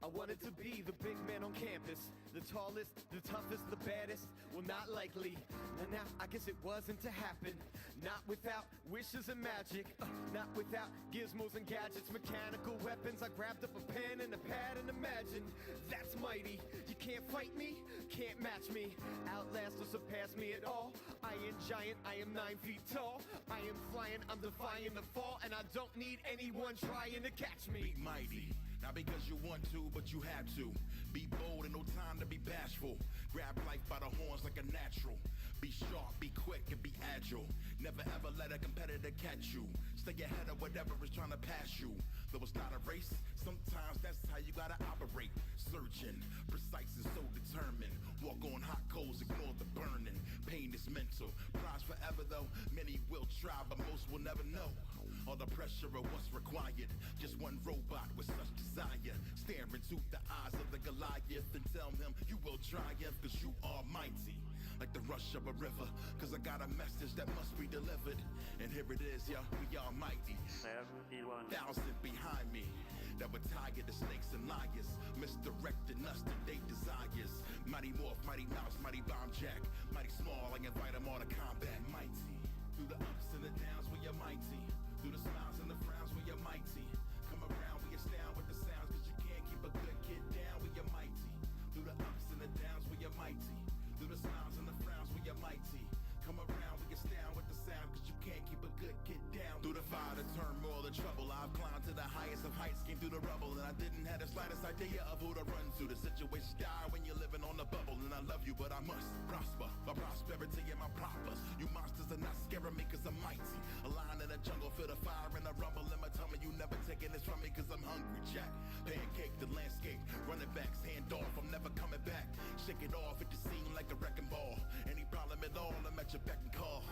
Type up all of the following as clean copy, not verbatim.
I wanted to be the big man on campus, the tallest, the toughest, the baddest. Well, not likely. Now, I guess it wasn't to happen. Not without wishes and magic, not without gizmos and gadgets, mechanical weapons. I grabbed up a pen and a pad and imagined that's mighty. You can't fight me, can't match me, outlast or surpass me at all. I am giant, I am 9 feet tall. I am flying, I'm defying the fall, and I don't need anyone trying to catch me. Be mighty, not because you want to, but you have to. Be bold and no time to be bashful. Grab life by the horns like a natural. Be sharp, be quick, and be agile. Never ever let a competitor catch you. Stay ahead of whatever is trying to pass you. Though it's not a race, sometimes that's how you gotta operate. Surgeon, precise and so determined. Walk on hot coals, ignore the burning. Pain is mental, prize forever though. Many will try, but most will never know. All the pressure of what's required. Just one robot with such desire. Stare into the eyes of the Goliath and tell him you will triumph, cause you are mighty. Like the rush of a river, cause I got a message that must be delivered. And here it is, yo, we are mighty. 71. 1,000 behind me that would tire the snakes and liars, misdirecting us to their desires. Mighty Morph, Mighty Mouse, Mighty Bomb Jack, Mighty Small, I invite them all to combat. Mighty, through the ups and the downs we are mighty. Through the smiles and the frowns we are mighty. Come around, we astound with the sounds, cause you can't keep a good kid down, we are mighty. Through the ups and the downs we are mighty. Through the smiles and the frowns we are mighty. Come around, we astound with the sound, cause you can't keep a good kid down. Through the fire, the turmoil, the trouble, I've climbed to the highest of heights, came through the rubble, and I didn't have the slightest idea of who to run to. The situation's dire when you're living on the bubble, and I love you, but I must prosper. My prosperity and my proppers. You monsters are not scaring me, cause I'm mighty. A lion in the jungle, feel the fire and the rumble in my tummy. You never taking this from me, cause I'm hungry, Jack. Pancake the landscape, running backs, hand off, I'm never coming back. Shake it off, it just seem like a wrecking ball. Any problem at all, I'm at your beck and call.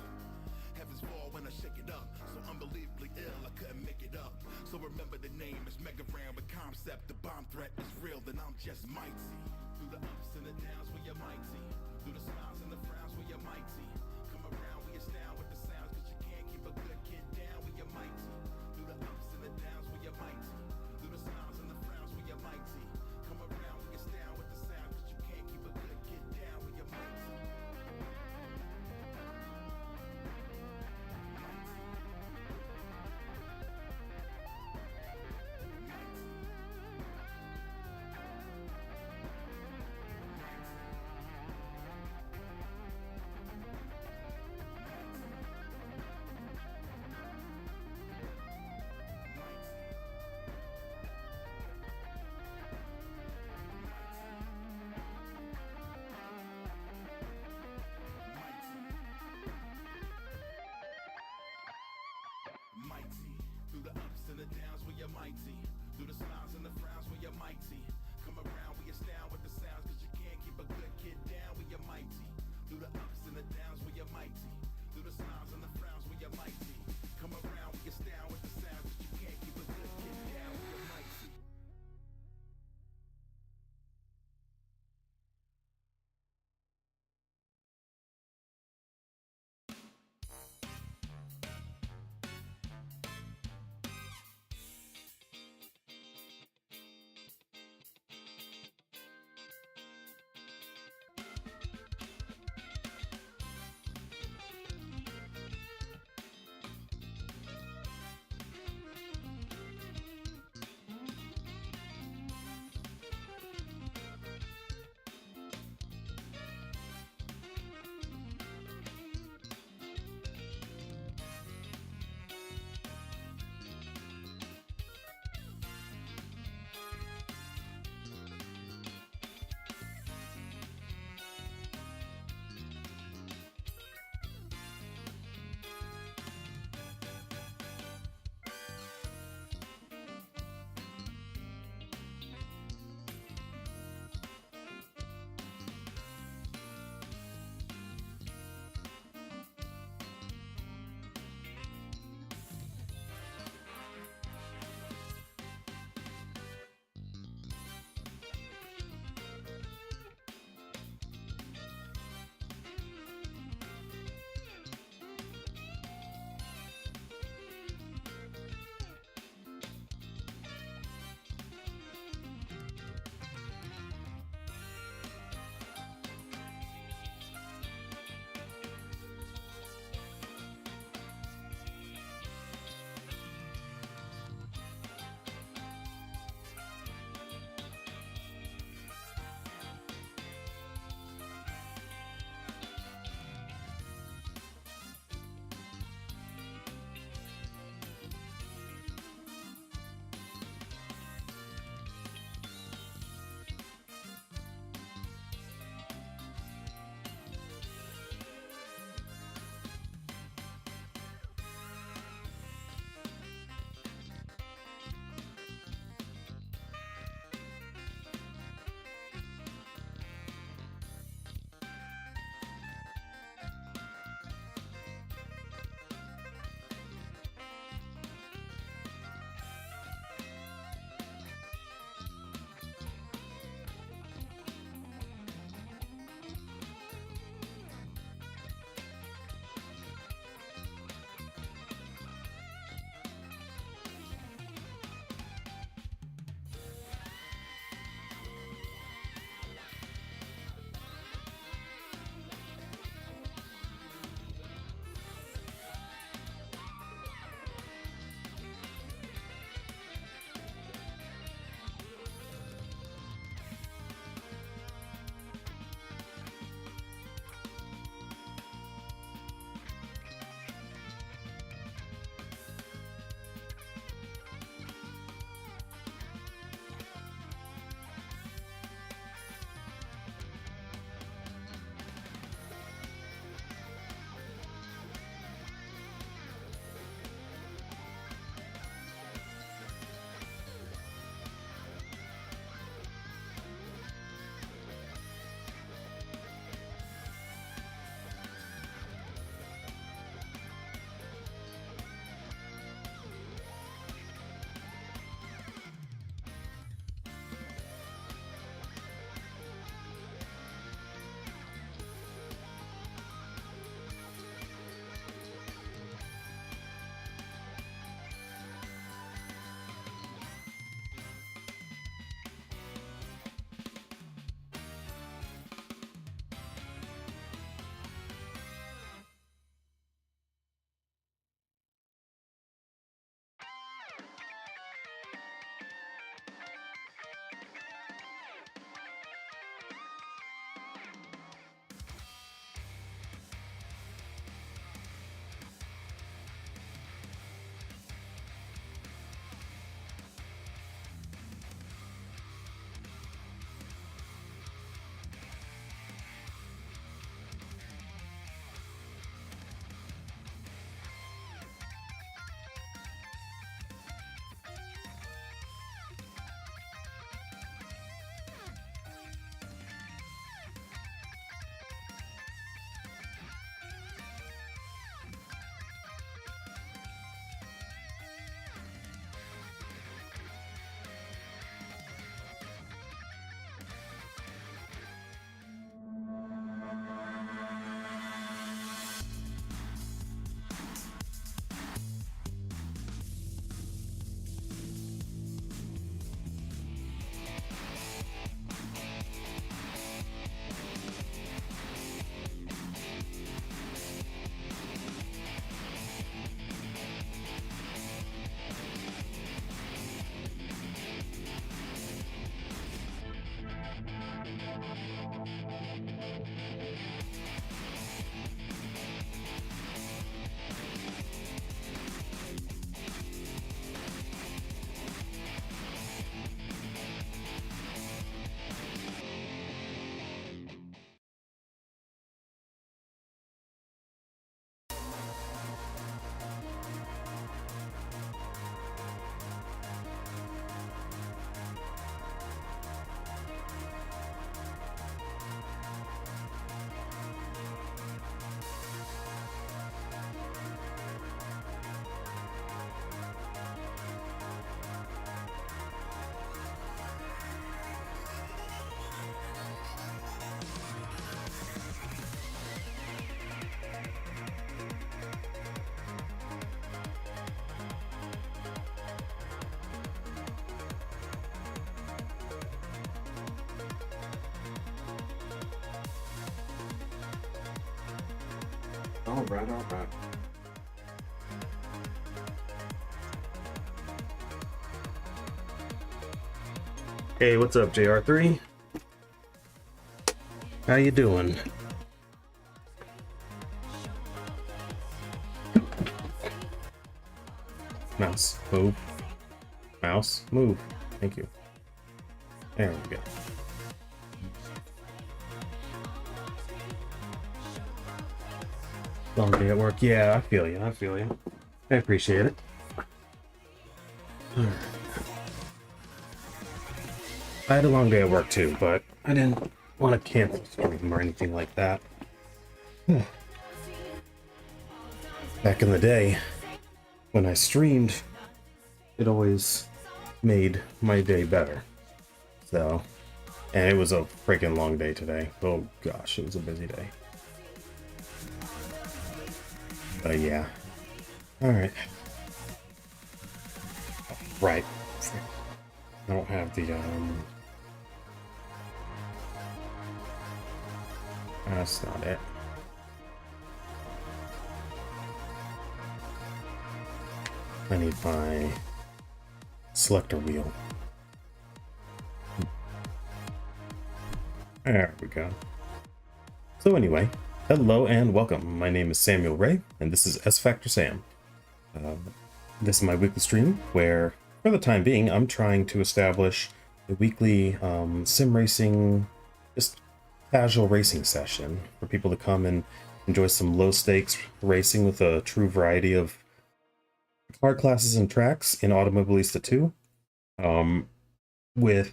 Heavens fall when I shake it up. So unbelievably ill, I couldn't make it up. So remember the name is Mega Ran with concept. The bomb threat is real, then I'm just mighty. Through the ups and the downs, we are mighty. Through the smiles and the frowns, we are mighty. Come around, we astound with the sounds, cause you can't keep a good kid down, we are mighty. Through the ups and the downs, we are mighty. Through the smiles and the frowns, we are mighty. Come around, we astound with the sounds, cause you can't keep a good kid down, we are mighty. Mighty, through the ups and the downs we are mighty. Through the smiles and the frowns we are mighty. Come around, we astound with the sounds, cause you can't keep a good kid down, we are mighty. Through the ups and the downs we are mighty. Through the smiles and the frowns we are mighty. Come around, we astound with the sounds, cause you can't keep a good kid down, we are mighty. All right, all right. Hey, what's up, JR3? How you doing? Mouse, move. Mouse, move. Thank you. There we go. Long day at work. Yeah, I feel you. I feel you. I appreciate it. I had a long day at work too, but I didn't want to cancel stream or anything like that. Back in the day, when I streamed, it always made my day better. So, and it was a freaking long day today. Oh gosh, it was a busy day. But yeah. Alright. Right. I don't have the, that's not it. I need my selector wheel. There we go. So anyway, hello and welcome. My name is Samuel Ray, and this is S Factor Sam. This is my weekly stream where, for the time being, I'm trying to establish a weekly sim racing, just casual racing session for people to come and enjoy some low stakes racing with a true variety of car classes and tracks in Automobilista 2, with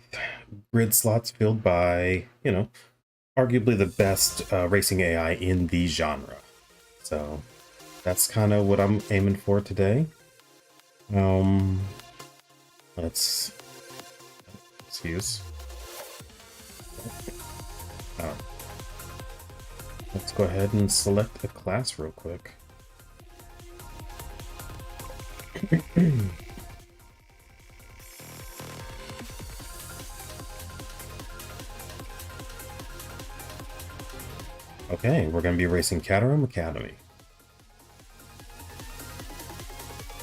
grid slots filled by, you know, arguably the best racing AI in the genre. So that's kind of what I'm aiming for today. Let's excuse. Let's go ahead and select a class real quick. Okay, we're going to be racing Caterham Academy.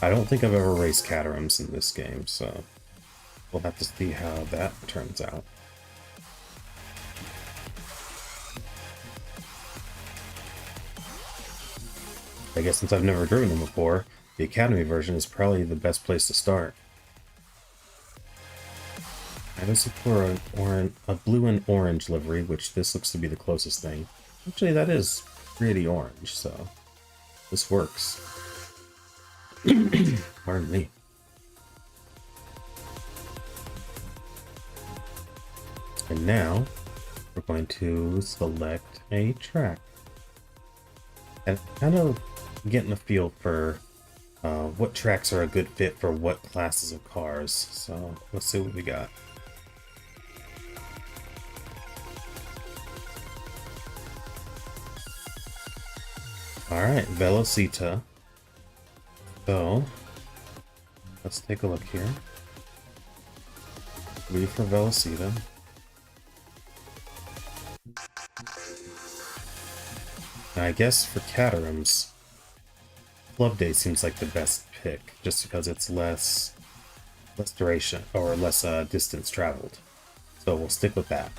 I don't think I've ever raced Caterhams in this game, so we'll have to see how that turns out. I guess since I've never driven them before, the Academy version is probably the best place to start. I was for a blue and orange livery, which this looks to be the closest thing. Actually, that is pretty orange, so this works. Pardon me. And now we're going to select a track. And kind of getting a feel for what tracks are a good fit for what classes of cars. So let's see what we got. Alright, Velocita. So, let's take a look here. Read for Velocita. Now, I guess for Caterhams, Club Day seems like the best pick, just because it's less duration, or less distance traveled. So we'll stick with that.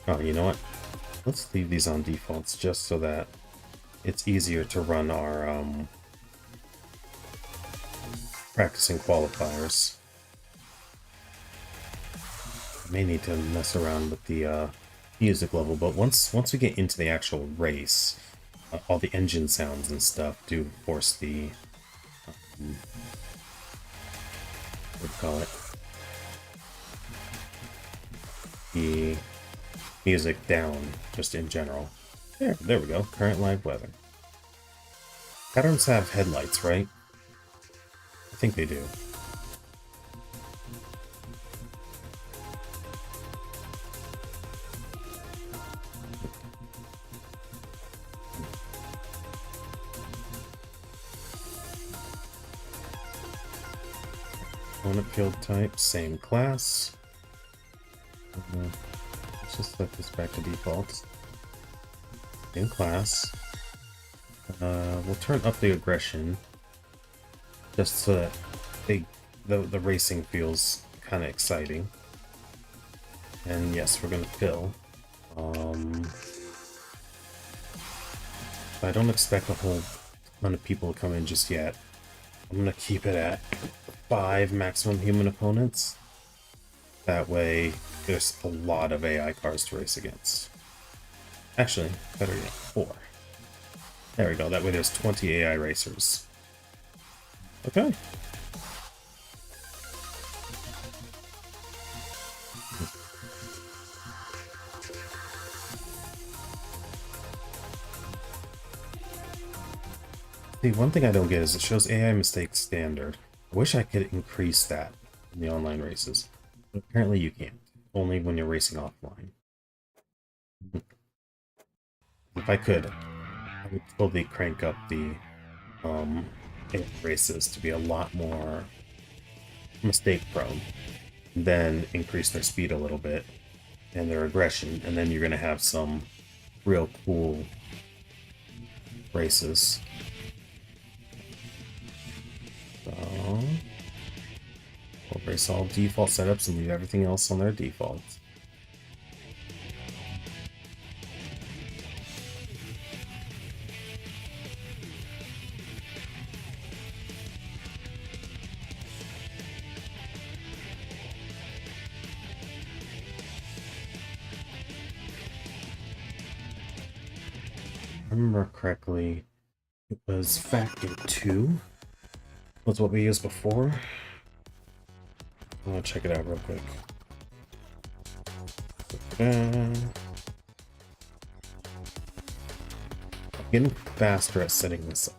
Oh, you know what? Let's leave these on defaults just so that it's easier to run our practicing qualifiers. I may need to mess around with the music level, but once we get into the actual race, all the engine sounds and stuff do force the what do you call it? The music down, just in general. There we go. Current live weather. Patterns have headlights, right? I think they do. Opponent field type, same class. Let's just set this back to default. Same class. We'll turn up the aggression just so that the racing feels kind of exciting. And yes, we're gonna fill. I don't expect a whole ton of people to come in just yet. I'm gonna keep it at 5 maximum human opponents. That way, there's a lot of AI cars to race against. Actually, better yet, 4. There we go. That way there's 20 AI racers. Okay. See, one thing I don't get is it shows AI mistake standard. I wish I could increase that in the online races. But apparently you can't. Only when you're racing offline. If I could, I would totally crank up the AI races to be a lot more mistake prone. Then increase their speed a little bit and their aggression, and then you're going to have some real cool races. So, we'll erase all default setups and leave everything else on their default. If I remember correctly, it was Factor 2 was what we used before. I'm gonna check it out real quick. I'm getting faster at setting this up,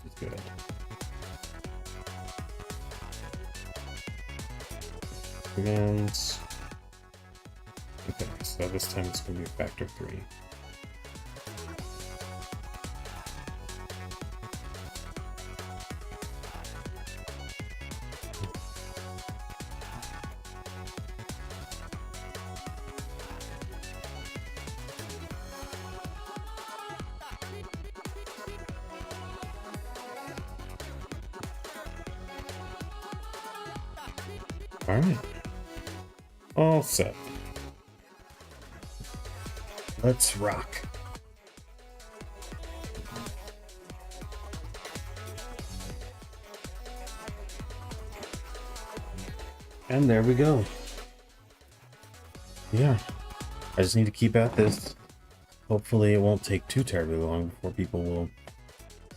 which is good. Commands. Okay, so this time it's gonna be Factor 3. Alright. All set. Let's rock. And there we go. Yeah. I just need to keep at this. Hopefully it won't take too terribly long before people will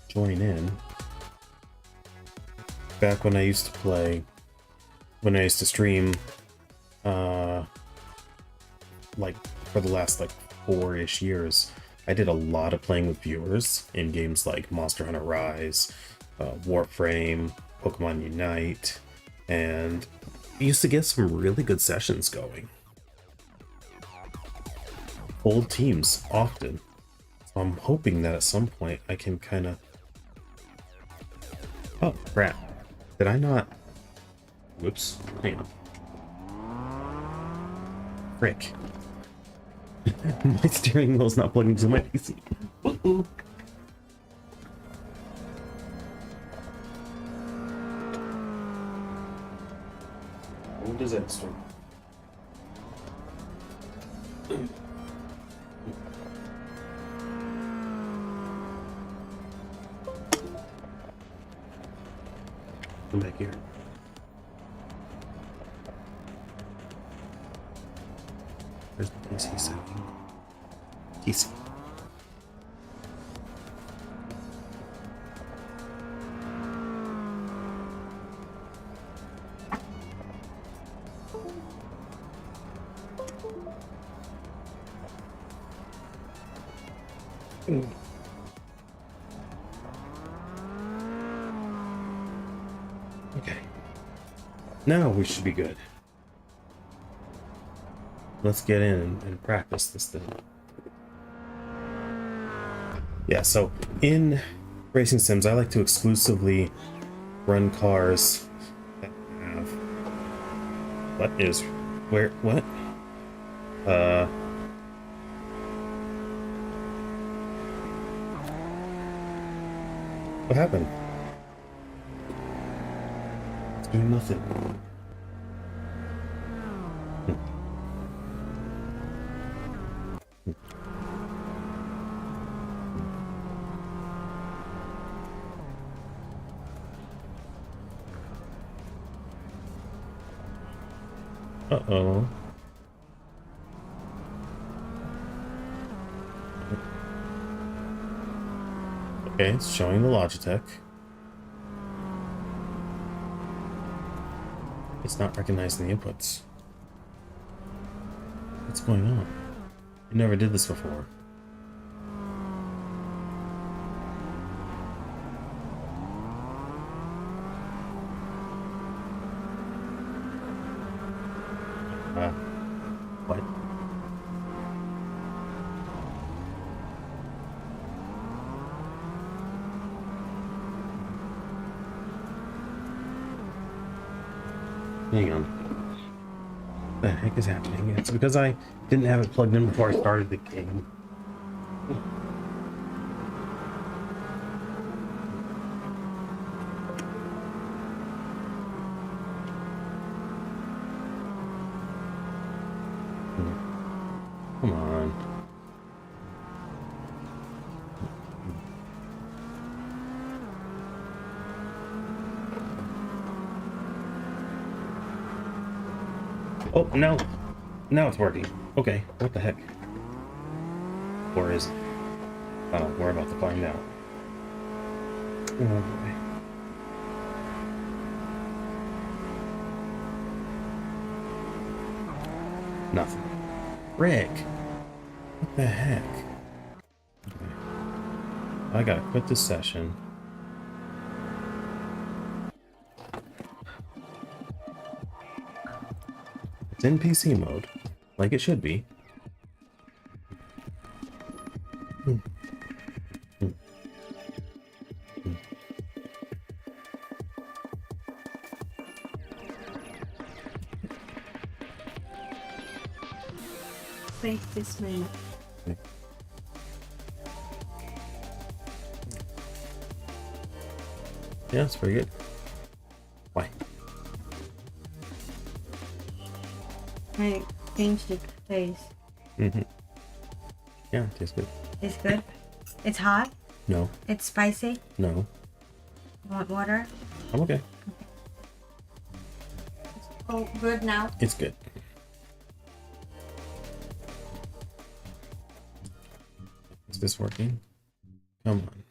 join in. Back when I used to play, when I used to stream, like for the last like 4-ish years, I did a lot of playing with viewers in games like Monster Hunter Rise, Warframe, Pokemon Unite, and we used to get some really good sessions going. Full teams often. So I'm hoping that at some point I can kind of... Oh, crap. Did I not... Whoops. Hang on. Frick. My steering wheel's not plugged into my PC. Woohoo. What does that start? Come back here. There's the PC setting. PC. Okay. Now we should be good. Let's get in and practice this thing. Yeah, so in racing sims, I like to exclusively run cars that have... What? What happened? It's doing nothing. Uh-oh. Okay, it's showing the Logitech. It's not recognizing the inputs. What's going on? You never did this before. What? Hang on. What the heck is happening? It's because I didn't have it plugged in before I started the game. Come on. Oh, no. Now it's working. Okay, what the heck? Or is it? We're about to find out. Oh boy. Nothing. Rick! What the heck? Okay. I gotta quit this session. It's in PC mode, like it should be. Wait this minute. Yeah, it's pretty good. Why? I changed the taste. Mm-hmm. Yeah, it tastes good. It's good. It's hot. No. It's spicy. No. Want water? I'm okay. Oh, good now. It's good. Is this working? Come on.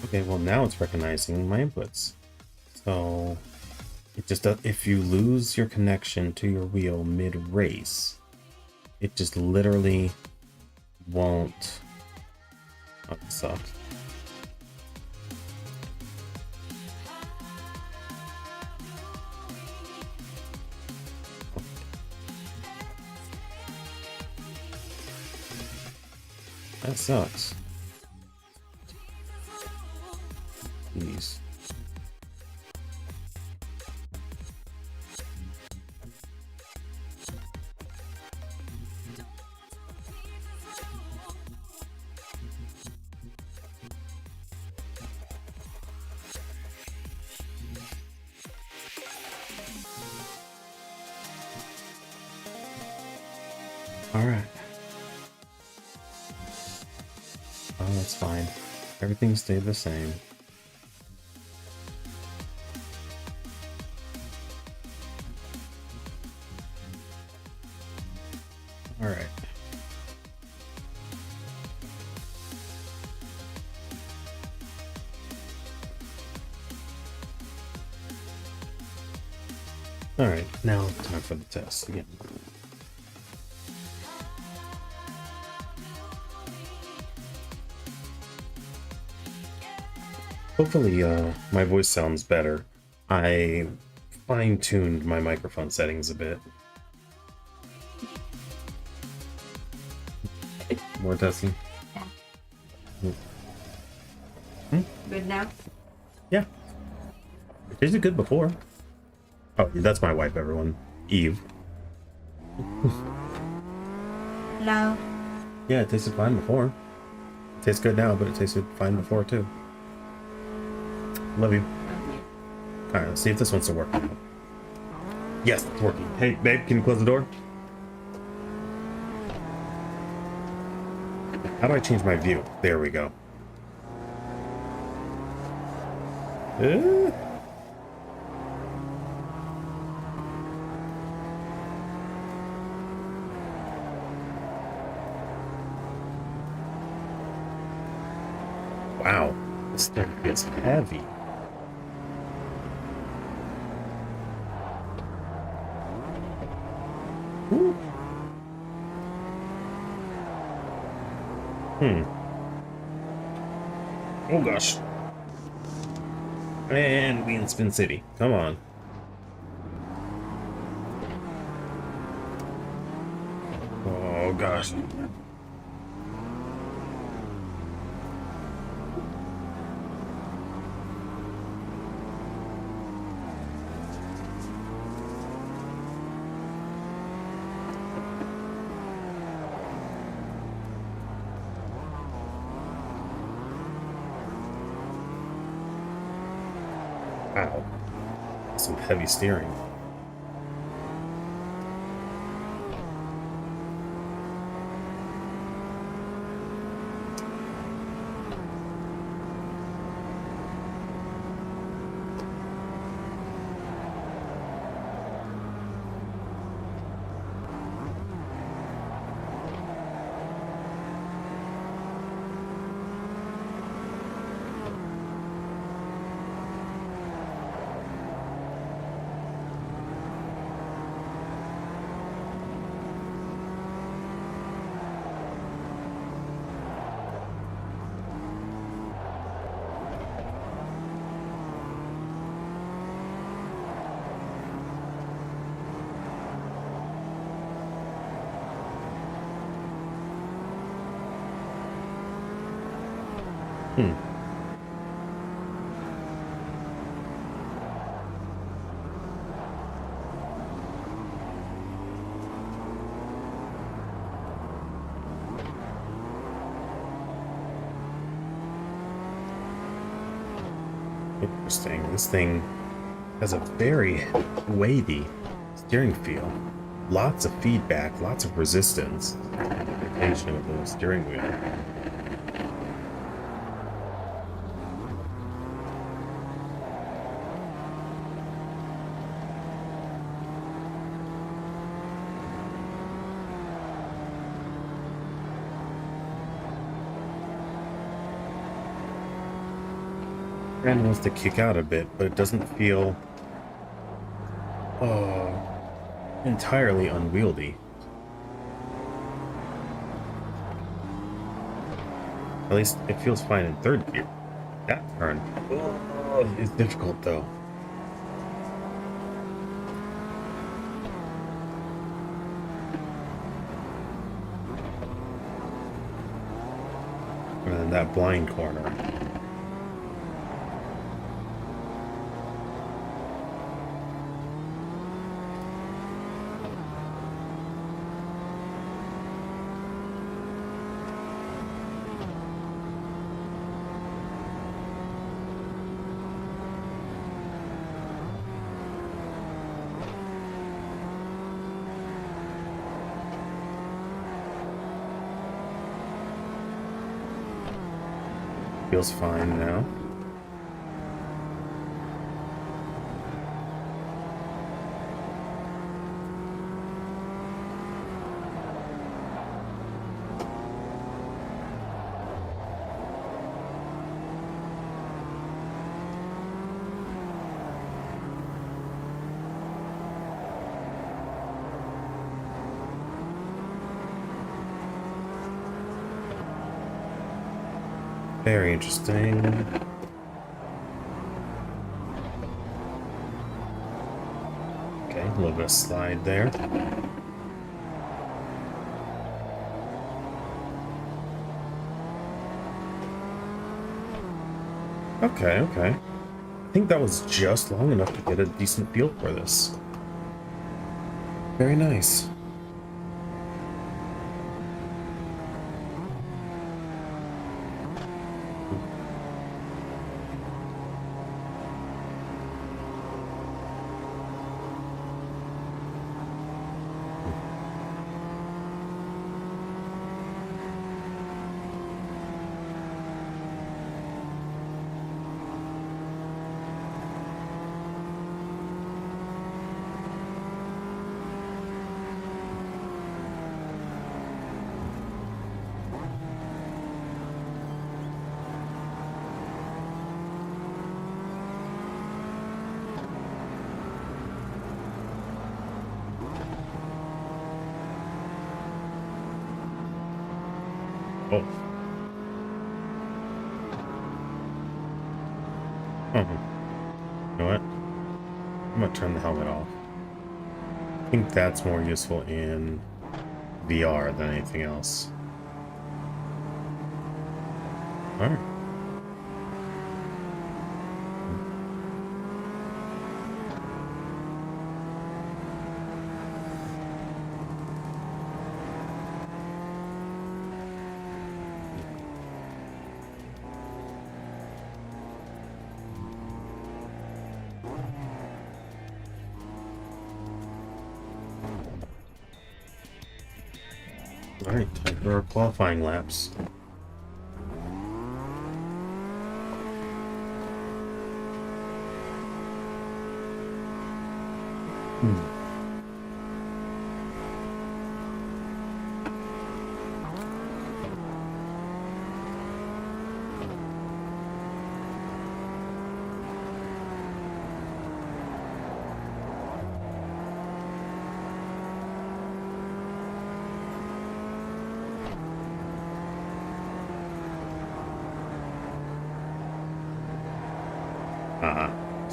Okay, well now it's recognizing my inputs. So it just does, if you lose your connection to your wheel mid-race, it just literally won't. Oh, it sucks. That sucks. Jeez. All right. Everything stayed the same. All right. All right, now time for the test again. Hopefully, my voice sounds better. I fine-tuned my microphone settings a bit. More testing. Good now? Yeah. It tasted good before. Oh, that's my wife, everyone. Eve. Hello? Yeah, it tasted fine before. It tastes good now, but it tasted fine before, too. Love you. Alright, let's see if this wants to work. Yes, it's working. Hey, babe, can you close the door? How do I change my view? There we go. Wow, this thing is heavy. Woo. Oh gosh. And we in Spin City. Come on. Oh gosh. Wow. Some heavy steering. Interesting. This thing has a very weighty steering feel. Lots of feedback, lots of resistance. Rotation of the steering wheel. Brand wants to kick out a bit, but it doesn't feel entirely unwieldy. At least it feels fine in third gear. That turn is difficult though. And then that blind corner. feels fine now. Very interesting. Okay, a little bit of slide there. Okay, okay. I think that was just long enough to get a decent feel for this. Very nice. Oh. Oh. You know what? I'm gonna turn the helmet off. I think that's more useful in VR than anything else. Alright. Alright, time for our qualifying laps.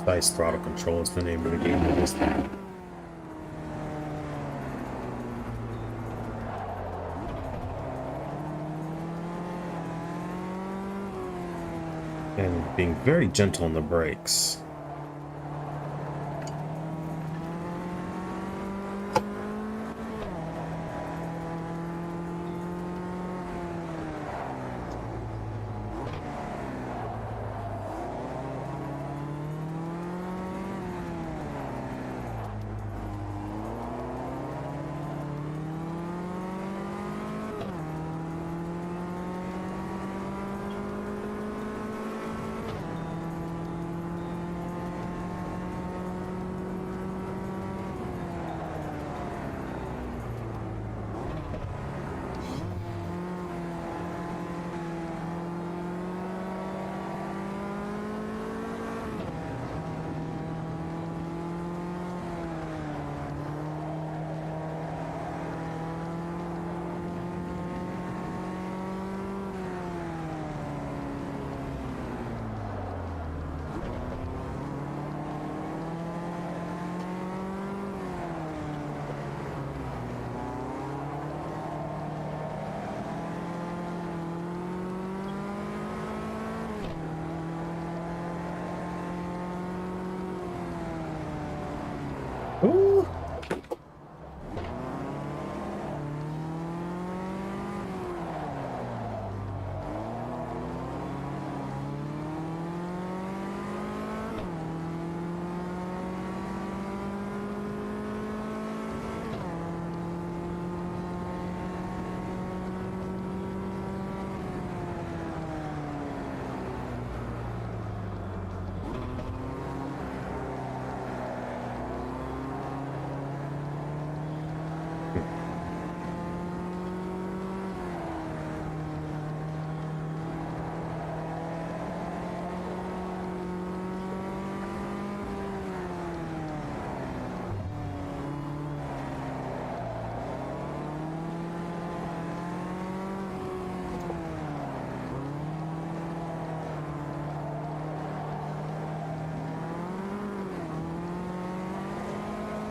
Dice Throttle Control is the name of the game of this thing. And being very gentle on the brakes.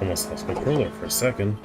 Almost lost controller for a second.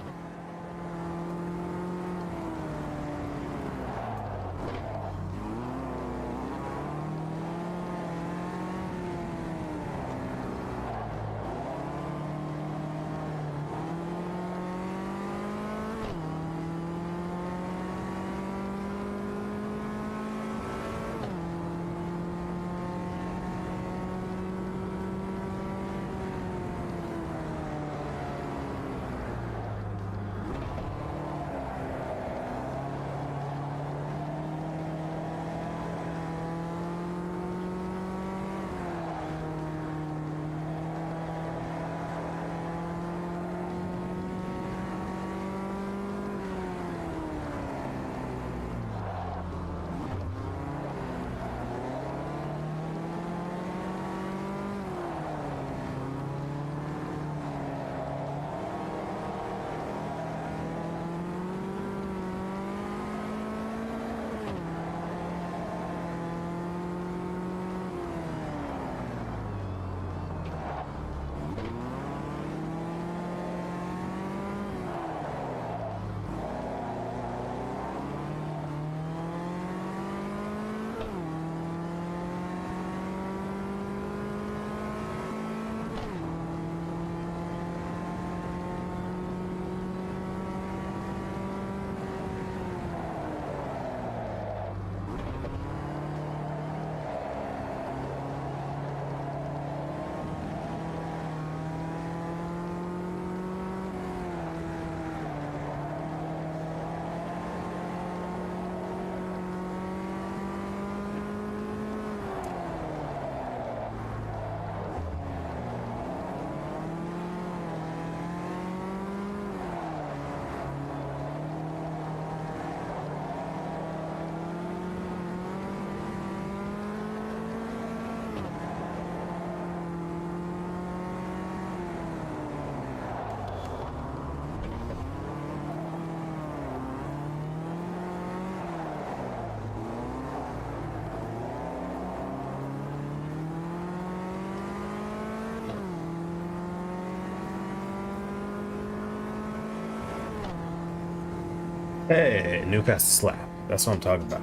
Hey, new fast slap. That's what I'm talking about.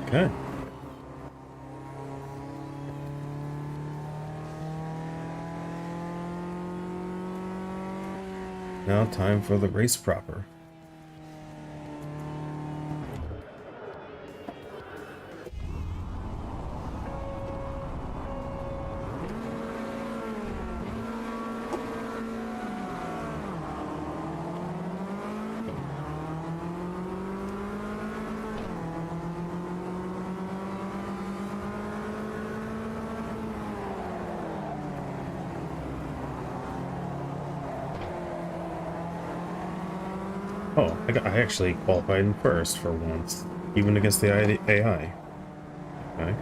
Okay. Now time for the race proper. Oh, I actually qualified in first for once, even against the AI. Okay.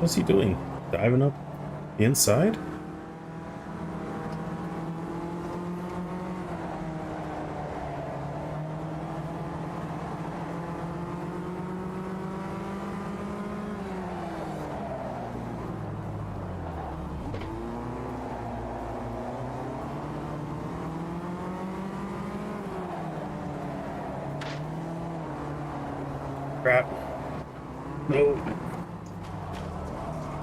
What's he doing? Diving up the inside? Crap. No.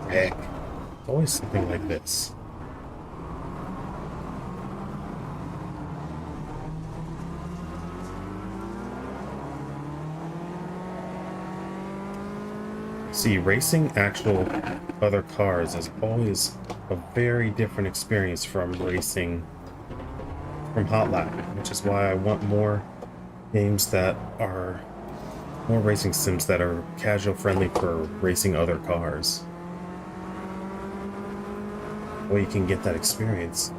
Heck. It's always something like this. See, racing actual other cars is always a very different experience from racing from Hot Lap, which is why I want more games that are more racing sims that are casual friendly for racing other cars. Well, you can get that experience.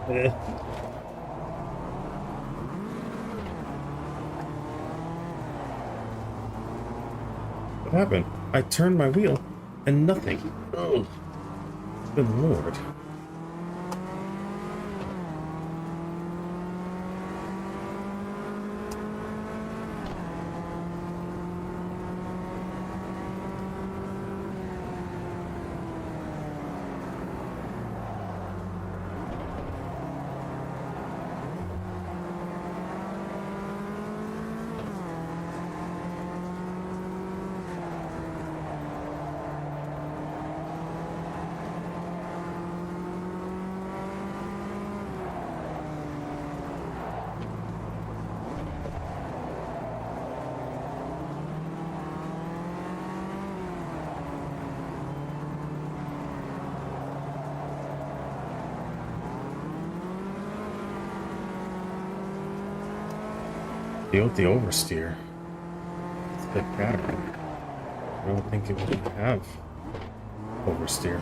Eh. What happened? I turned my wheel and nothing. Oh, good lord. Deal with the oversteer. It's the pattern. I don't think it would have oversteer.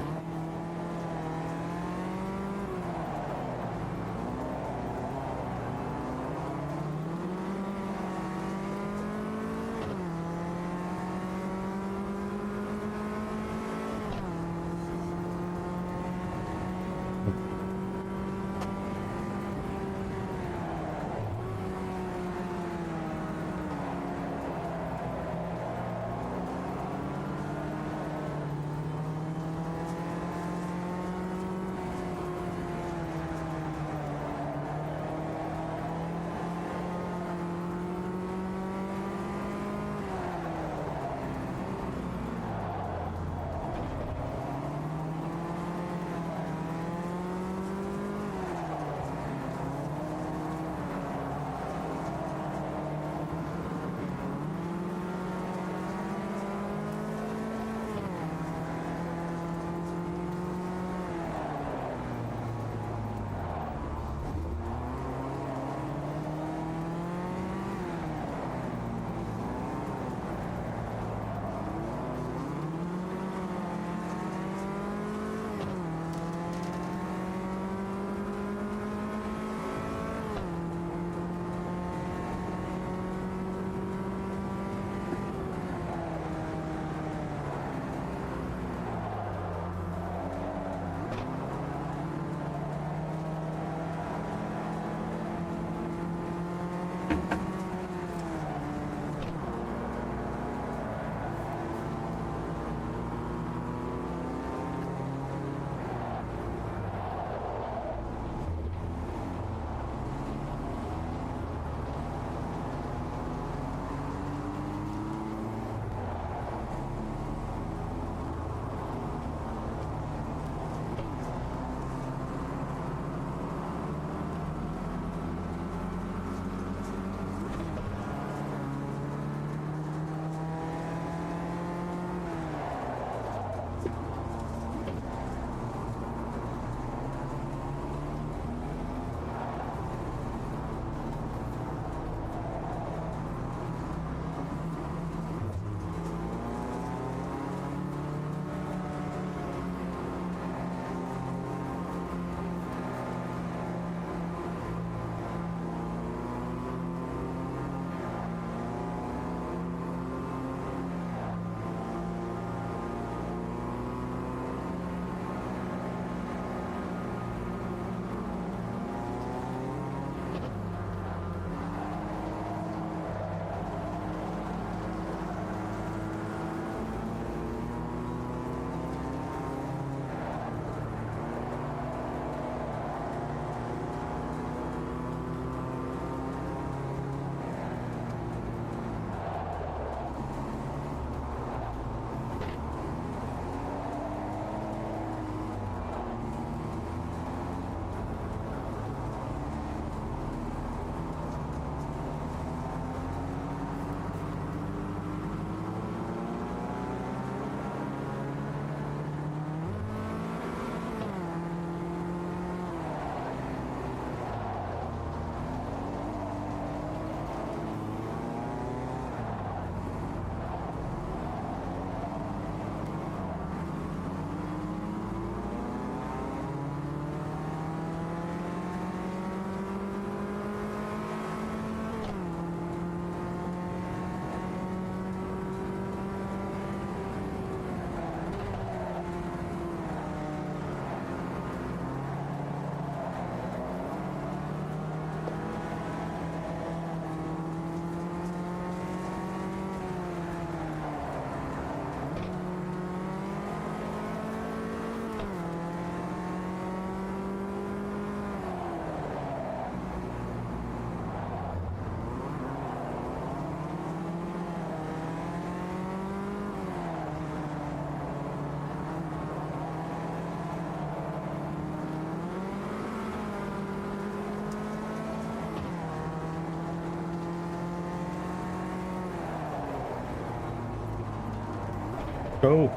Oh.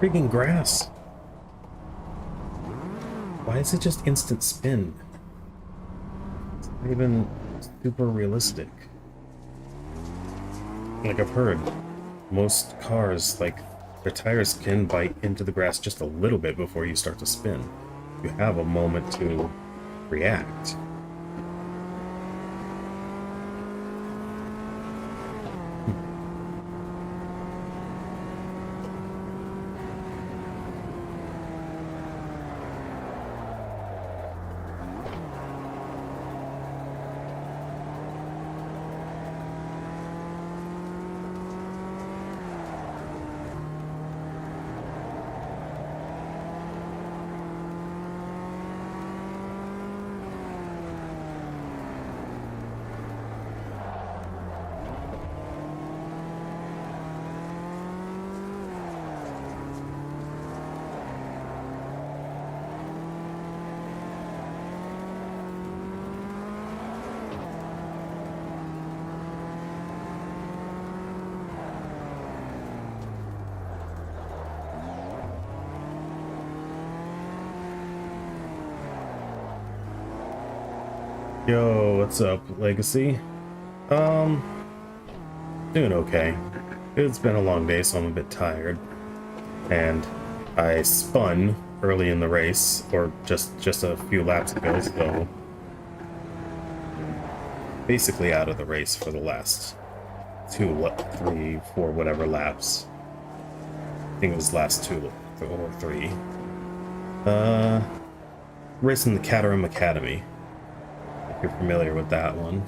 Freaking grass. Why is it just instant spin? It's not even super realistic. Like I've heard, most cars, like, their tires can bite into the grass just a little bit before you start to spin. You have a moment to react. Yo, what's up, Legacy? Doing okay. It's been a long day, so I'm a bit tired. And I spun early in the race, or just a few laps ago, so basically out of the race for the last 2, 3, 4, whatever laps. I think it was last 2 or 3. Racing the Caterham Academy. If you're familiar with that one.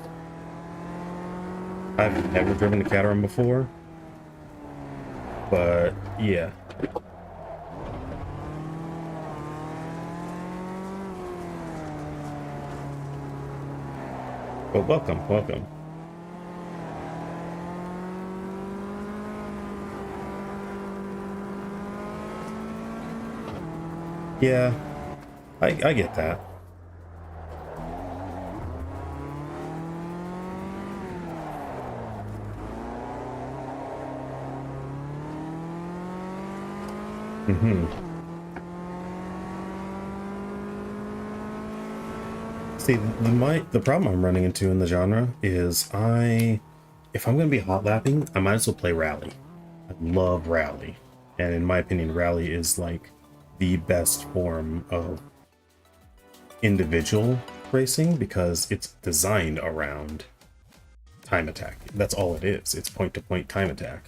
I've never driven a Caterham before, but yeah. Well, welcome. Yeah, I get that. See, the problem I'm running into in the genre is if I'm going to be hot lapping, I might as well play Rally. I love Rally. And in my opinion, Rally is like the best form of individual racing because it's designed around time attack. That's all it is. It's point-to-point time attack.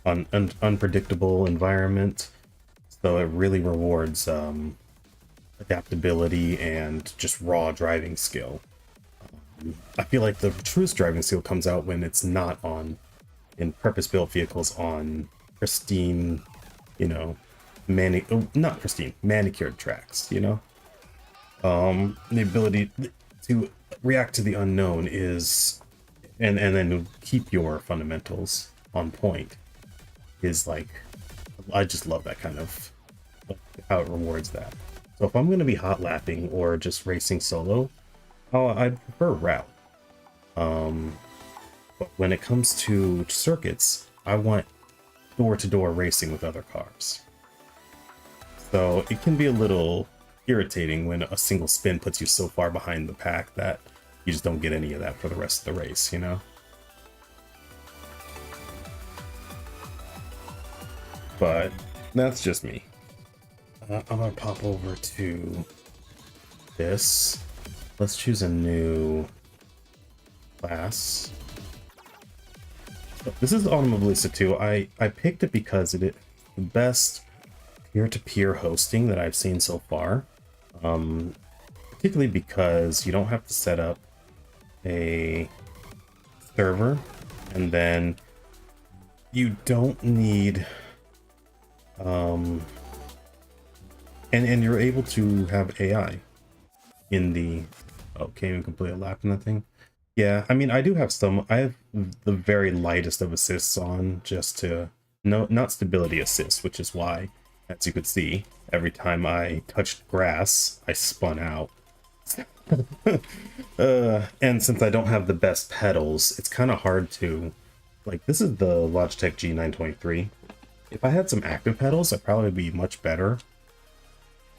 On an unpredictable environment. So it really rewards adaptability and just raw driving skill. I feel like the truest driving skill comes out when it's not in purpose-built vehicles on pristine, not pristine, manicured tracks, The ability to react to the unknown is, and then keep your fundamentals on point is like, I just love that kind of how it rewards that. So if I'm going to be hot lapping or just racing solo, I prefer Rally. But when it comes to circuits, I want door-to-door racing with other cars. So it can be a little irritating when a single spin puts you so far behind the pack that you just don't get any of that for the rest of the race, But that's just me. I'm gonna pop over to this. Let's choose a new class. This is Automobilista 2. I picked it because it is the best peer-to-peer hosting that I've seen so far. Particularly because you don't have to set up a server, and then you don't need and you're able to have AI in the can't even complete a lap in that thing. Yeah, I mean, I have the very lightest of assists on, just to not stability assist, which is why, as you could see, every time I touched grass I spun out. And since I don't have the best pedals, it's kind of hard to like this is the Logitech G923. If I had some active pedals, I'd probably be much better. It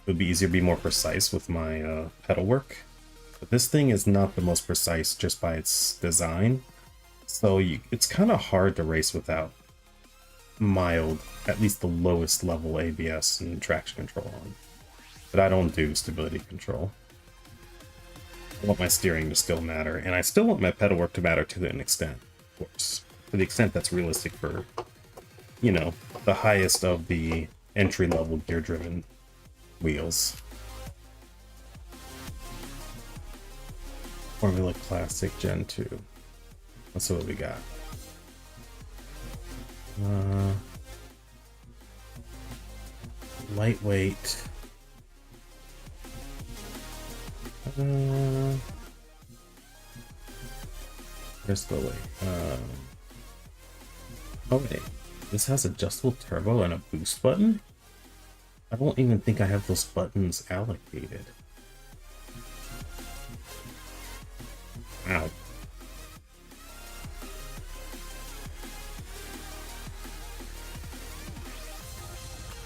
would be easier to be more precise with my pedal work. But this thing is not the most precise just by its design. So it's kind of hard to race without mild, at least the lowest level ABS and traction control on. But I don't do stability control. I want my steering to still matter, and I still want my pedal work to matter to an extent, of course. To the extent that's realistic for, you know, the highest of the entry-level gear-driven wheels. Formula Classic Gen 2. Let's see what we got. Lightweight. Where's the way? Oh wait, this has adjustable turbo and a boost button? I don't even think I have those buttons allocated. Wow.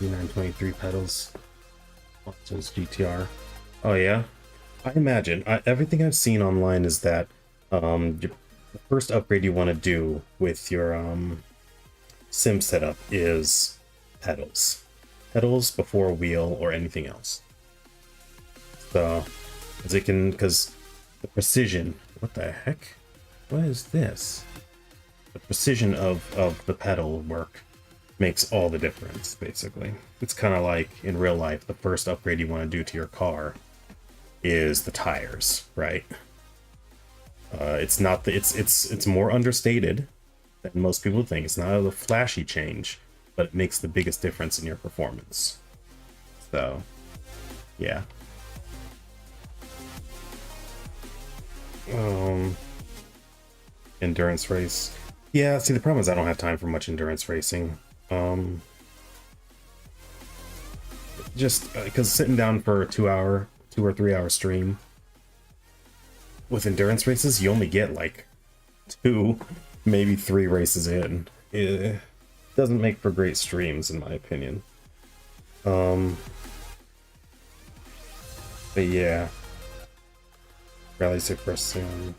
G923 pedals. Watson's GTR. Oh yeah? I imagine. Everything I've seen online is that the first upgrade you want to do with your sim setup is pedals. Pedals before wheel or anything else. So, as it can, because the precision, what the heck? What is this? The precision of the pedal work makes all the difference, basically. It's kind of like in real life, the first upgrade you want to do to your car is the tires, right? It's not the, it's more understated than most people think. It's not a flashy change, but it makes the biggest difference in your performance. So, yeah. Endurance race. Yeah, see, the problem is I don't have time for much endurance racing. Just because sitting down for a 2 or 3 hour stream with endurance races, you only get like 2, maybe 3 races in. It doesn't make for great streams, in my opinion. But yeah, Rally Suppressing.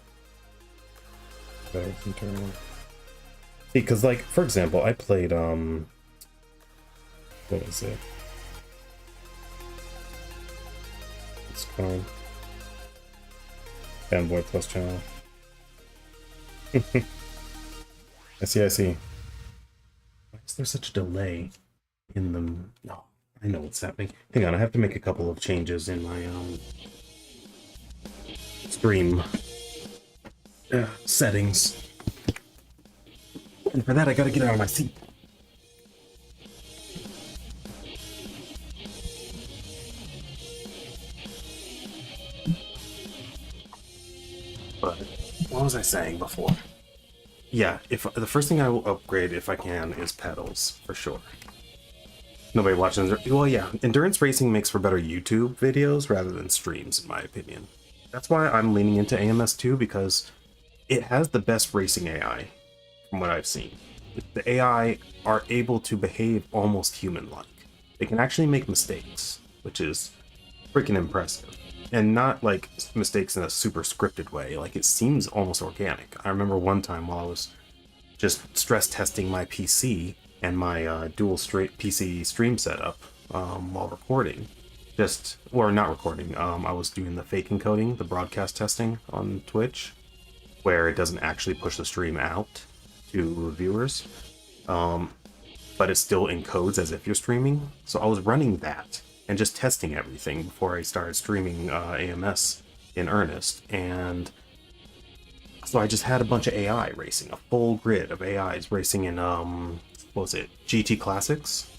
Because, like, for example, I played what is it? It's called Fanboy Plus channel. I see. Why is there such a delay in them? No, I know what's happening. Hang on, I have to make a couple of changes in my stream settings. And for that, I gotta get out of my seat. But what was I saying before? Yeah, if the first thing I will upgrade if I can is pedals, for sure. Nobody watching. Well, yeah, endurance racing makes for better YouTube videos rather than streams, in my opinion. That's why I'm leaning into AMS2, because it has the best racing AI from what I've seen. The AI are able to behave almost human-like. They can actually make mistakes, which is freaking impressive. And not like mistakes in a super scripted way. Like, it seems almost organic. I remember one time while I was just stress testing my PC and my dual straight PC stream setup while recording. Or not recording, I was doing the fake encoding, the broadcast testing on Twitch, where it doesn't actually push the stream out to viewers, but it still encodes as if you're streaming. So I was running that and just testing everything before I started streaming AMS in earnest. And so I just had a bunch of AI racing, a full grid of AIs racing in, what was it, GT Classics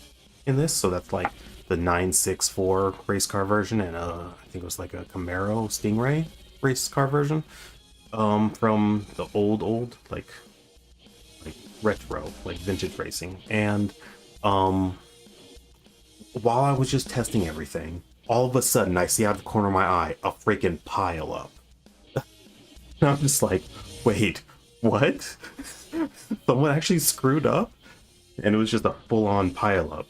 in this. So that's like the 964 race car version, and I think it was like a Camaro Stingray race car version from the old like retro, like vintage racing. And while I was just testing everything, all of a sudden I see out of the corner of my eye a freaking pile up. And I'm just like, wait, what? someone actually screwed up, and it was just a full-on pileup.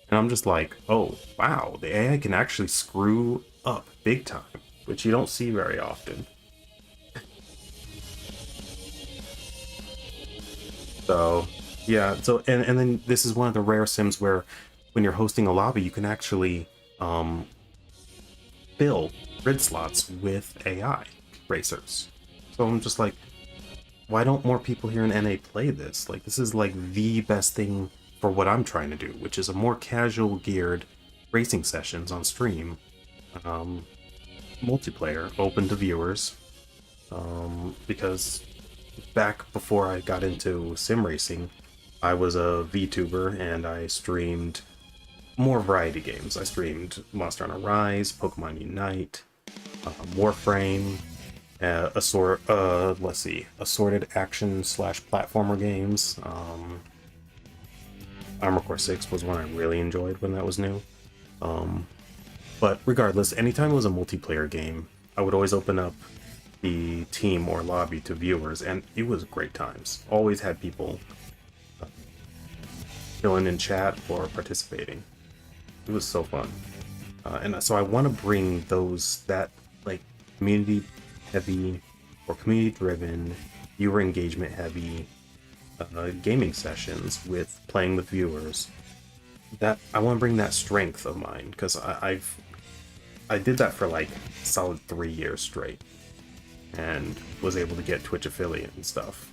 And I'm just like, oh wow, the AI can actually screw up big time, which you don't see very often. So yeah, and then this is one of the rare sims where when you're hosting a lobby, you can actually fill grid slots with AI racers. So I'm just like, why don't more people here in NA play this? Like, this is like the best thing for what I'm trying to do, which is a more casual geared racing sessions on stream, multiplayer, open to viewers, because back before I got into sim racing, I was a VTuber and I streamed more variety games. I streamed Monster Hunter Rise, Pokemon Unite, Warframe, assorted action / platformer games. Armor Core 6 was one I really enjoyed when that was new. But regardless, anytime it was a multiplayer game, I would always open up the team or lobby to viewers, and it was great times. Always had people filling in chat or participating. It was so fun. And so I want to bring that like community heavy or community driven, viewer engagement heavy gaming sessions with playing with viewers. That I want to bring that strength of mine, because I did that for like solid 3 years straight and was able to get Twitch affiliate and stuff.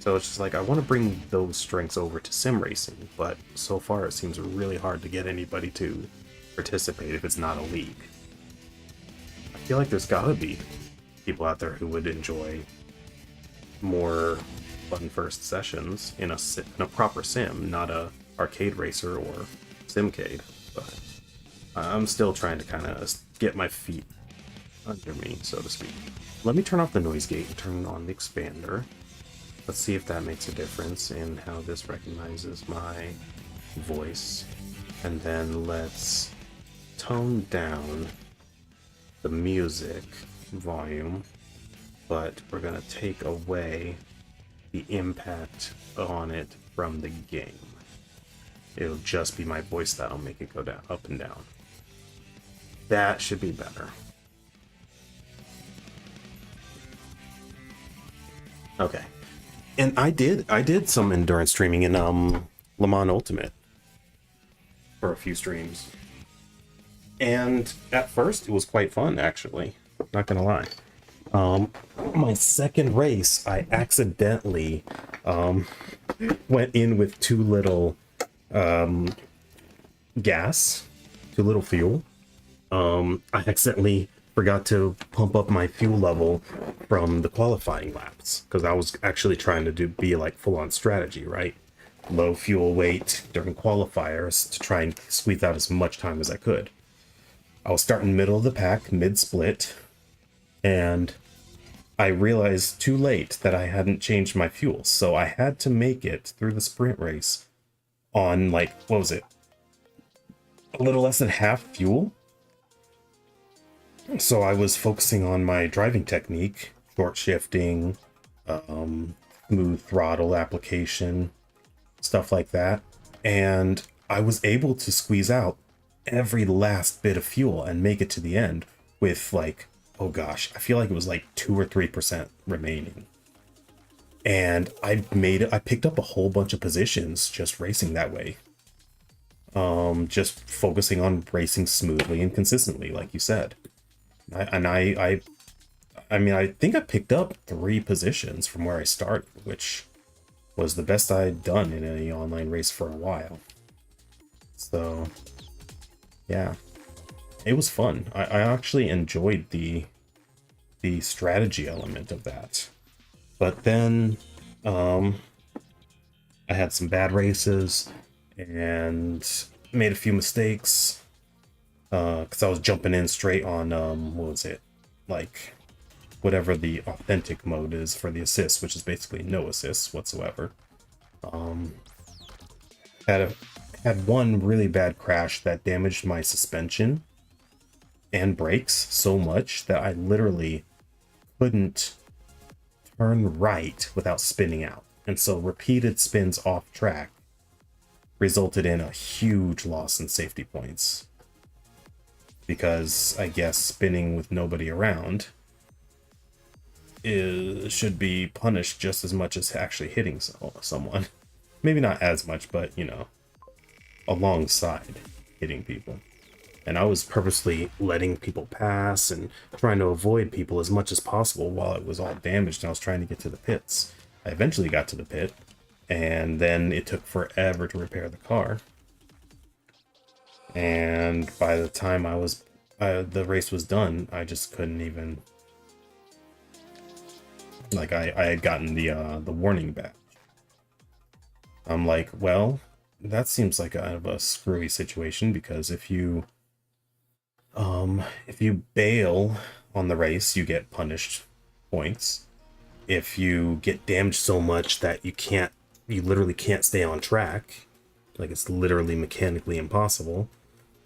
So it's just like, I want to bring those strengths over to sim racing, but so far it seems really hard to get anybody to participate if it's not a league. I feel like there's gotta be people out there who would enjoy more fun first sessions in a proper sim, not a arcade racer or simcade. But I'm still trying to kind of get my feet under me, so to speak. Let me turn off the noise gate and turn on the expander. Let's see if that makes a difference in how this recognizes my voice. And then let's tone down the music volume, but we're gonna take away the impact on it from the game. It'll just be my voice that'll make it go down, up and down. That should be better. Okay. And I did some endurance streaming in Le Mans Ultimate for a few streams. And at first it was quite fun, actually. Not gonna lie. My second race, I accidentally went in with too little gas, too little fuel. I accidentally forgot to pump up my fuel level from the qualifying laps, because I was actually trying to be like full-on strategy, right? Low fuel weight during qualifiers to try and squeeze out as much time as I could. I was starting middle of the pack, mid-split, and I realized too late that I hadn't changed my fuel, so I had to make it through the sprint race on, like, what was it? A little less than half fuel? So I was focusing on my driving technique, short shifting, smooth throttle application, stuff like that. And I was able to squeeze out every last bit of fuel and make it to the end with, like, oh gosh, I feel like it was like 2 or 3% remaining. And I picked up a whole bunch of positions just racing that way. Just focusing on racing smoothly and consistently, like you said. I mean, I think I picked up 3 positions from where I started, which was the best I'd done in any online race for a while. So, yeah, it was fun. I actually enjoyed the strategy element of that. But then, I had some bad races and made a few mistakes. Because I was jumping in straight on, what was it? Like, whatever the authentic mode is for the assist, which is basically no assists whatsoever. Had one really bad crash that damaged my suspension and brakes so much that I literally couldn't turn right without spinning out. And so repeated spins off track resulted in a huge loss in safety points. Because I guess spinning with nobody around should be punished just as much as actually hitting someone. Maybe not as much, but you know, alongside hitting people. And I was purposely letting people pass and trying to avoid people as much as possible while it was all damaged and I was trying to get to the pits. I eventually got to the pit, and then it took forever to repair the car. And by the time the race was done, I just couldn't even... Like, I had gotten the warning badge. I'm like, well, that seems like kind of a screwy situation, because if you bail on the race, you get punished points. If you get damaged so much that you literally can't stay on track, like it's literally mechanically impossible,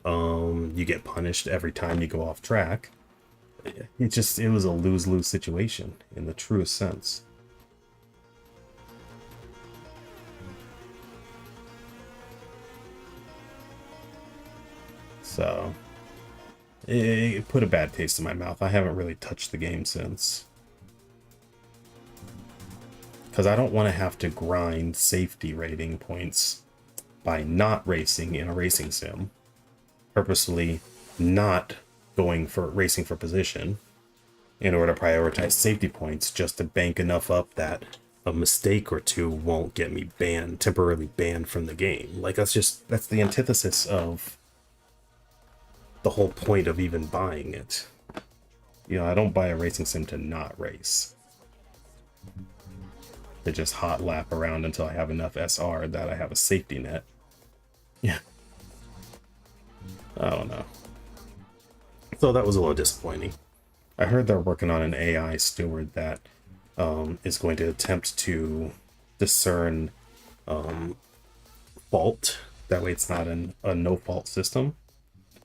you get punished every time you go off track. It was a lose-lose situation in the truest sense. So it put a bad taste in my mouth. I haven't really touched the game since. Because I don't want to have to grind safety rating points by not racing in a racing sim. Purposely not going for racing for position in order to prioritize safety points just to bank enough up that a mistake or two won't get me temporarily banned from the game. Like, that's the antithesis of the whole point of even buying it. You know, I don't buy a racing sim to not race. To just hot lap around until I have enough SR that I have a safety net. Yeah. I don't know. So that was a little disappointing. I heard they're working on an AI steward that is going to attempt to discern fault. That way it's not a no-fault system.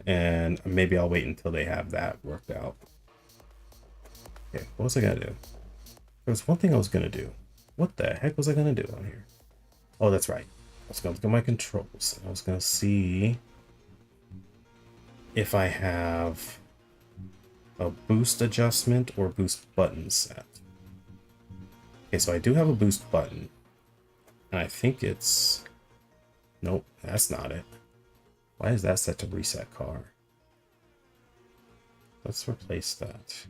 And maybe I'll wait until they have that worked out. Okay, what was I gonna do? There was one thing I was gonna do. What the heck was I gonna do on here? Oh, that's right. I was gonna look at my controls. I was gonna see if I have a boost adjustment or boost button set. Okay, so I do have a boost button. And I think it's... Nope, that's not it. Why is that set to reset car? Let's replace that.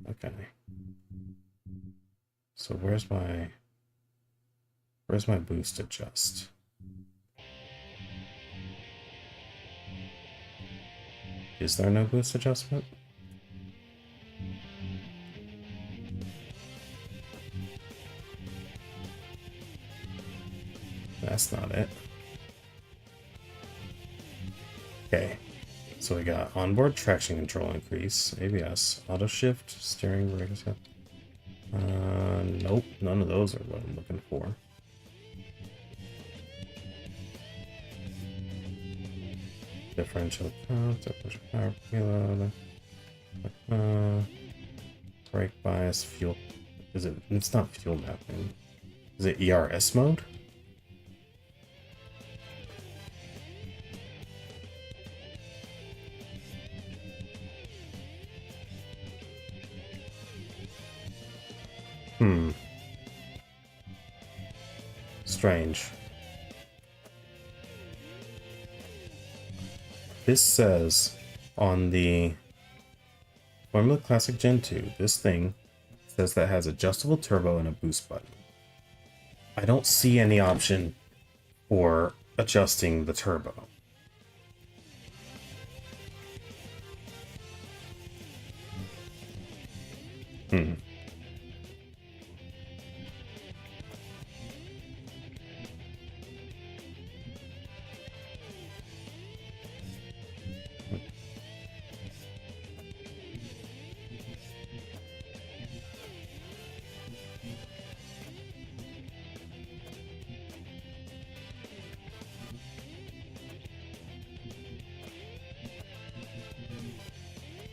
Okay. So where's my boost adjust? Is there no boost adjustment? That's not it. Okay, so we got onboard traction control increase, ABS, auto shift, steering, brake assist. Nope, none of those are what I'm looking for. Differential power payload, brake bias, fuel. It's not fuel mapping. Is it ERS mode? Strange. This says on the Formula Classic Gen 2, this thing says that has adjustable turbo and a boost button. I don't see any option for adjusting the turbo.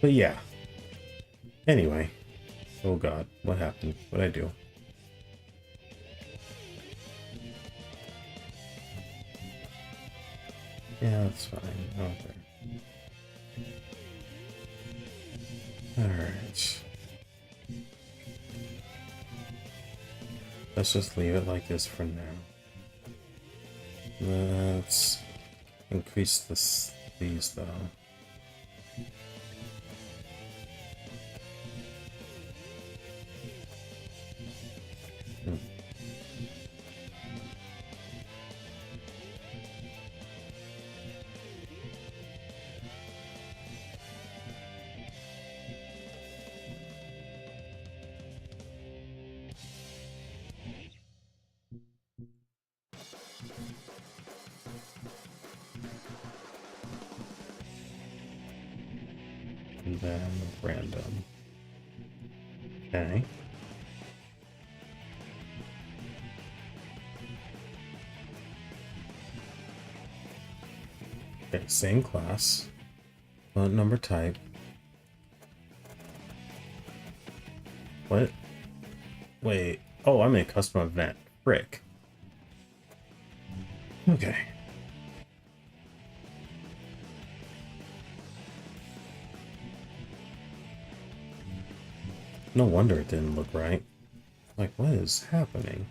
But yeah. Anyway. Oh god, what happened? What'd I do? Yeah, that's fine. Okay. Alright. Let's just leave it like this for now. Let's increase these though. And then random. Okay. Okay, same class. Number type. What? Wait. Oh, I'm in a custom event. Frick. Okay. No wonder it didn't look right. Like, what is happening?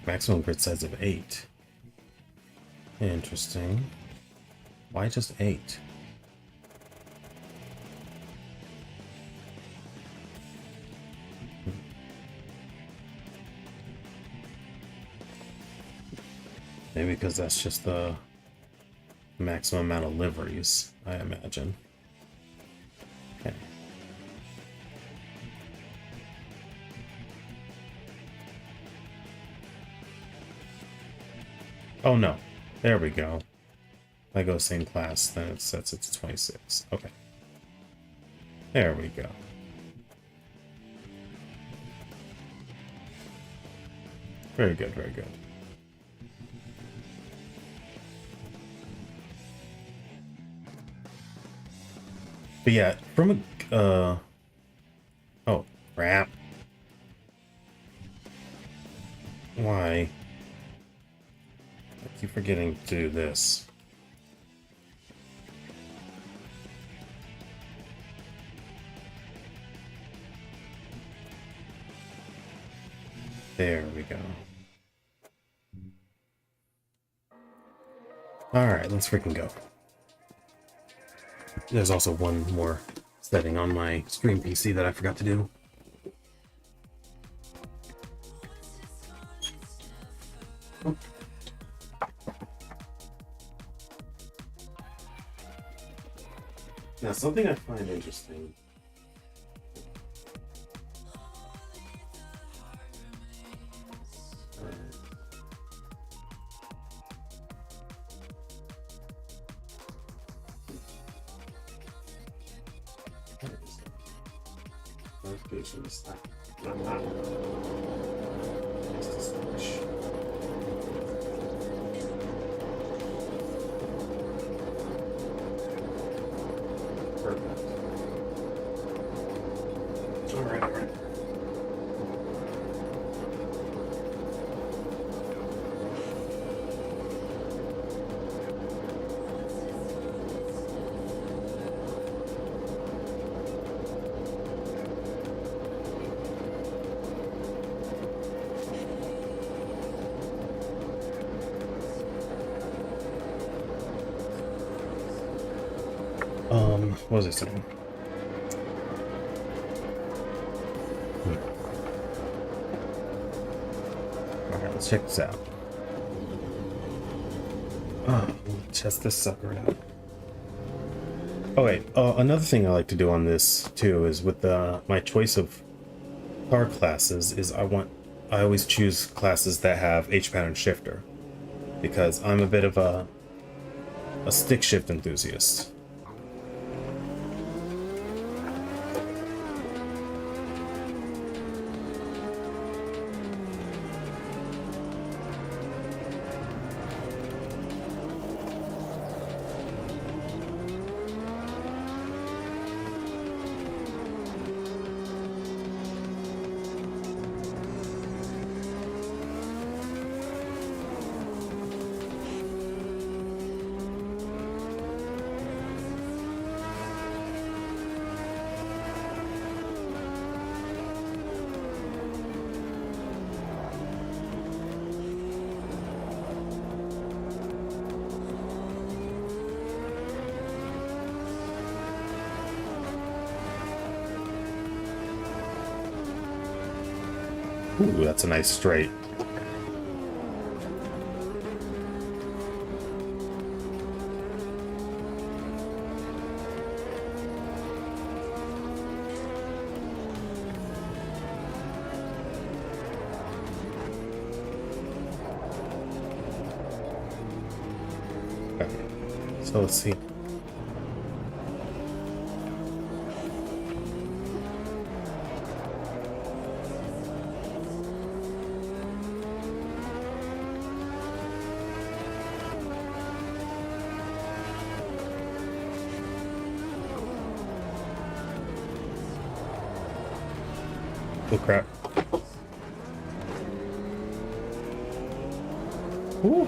Maximum grid size of 8. Interesting. Why just 8? Maybe because that's just the maximum amount of liveries, I imagine. Okay. Oh no, there we go. If I go same class, then it sets it to 26. Okay. There we go. Very good, very good. But yeah, from a, oh, crap. Why? I keep forgetting to do this. There we go. Alright, let's freaking go. There's also one more setting on my stream PC that I forgot to do. Now, something I find interesting. Notifications. Perfect. Alright, alright. What was I saying? Alright, let's check this out. Test this sucker out. Oh wait, another thing I like to do on this too is with my choice of car classes is I always choose classes that have H-pattern shifter because I'm a bit of a stick shift enthusiast. Ooh, that's a nice straight. Okay. So let's see. Oh crap. Ooh.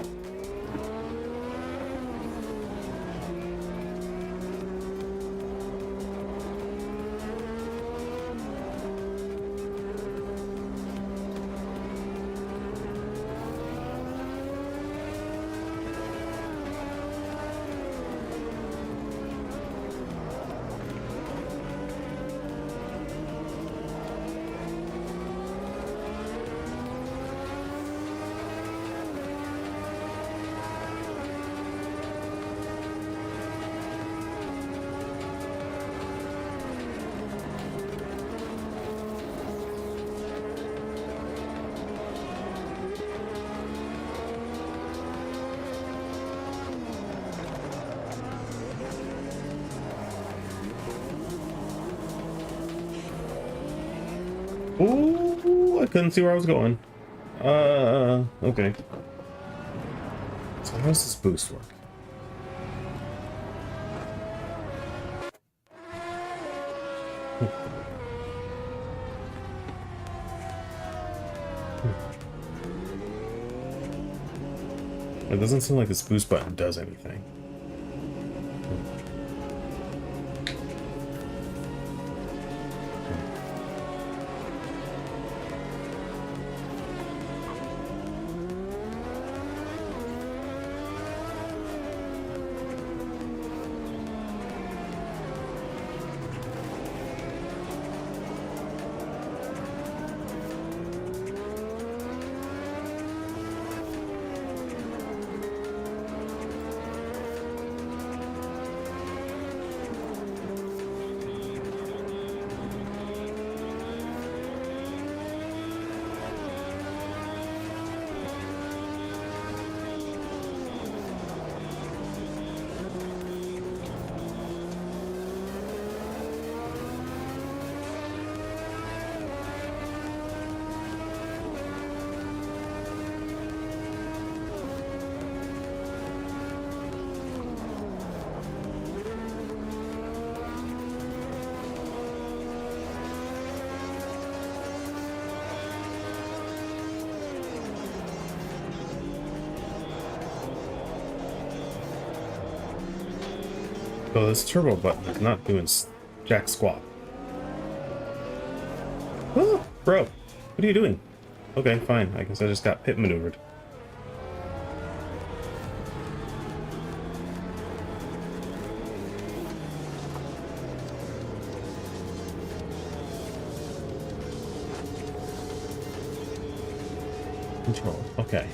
Ooh, I couldn't see where I was going. Okay. So how does this boost work? It doesn't seem like this boost button does anything. So this turbo button is not doing jack squat. Oh, bro, what are you doing? Okay, fine. I guess I just got pit maneuvered. Control. Okay.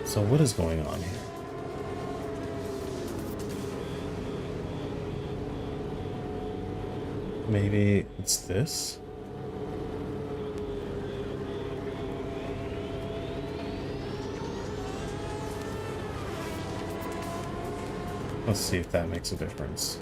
So what is going on here? Maybe it's this? Let's see if that makes a difference.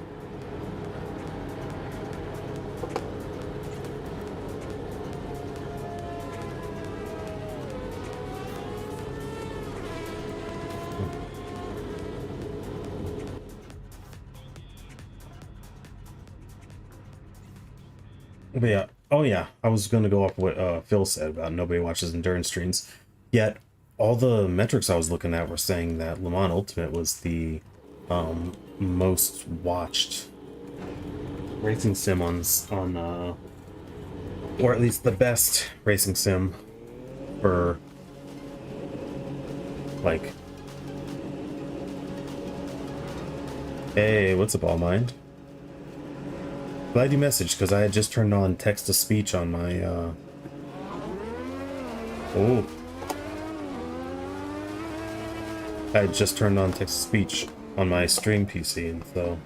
But yeah, oh yeah, I was going to go off what Phil said about nobody watches endurance streams. Yet, all the metrics I was looking at were saying that Le Mans Ultimate was the most watched racing sim on or at least the best racing sim for, like, hey, what's up, All Mind? Glad you messaged, because I had just turned on text-to-speech on my Oh. I just turned on text-to-speech on my stream PC, and so...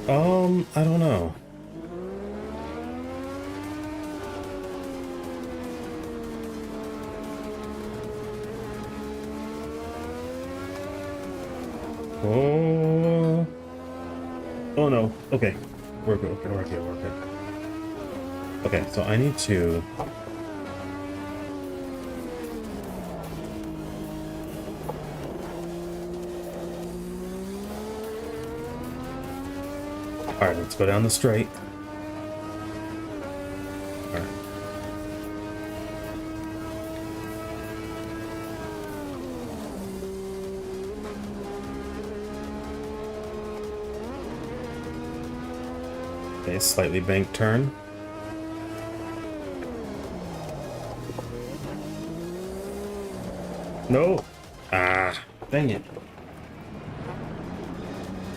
I don't know. Oh. Oh no. Okay. We're good. We're good. We're good. Okay, so I need to... Alright, let's go down the straight. Alright. Okay, slightly banked turn. No! Ah, dang it.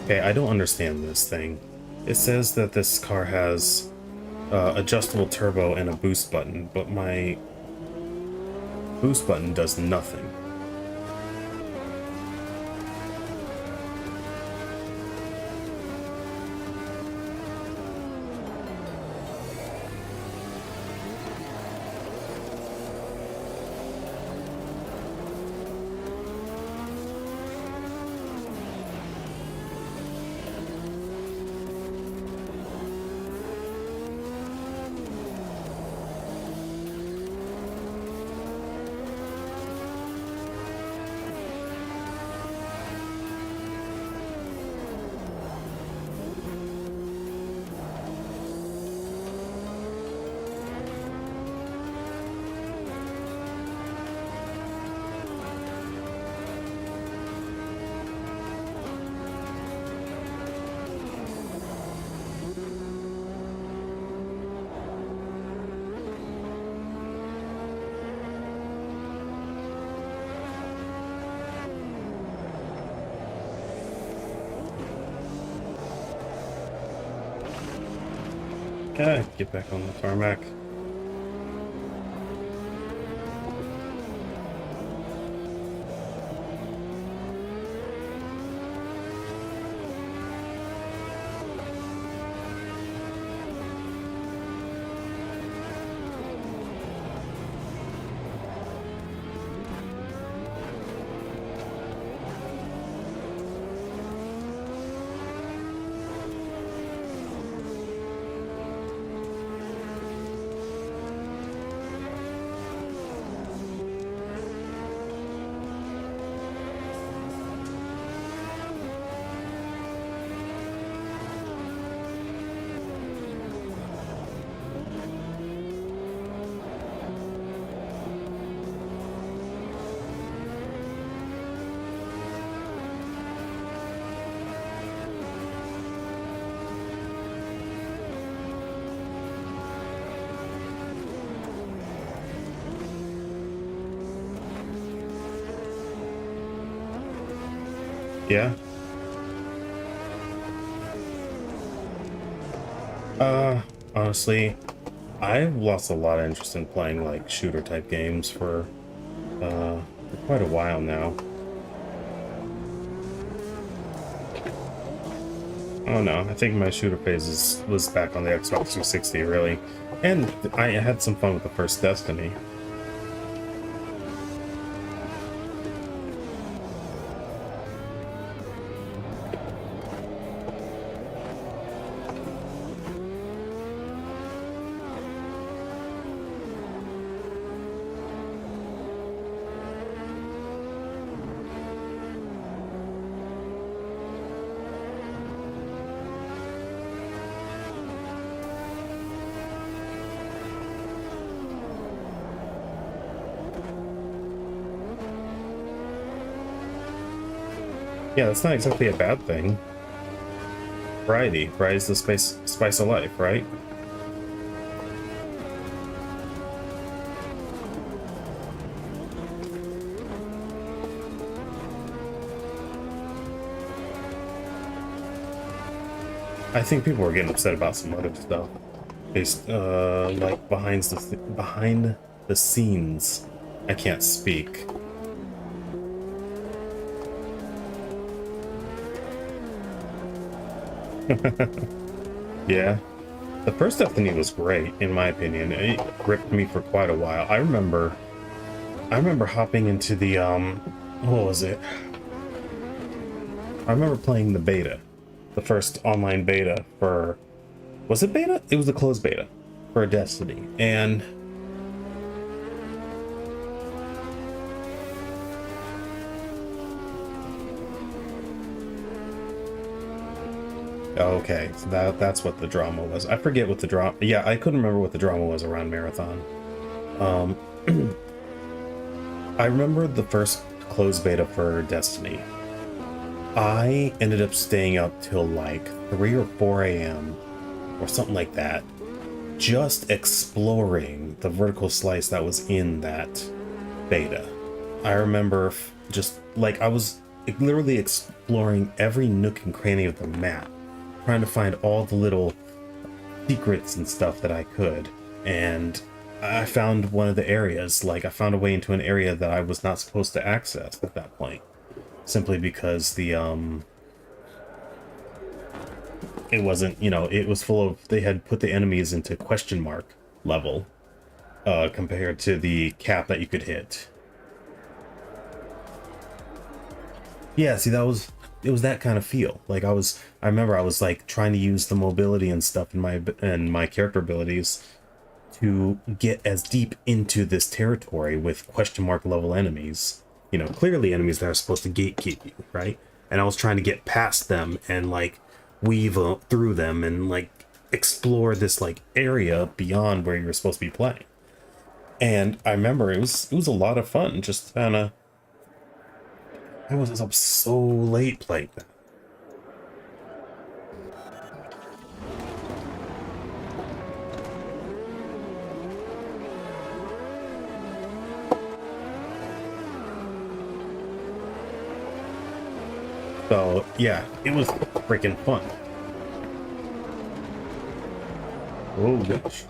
Okay, I don't understand this thing. It says that this car has adjustable turbo and a boost button, but my boost button does nothing. Okay, get back on the tarmac. Yeah. Honestly, I've lost a lot of interest in playing like shooter type games for quite a while now. Oh no, I think my shooter phase was back on the Xbox 360 really. And I had some fun with the first Destiny. Yeah, that's not exactly a bad thing. Variety. Variety's the spice of life, right? I think people were getting upset about some other stuff. based like behind the scenes. I can't speak. Yeah. The first Destiny was great, in my opinion. It gripped me for quite a while. I remember hopping into the what was it? I remember playing the beta. The first online beta for, was it beta? It was the closed beta for Destiny. And okay, so that's what the drama was. I forget what the drama. Yeah, I couldn't remember what the drama was around Marathon. I remember the first closed beta for Destiny. I ended up staying up till like 3 or 4 a.m. or something like that, just exploring the vertical slice that was in that beta. I remember just like I was literally exploring every nook and cranny of the map, trying to find all the little secrets and stuff that I could. And I found one of the areas, like I found a way into an area that I was not supposed to access at that point, simply because the it wasn't, you know, it was full of, they had put the enemies into question mark level compared to the cap that you could hit. Yeah, see, it was that kind of feel. Like I remember I was like trying to use the mobility and stuff in my character abilities to get as deep into this territory with question mark level enemies. You know, clearly enemies that are supposed to gatekeep you, right? And I was trying to get past them and like weave through them and like explore this like area beyond where you were supposed to be playing. And I remember it was a lot of fun. Just kind of, I was up so late playing that. So yeah, it was freaking fun. Oh gosh.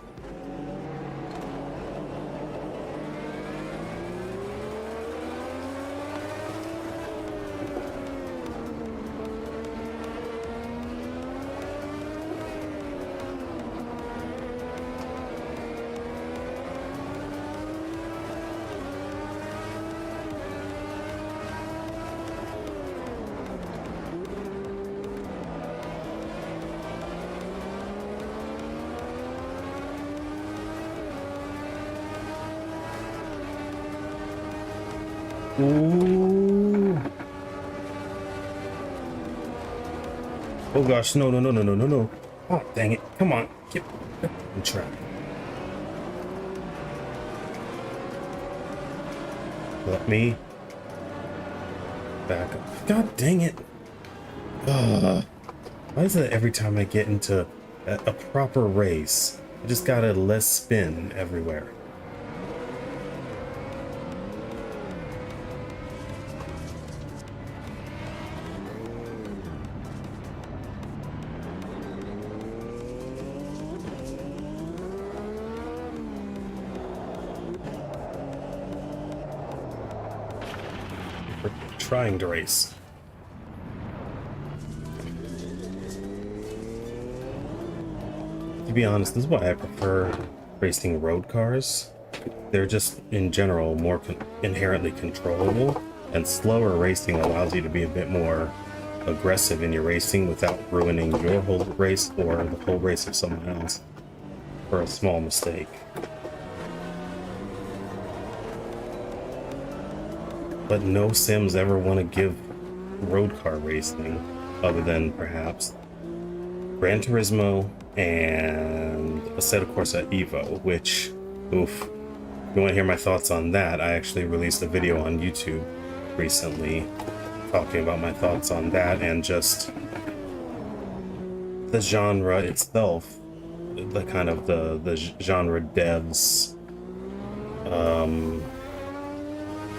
Ooh. Oh gosh, no. Oh, dang it. Come on. Get in track. Let me back up. God dang it. Why is it every time I get into a proper race, I just gotta let spin everywhere? Trying to race. To be honest, this is why I prefer racing road cars. They're just, in general, more inherently controllable, and slower racing allows you to be a bit more aggressive in your racing without ruining your whole race or the whole race of someone else for a small mistake. But no Sims ever want to give road car racing, other than perhaps Gran Turismo and Assetto Corsa Evo, which, oof, if you want to hear my thoughts on that, I actually released a video on YouTube recently talking about my thoughts on that and just the genre itself, the kind of the genre devs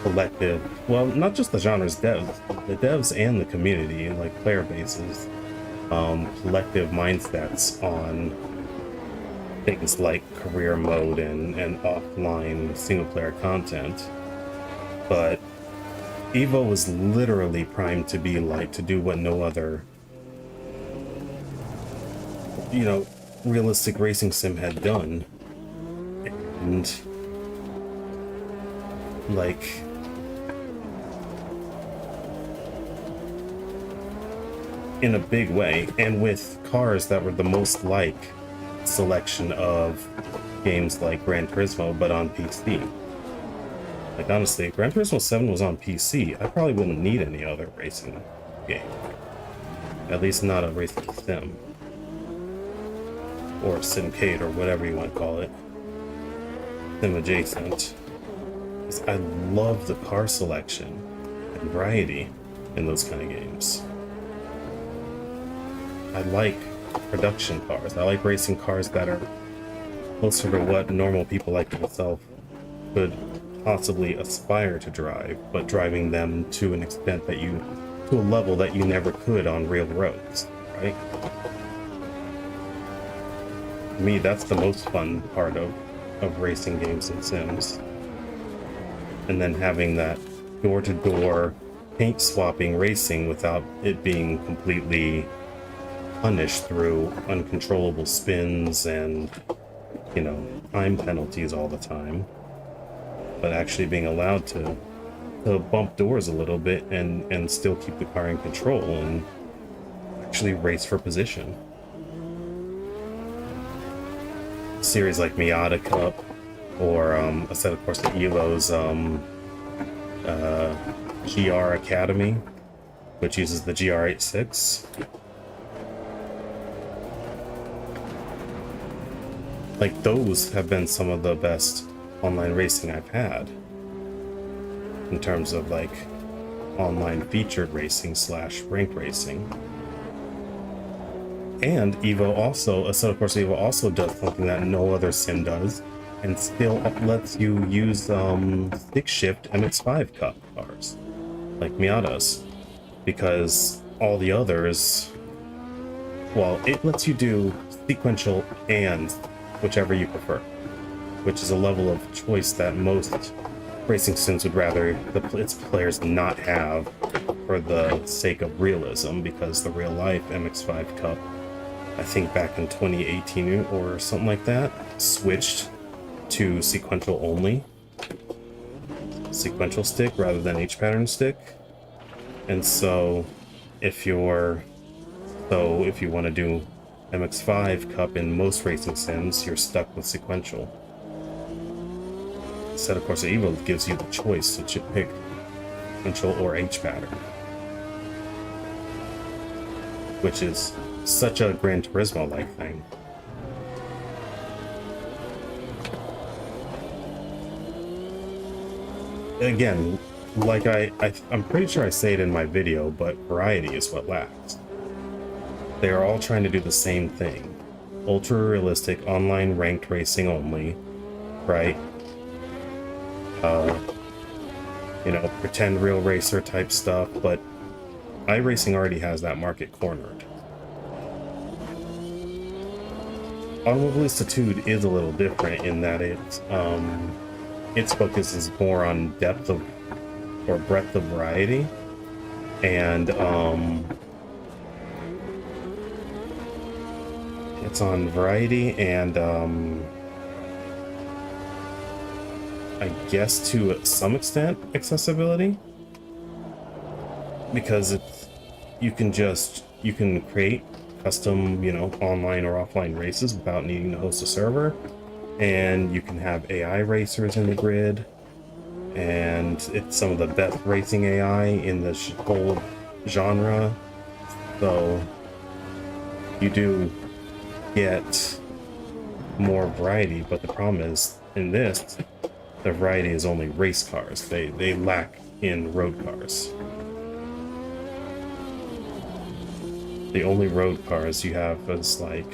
collective, well, not just the genre's devs and the community and like player bases, collective mindsets on things like career mode and offline single player content. But Evo was literally primed to be like, to do what no other, you know, realistic racing sim had done. And like, in a big way, and with cars that were the most like selection of games like Gran Turismo, but on PC. Like, honestly, Gran Turismo 7 was on PC, I probably wouldn't need any other racing game. At least not a racing sim. Or Simcade, or whatever you want to call it. Sim adjacent. I love the car selection and variety in those kind of games. I like production cars. I like racing cars that are closer to what normal people like myself could possibly aspire to drive, but driving them to an extent that you, to a level that you never could on real roads, right? To me, that's the most fun part of racing games and sims. And then having that door-to-door paint swapping racing without it being completely punished through uncontrollable spins and, you know, time penalties all the time, but actually being allowed to bump doors a little bit and still keep the car in control and actually race for position. Series like Miata Cup, or a set, of course, of Evo's GR Academy, which uses the GR86. Like, those have been some of the best online racing I've had in terms of like online featured racing / ranked racing. And Evo also, so of course Evo also does something that no other sim does, and still lets you use stick shift MX5 Cup cars like Miata's, because all the others, well, it lets you do sequential and whichever you prefer, which is a level of choice that most racing sims would rather its players not have for the sake of realism, because the real life MX5 Cup, I think back in 2018 or something like that, switched to sequential only, sequential stick rather than H pattern stick. And so if you want to do MX5 Cup in most racing sims, you're stuck with sequential. Instead, of course, Evo gives you the choice to pick sequential or H pattern, which is such a Gran Turismo-like thing. Again, like I'm pretty sure I say it in my video, but variety is what lacks. They are all trying to do the same thing. Ultra-realistic, online ranked racing only, right? You know, pretend real racer type stuff, but iRacing already has that market cornered. Automobilisitude is a little different in that its focus is more on depth of, or breadth of variety, and it's on variety and I guess to some extent accessibility, because you can create custom, you know, online or offline races without needing to host a server, and you can have AI racers in the grid, and it's some of the best racing AI in the whole genre. So you do get more variety, but the problem is in this, the variety is only race cars. They lack in road cars. The only road cars you have is like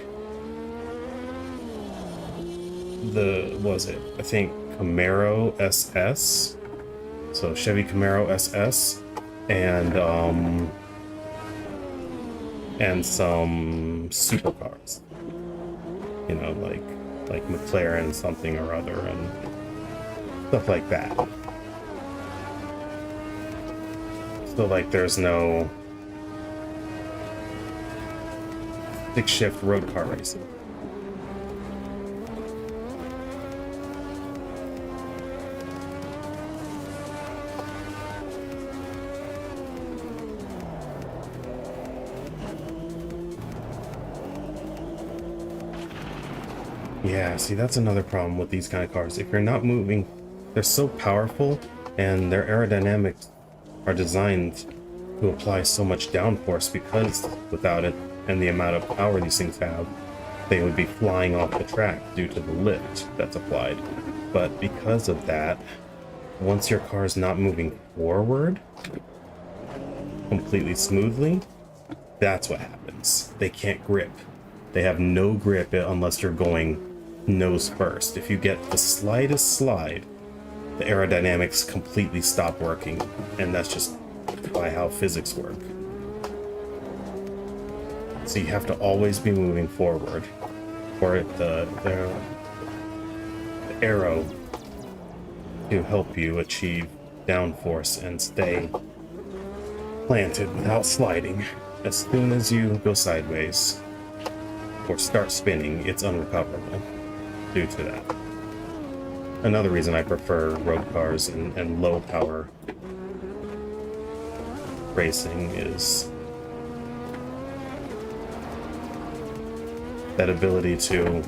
I think Camaro SS, so Chevy Camaro SS, and some supercars, you know, like like McLaren something or other and stuff like that. So like there's no stick shift road car racing. Yeah, see, that's another problem with these kind of cars. If you're not moving, they're so powerful and their aerodynamics are designed to apply so much downforce, because without it and the amount of power these things have, they would be flying off the track due to the lift that's applied. But because of that, once your car is not moving forward completely smoothly, that's what happens. They can't grip. They have no grip unless you're going nose first. If you get the slightest slide, the aerodynamics completely stop working, and that's just by how physics work. So you have to always be moving forward for the arrow to help you achieve downforce and stay planted without sliding. As soon as you go sideways or start spinning, it's unrecoverable due to that. Another reason I prefer road cars and low power racing is that ability to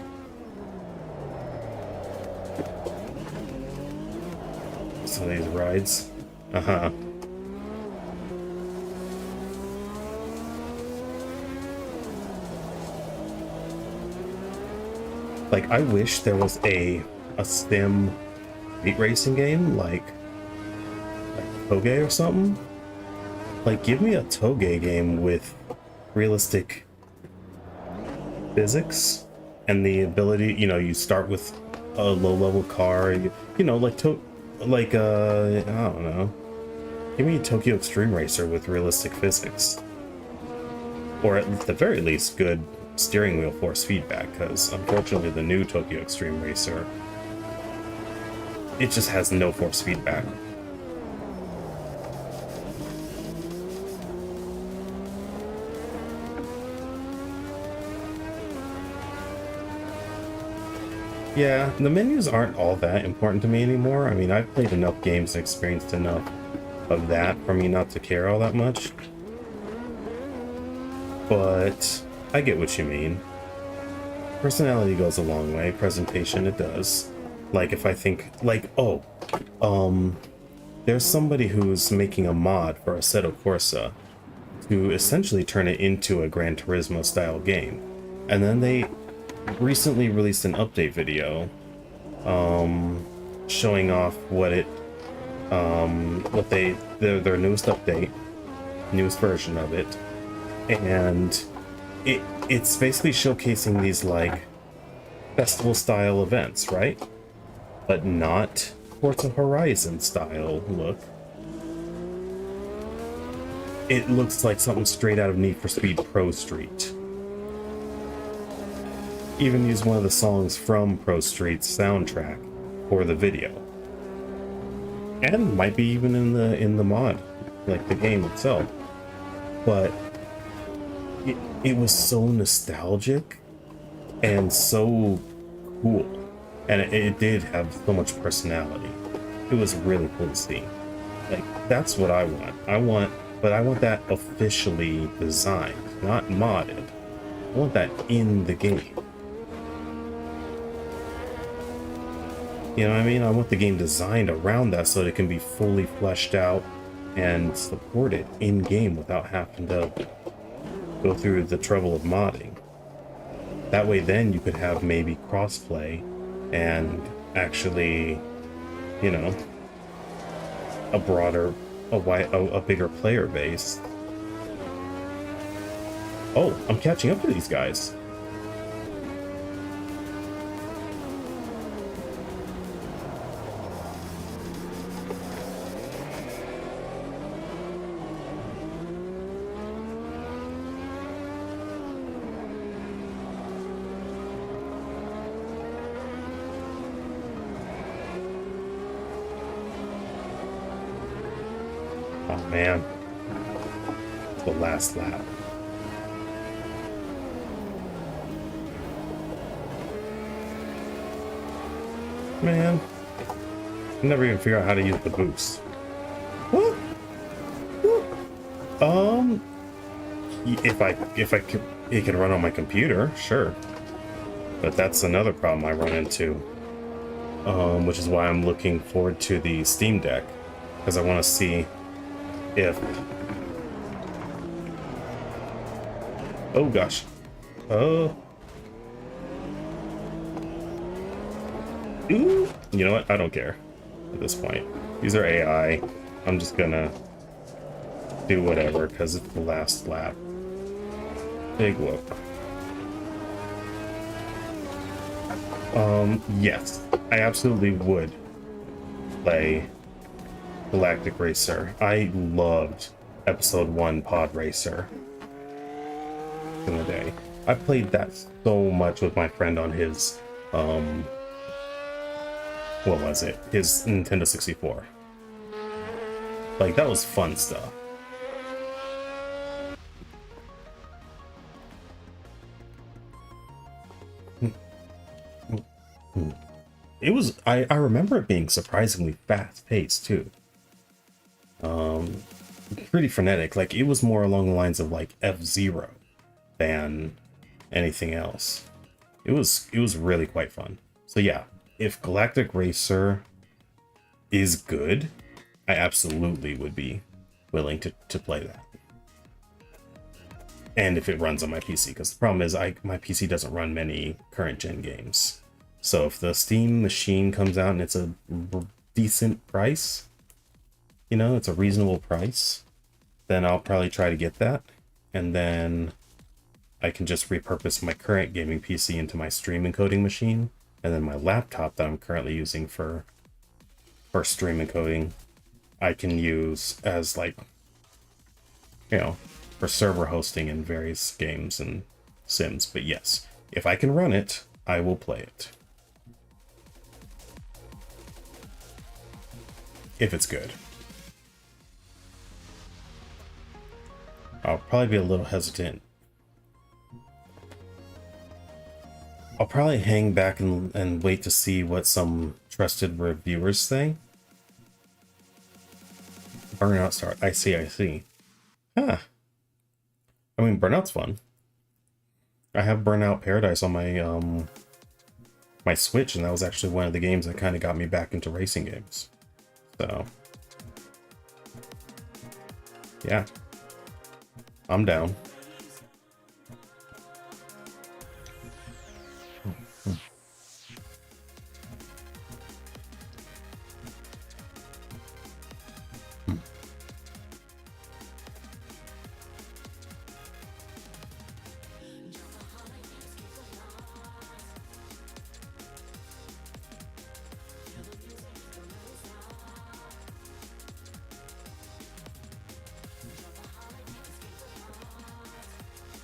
some of these rides. Like, I wish there was a sim street racing game like Toge or something. Like, give me a Toge game with realistic physics and the ability, you know, you start with a low-level car, and you know, like I don't know. Give me a Tokyo Extreme Racer with realistic physics, or at the very least, good steering wheel force feedback. Because unfortunately, the new Tokyo Extreme Racer, it just has no force feedback. Yeah, the menus aren't all that important to me anymore. I mean, I've played enough games and experienced enough of that for me not to care all that much. But I get what you mean. Personality goes a long way. Presentation, it does. Like, if I think, like, there's somebody who's making a mod for Assetto Corsa to essentially turn it into a Gran Turismo style game. And then they recently released an update video showing off their newest update, newest version of it, and it's basically showcasing these like festival style events, right? But not Forza Horizon style look. It looks like something straight out of Need for Speed Pro Street. Even use one of the songs from Pro Street's soundtrack for the video, and might be even in the mod, like the game itself. But it was so nostalgic and so cool, and it did have so much personality. It was really cool to see. Like, that's what I want. But I want that officially designed, not modded. I want that in the game. You know what I mean? I want the game designed around that so that it can be fully fleshed out and supported in-game without having to go through the trouble of modding. That way then you could have maybe crossplay and actually, you know, a bigger player base. Oh, I'm catching up to these guys. Oh man. The last lap. Man. I never even figure out how to use the boost. What? If I could, it could run on my computer, sure. But that's another problem I run into. Which is why I'm looking forward to the Steam Deck, because I want to see if. Oh gosh. Oh. Ooh. You know what? I don't care at this point. These are AI. I'm just gonna do whatever because it's the last lap. Big whoop. Yes, I absolutely would play Galactic Racer. I loved Episode 1 Pod Racer in the day. I played that so much with my friend on his, what was it? His Nintendo 64. Like, that was fun stuff. It was, I remember it being surprisingly fast-paced, too. Pretty frenetic. Like, it was more along the lines of, like, F-Zero than anything else. It was really quite fun. So yeah, if Galactic Racer is good, I absolutely would be willing to play that. And if it runs on my PC, because the problem is my PC doesn't run many current gen games. So if the Steam machine comes out and it's a decent price, you know, it's a reasonable price, then I'll probably try to get that. And then I can just repurpose my current gaming PC into my stream encoding machine. And then my laptop that I'm currently using for stream encoding, I can use as, like, you know, for server hosting in various games and sims. But yes, if I can run it, I will play it. If it's good. I'll probably be a little hesitant. I'll probably hang back and wait to see what some trusted reviewers say. Burnout start. I see. Huh. I mean, Burnout's fun. I have Burnout Paradise on my my Switch, and that was actually one of the games that kind of got me back into racing games. So, yeah, I'm down.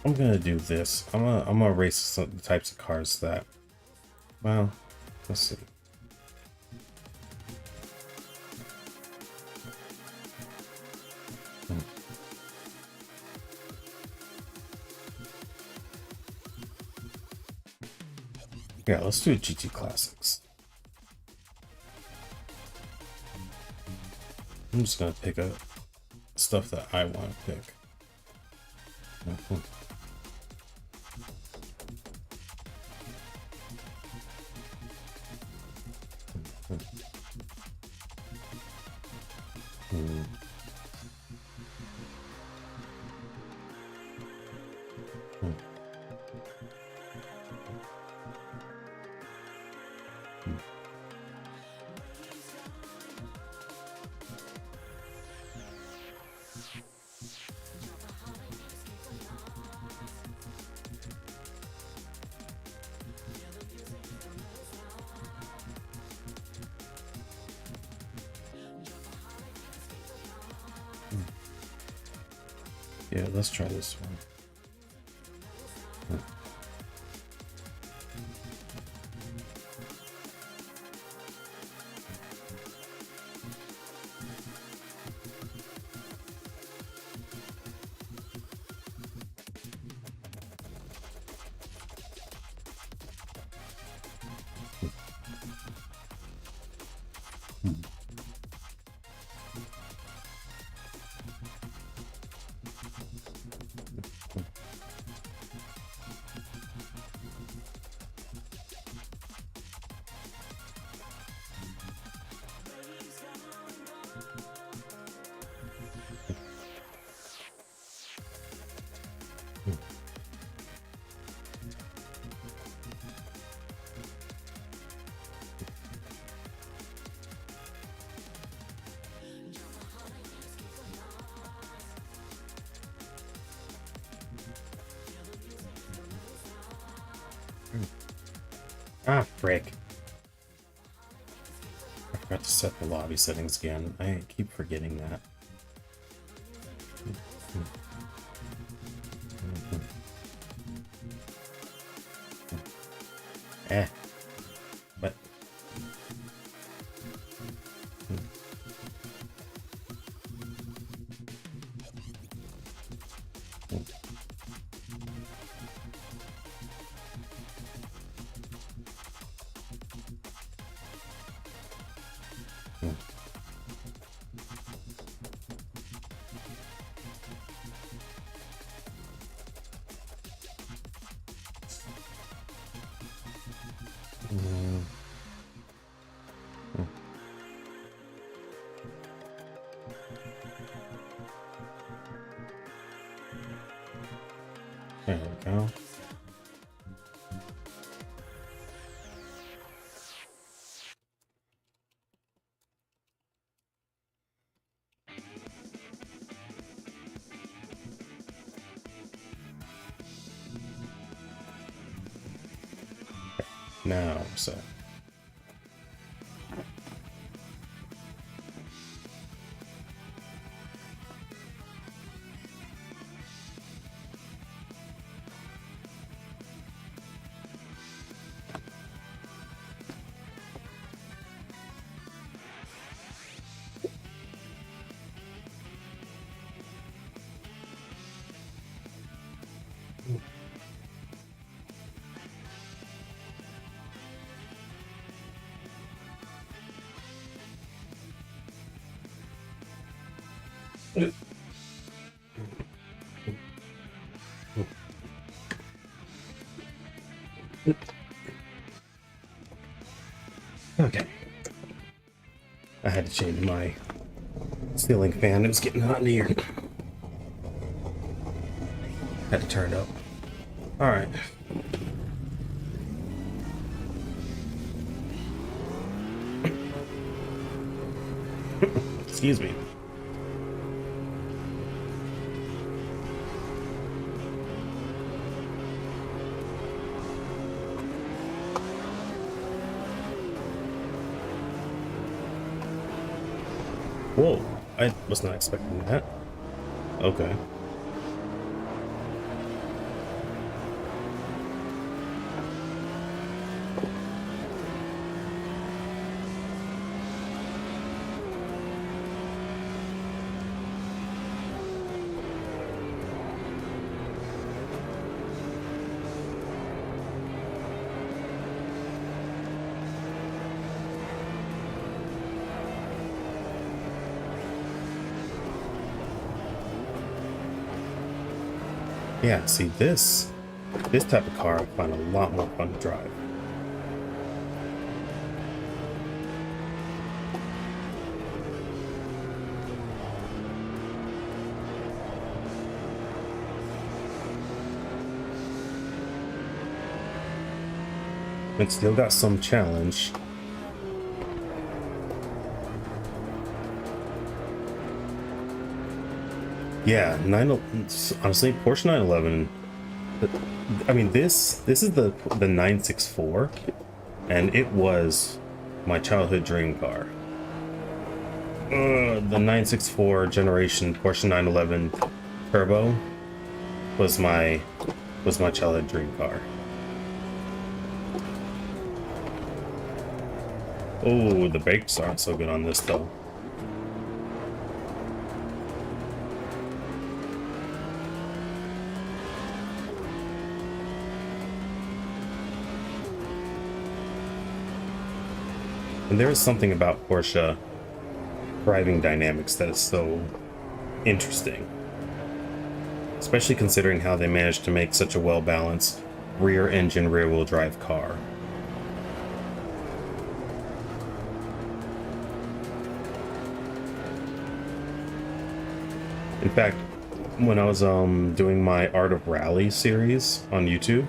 I'm gonna do this. I'm gonna race some the types of cars that, well, let's see. Yeah, let's do a GT Classics. I'm just gonna pick up stuff that I want to pick. Yeah, let's try this one. Ah, frick. I forgot to set the lobby settings again. I keep forgetting that. Eh. What? There we go. Now, so. Okay. I had to change my ceiling fan. It was getting hot in here. Had to turn it up. Alright. Excuse me. Whoa, I was not expecting that. Okay. Yeah, see this type of car I find a lot more fun to drive. It's still got some challenge. Yeah, honestly, Porsche 911. I mean, this is the 964, and it was my childhood dream car. The 964 generation Porsche 911 Turbo was my childhood dream car. Oh, the brakes aren't so good on this though. And there is something about Porsche driving dynamics that is so interesting. Especially considering how they managed to make such a well-balanced rear-engine, rear-wheel drive car. In fact, when I was doing my Art of Rally series on YouTube,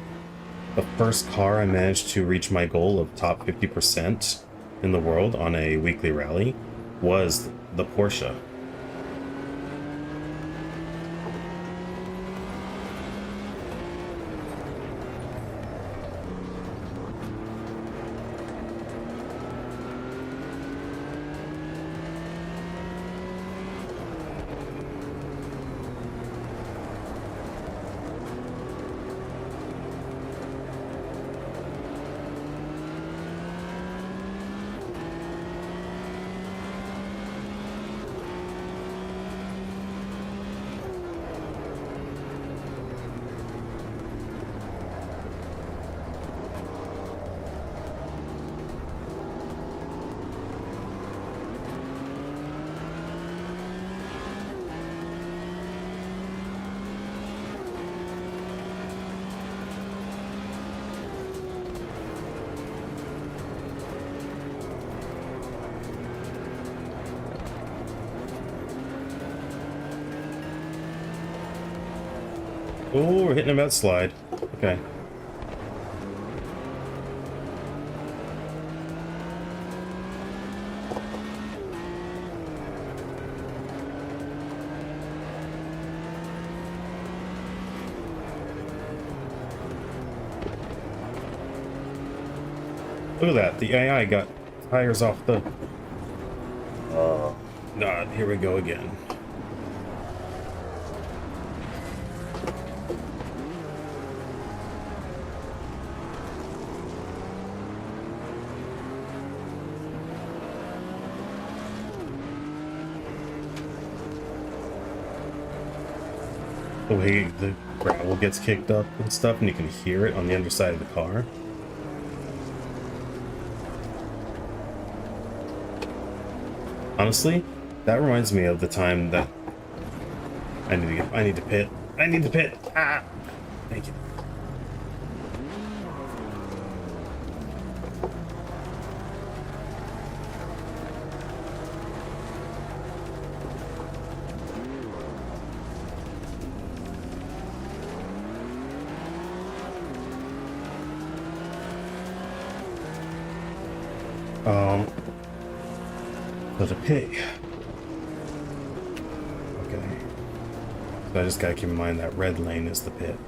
the first car I managed to reach my goal of top 50% in the world on a weekly rally was the Porsche. Oh, we're hitting him that slide. Okay. Look at that. The AI got tires off the... Oh, God. Here we go again. The way the gravel gets kicked up and stuff, and you can hear it on the underside of the car. Honestly, that reminds me of the time that I need to pit. I need to pit. Ah, thank you. So the pit. Okay. So I just gotta keep in mind that red lane is the pit.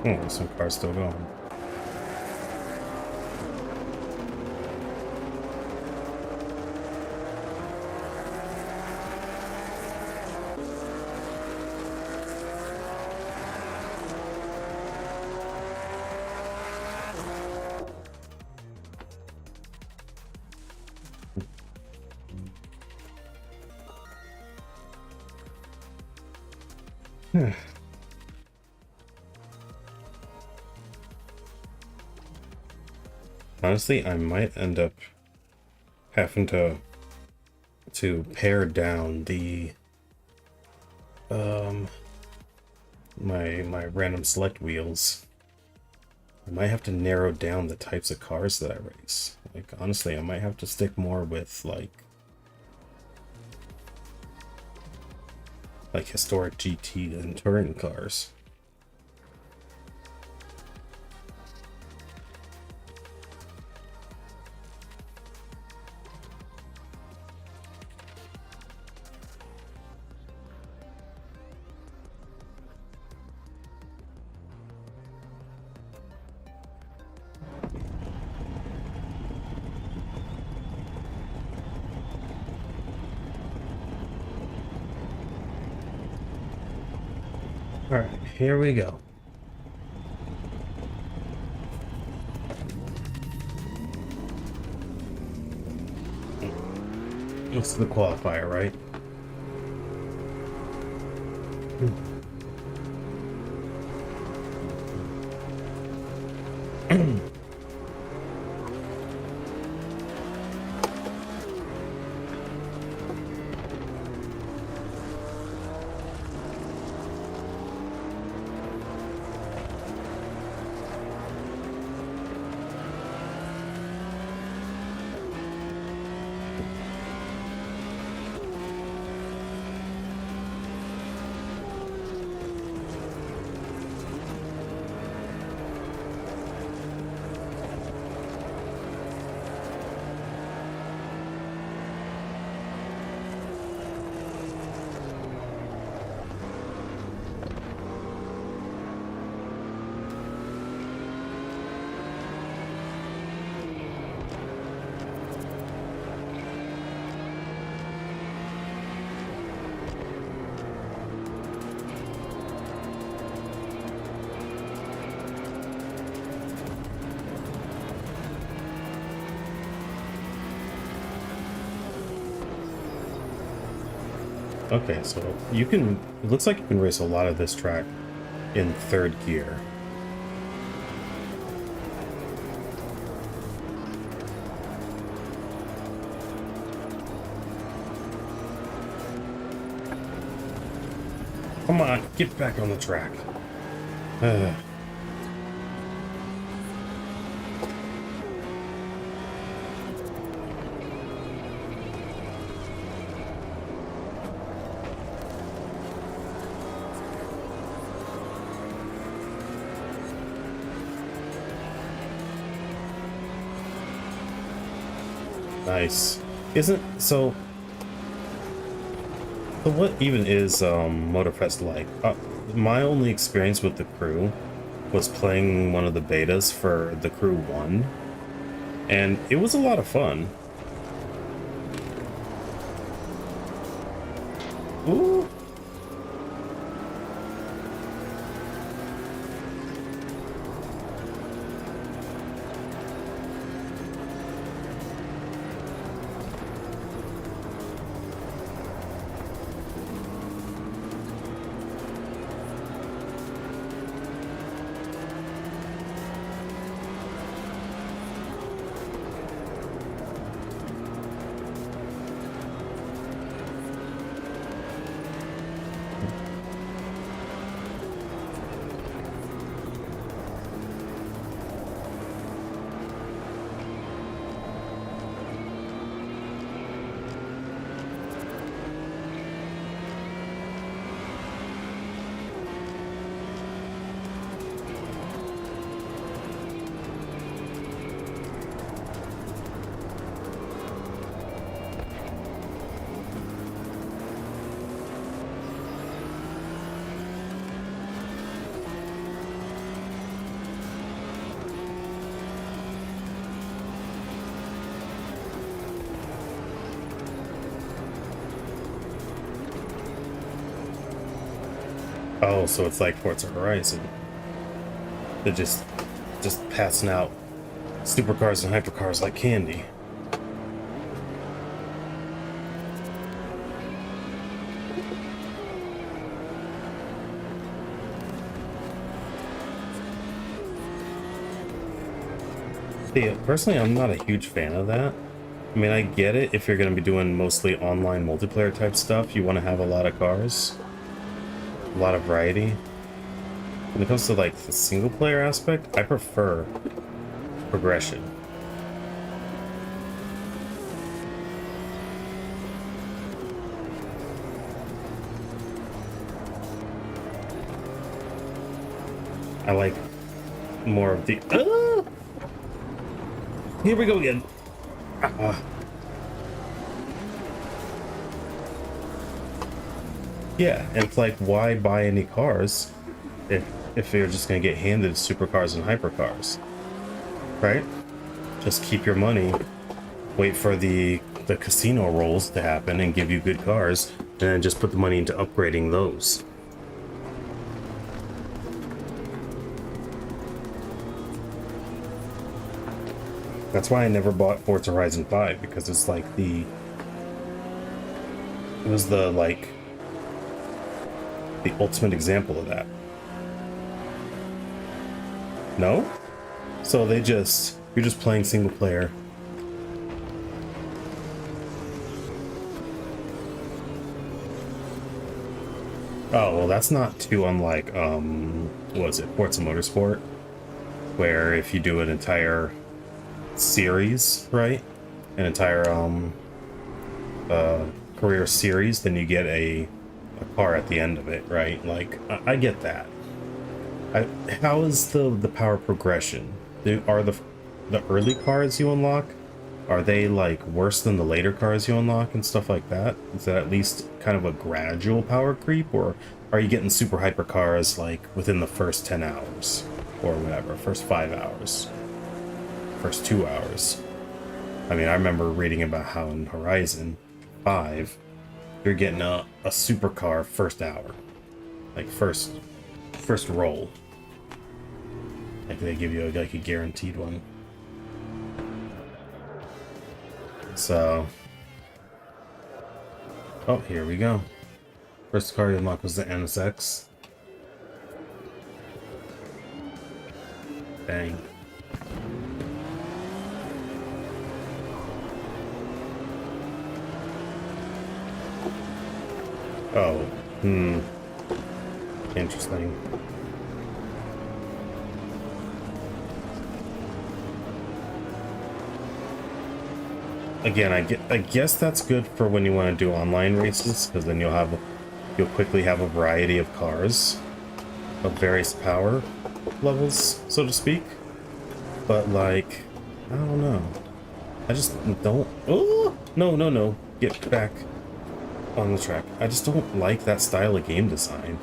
Oh, some cars still going. Honestly, I might end up having to pare down the my random select wheels. I might have to narrow down the types of cars that I race. Like honestly, I might have to stick more with like historic GT and touring cars. All right, here we go. What's the qualifier, right? Okay, so you can, it looks like you can race a lot of this track in third gear. Come on, get back on the track. Nice. Isn't so? So what even is Motorfest like? My only experience with the crew was playing one of the betas for the Crew 1, and it was a lot of fun. Ooh. Oh, so it's like Forza Horizon. They're just passing out supercars and hypercars like candy. See, personally, I'm not a huge fan of that. I mean, I get it if you're going to be doing mostly online multiplayer type stuff. You want to have a lot of cars, a lot of variety. When it comes to like the single player aspect, I prefer progression. I like more of the here we go again. Yeah, and it's like, why buy any cars if you're just gonna get handed supercars and hypercars, right? Just keep your money, wait for the casino rolls to happen and give you good cars, and then just put the money into upgrading those. That's why I never bought Forza Horizon 5, because it's like it was the ultimate example of that. No? So you're just playing single player. Oh, well, that's not too unlike, what was it, Forza Motorsport? Where if you do an entire series, right? An entire, career series, then you get a car at the end of it, right? Like, I get that. How is the power progression? Are the early cars you unlock, are they like worse than the later cars you unlock and stuff like that? Is that at least kind of a gradual power creep, or are you getting super hyper cars like within the first 10 hours or whatever, first 5 hours, first 2 hours? I mean, I remember reading about how in Horizon 5 you're getting a supercar first hour, like first roll. Like they give you like a guaranteed one. So, oh, here we go. First car you unlocked was the NSX. Dang. Oh, interesting. Again, I guess that's good for when you want to do online races, because then you'll quickly have a variety of cars of various power levels, so to speak. But like, I don't know. I just don't. Oh no! Get back on the track. I just don't like that style of game design.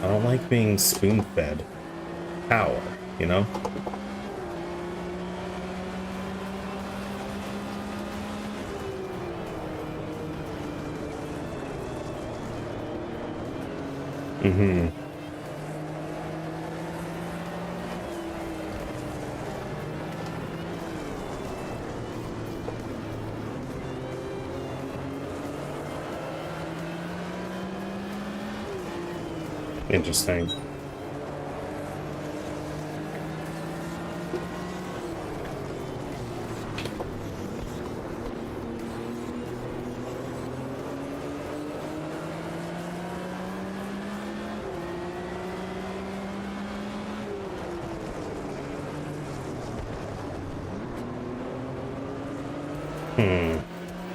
I don't like being spoon-fed power, you know? Mm-hmm. Interesting.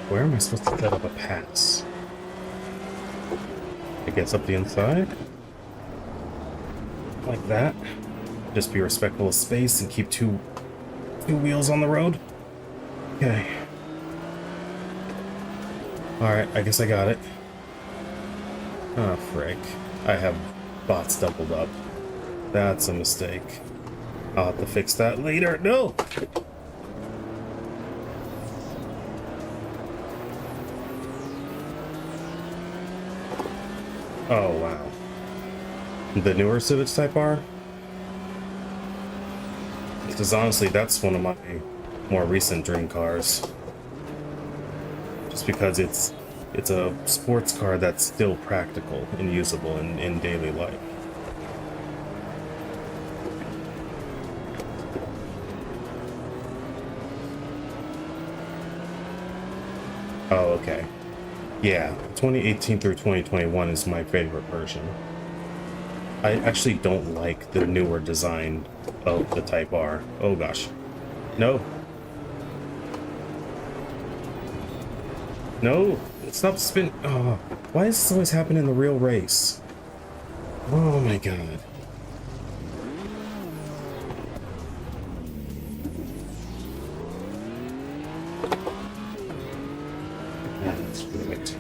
Where am I supposed to set up a pass? I guess up the inside? Like that? Just be respectful of space and keep two wheels on the road? Okay. Alright, I guess I got it. Oh, frick. I have bots doubled up. That's a mistake. I'll have to fix that later. No! Oh, wow. The newer Civic Type R? Because honestly, that's one of my more recent dream cars. Just because it's a sports car that's still practical and usable in daily life. Oh, okay. Yeah, 2018 through 2021 is my favorite version. I actually don't like the newer design of the Type R. Oh gosh. No. No! Stop spin. Oh, why does this always happen in the real race? Oh my god. That's great.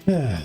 Yeah.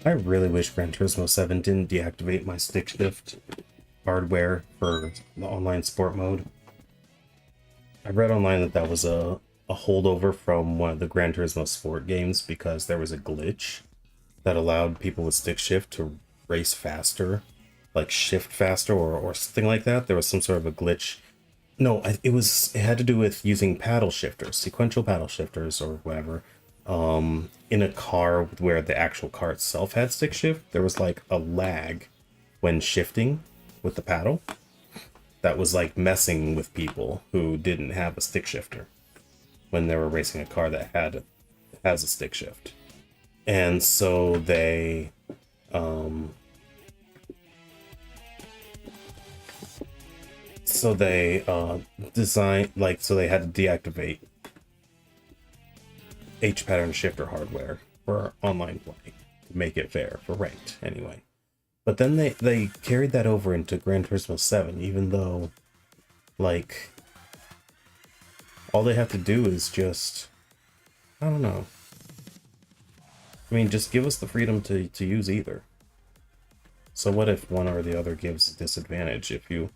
I really wish Gran Turismo 7 didn't deactivate my stick shift hardware for the online sport mode. I read online that that was a holdover from one of the Gran Turismo Sport games because there was a glitch that allowed people with stick shift to race faster, like shift faster or something like that. There was some sort of a glitch. No, it had to do with using paddle shifters, sequential paddle shifters or whatever. In a car where the actual car itself had stick shift, there was like a lag when shifting with the paddle that was like messing with people who didn't have a stick shifter when they were racing a car that has a stick shift. And so they So they designed, like, so they had to deactivate H pattern shifter hardware for online play to make it fair for ranked anyway. But then they carried that over into Gran Turismo 7, even though, like, all they have to do is just, I don't know. I mean, just give us the freedom to use either. So what if one or the other gives a disadvantage? If you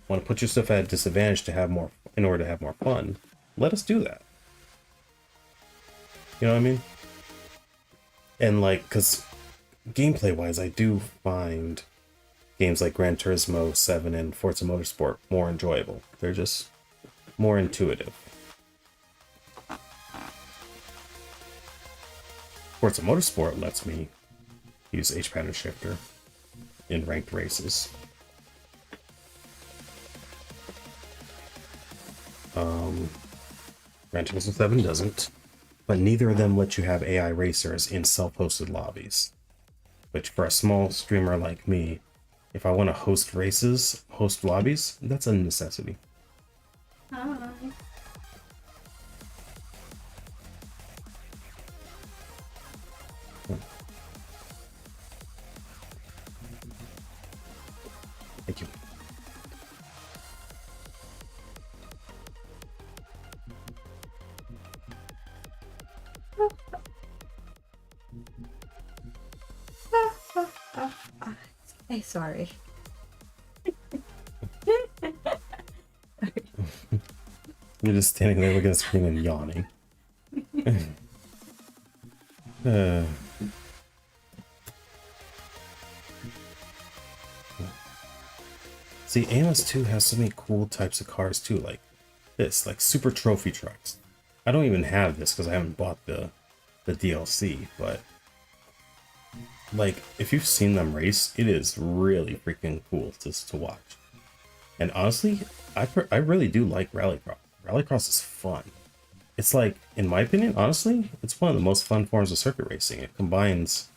want to put yourself at a disadvantage to have more, in order to have more fun, let us do that. You know what I mean? And like, because gameplay wise, I do find games like Gran Turismo 7 and Forza Motorsport more enjoyable. They're just more intuitive. Forza Motorsport lets me use H pattern shifter in ranked races. Gran Turismo 7 doesn't, but neither of them let you have AI racers in self-hosted lobbies. Which for a small streamer like me, if I want to host races, host lobbies, that's a necessity. Hi. Thank you. Hey, sorry. You're just standing there looking at the screen and yawning. See, Amos 2 has so many cool types of cars too, like this, like super trophy trucks. I don't even have this because I haven't bought the DLC, but like if you've seen them race, it is really freaking cool to watch. And honestly, I really do like Rallycross. Rallycross is fun. It's like, in my opinion, honestly, it's one of the most fun forms of circuit racing. It combines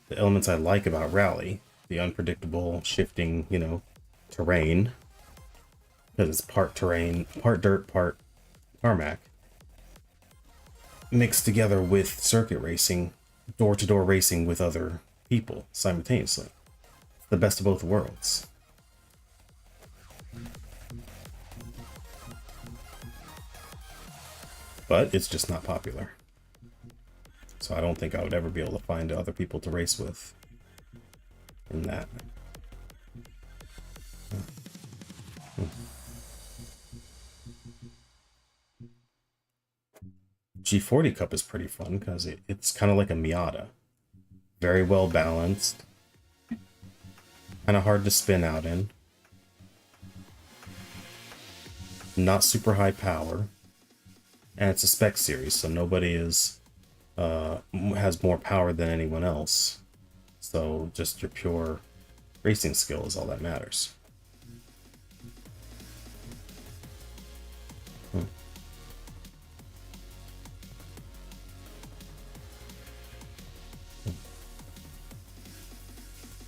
the elements I like about rally, the unpredictable, shifting, you know, terrain, because it's part terrain, part dirt, part tarmac, mixed together with circuit racing, door-to-door racing with other people simultaneously. The best of both worlds. But it's just not popular. So I don't think I would ever be able to find other people to race with in that. G40 Cup is pretty fun because it's kind of like a Miata. Very well balanced. Kind of hard to spin out in. Not super high power. And it's a spec series, so nobody is has more power than anyone else. So just your pure racing skill is all that matters.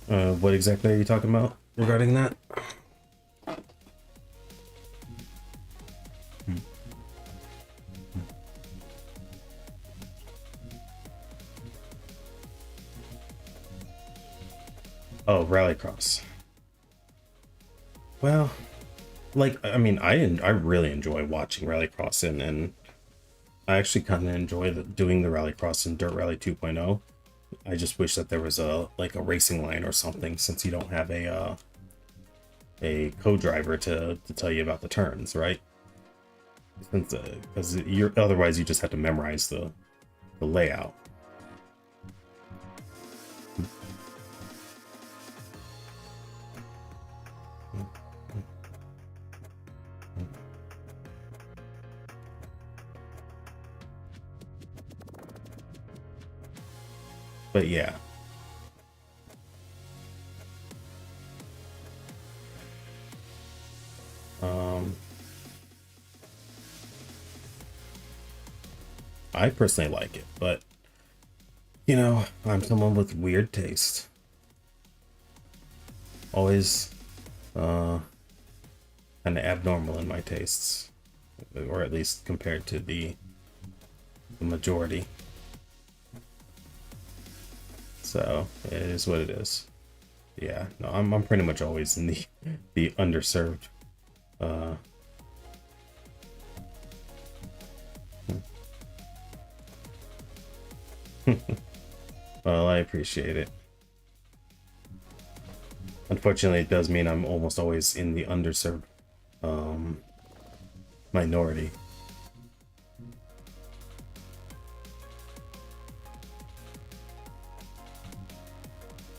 What exactly are you talking about regarding that? Oh, Rallycross. Well, like, I mean, I really enjoy watching Rallycross, and I actually kind of enjoy doing the Rallycross in Dirt Rally 2.0. I just wish that there was a racing line or something, since you don't have a co-driver to tell you about the turns, right? Since because otherwise you just have to memorize the layout. But yeah. I personally like it, but you know, I'm someone with weird taste. Always kind of abnormal in my tastes, or at least compared to the majority. So it is what it is. Yeah, no, I'm pretty much always in the underserved. Well, I appreciate it. Unfortunately, it does mean I'm almost always in the underserved minority.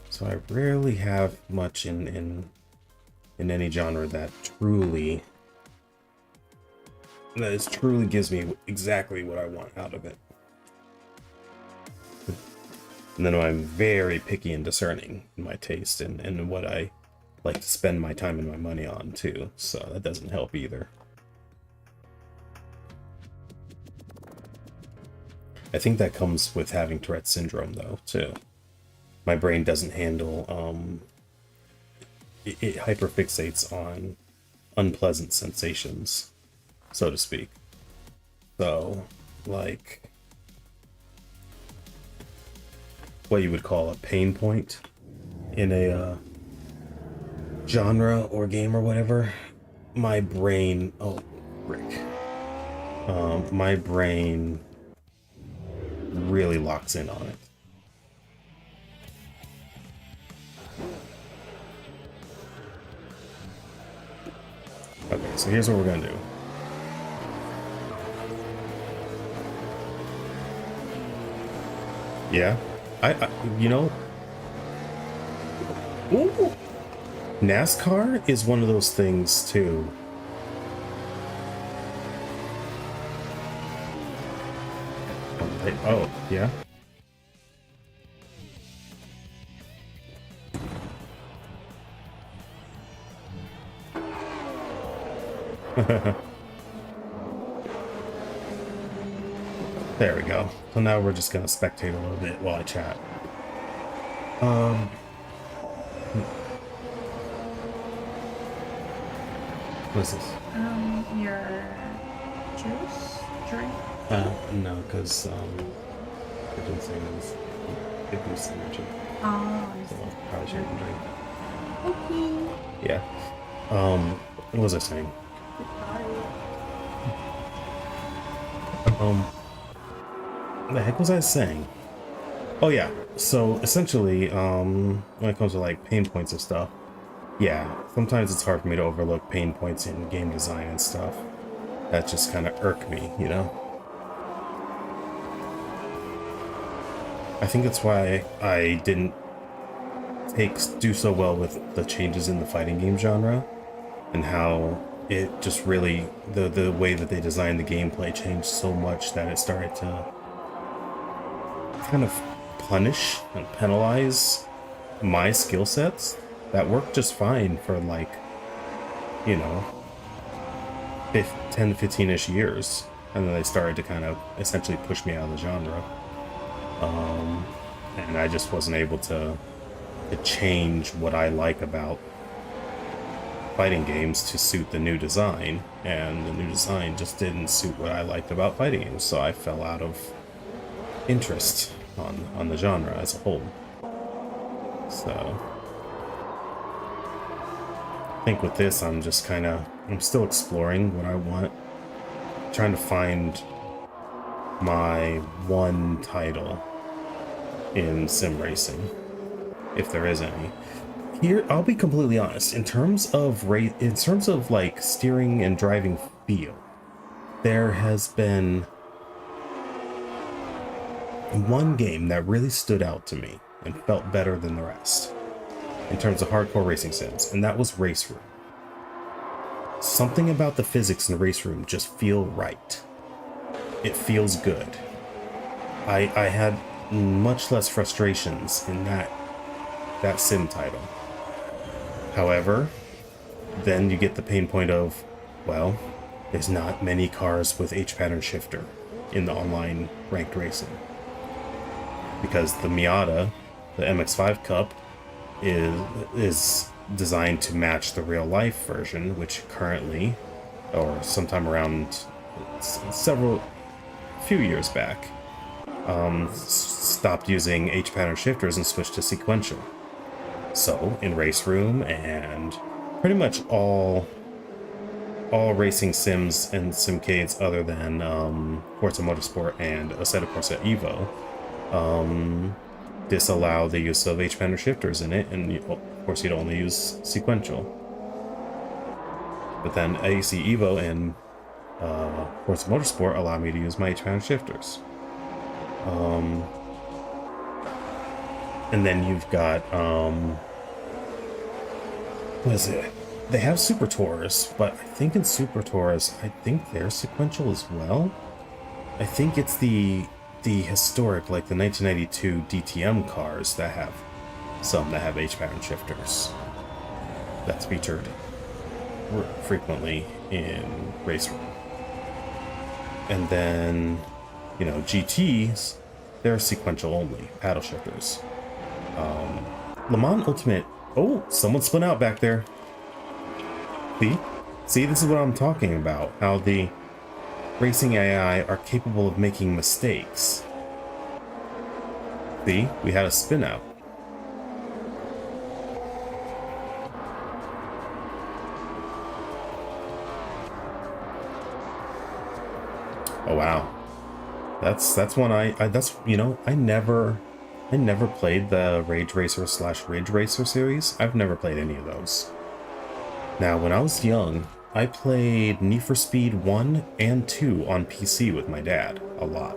So I rarely have much in any genre that truly gives me exactly what I want out of it. And then I'm very picky and discerning in my taste and what I like to spend my time and my money on too. So that doesn't help either. I think that comes with having Tourette's syndrome though too. My brain doesn't handle it hyperfixates on unpleasant sensations, so to speak. So like what you would call a pain point in a genre or game or whatever, my brain, my brain really locks in on it. Okay, so here's what we're gonna do. Yeah, I you know, ooh, NASCAR is one of those things too. Oh, yeah. There we go. So now we're just gonna spectate a little bit while I chat. What is this? Your juice drink? No, because it didn't say it was it boosts energy. Oh, I So see. I probably shouldn't drink that. Okay. Yeah. What was I saying? What the heck was I saying? Oh yeah. So essentially, when it comes to like pain points and stuff, yeah, sometimes it's hard for me to overlook pain points in game design and stuff. That just kind of irk me, you know? I think that's why I didn't do so well with the changes in the fighting game genre, and how it just really, the way that they designed the gameplay changed so much that it started to kind of punish and penalize my skill sets that worked just fine for like, you know, 10 to 15-ish years, and then they started to kind of essentially push me out of the genre. And I just wasn't able to change what I like about fighting games to suit the new design, and the new design just didn't suit what I liked about fighting games, so I fell out of interest on the genre as a whole. So I think with this, I'm still exploring what I want, trying to find my one title in sim racing, if there is any. Here, I'll be completely honest. In terms of like steering and driving feel, there has been one game that really stood out to me and felt better than the rest in terms of hardcore racing sims, and that was Race Room. Something about the physics in Race Room just feel right. It feels good. I had much less frustrations in that sim title. However, then you get the pain point of, well, there's not many cars with H-pattern shifter in the online ranked racing, because the Miata, the MX-5 Cup, is designed to match the real life version, which currently, or sometime around few years back, stopped using H pattern shifters and switched to sequential. So in Race Room and pretty much all racing sims and simcades other than Forza Motorsport and Assetto Corsa Evo disallow the use of H pattern shifters in it, and of course you'd only use sequential. But then AC Evo and Forza Motorsport allow me to use my H pattern shifters. And then you've got what is it? They have Super Tours, but I think in Super Tours, I think they're sequential as well. I think it's the historic, like the 1992 DTM cars that have some that have H pattern shifters. That's featured frequently in Race Room. And then, you know, GTs, they're sequential only, paddle shifters. Le Mans Ultimate. Oh, someone spun out back there. See, this is what I'm talking about. How the racing AI are capable of making mistakes. See, we had a spin out. Oh wow, that's one that's, you know, I never played the Rage Racer / Ridge Racer series. I've never played any of those. Now, when I was young, I played Need for Speed 1 and 2 on PC with my dad a lot.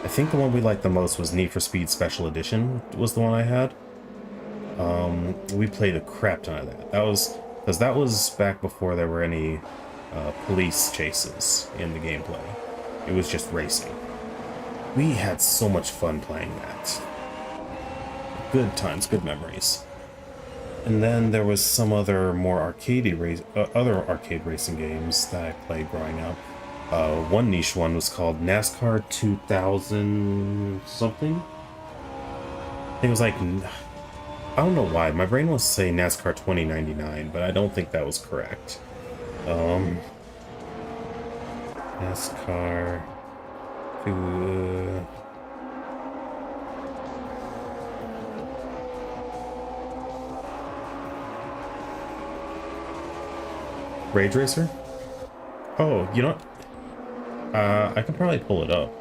I think the one we liked the most was Need for Speed Special Edition was the one I had. We played a crap ton of that. That was back before there were any police chases in the gameplay. It was just racing. We had so much fun playing that. Good times, good memories. And then there was some other more other arcade racing games that I played growing up. One niche one was called NASCAR 2000 something. I think it was like, I don't know why. My brain wants to say NASCAR 2099, but I don't think that was correct. NASCAR to Rage Racer? Oh, you know what? I can probably pull it up.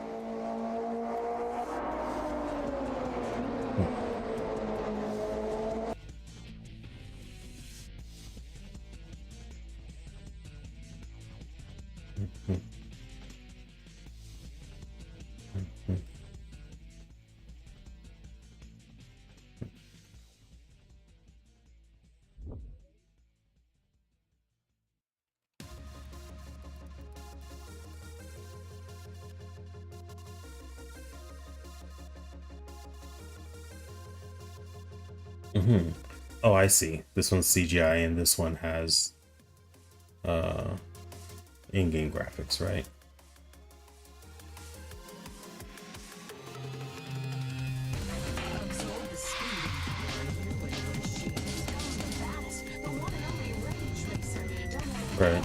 Oh, I see. This one's CGI and this one has in-game graphics, right? Right.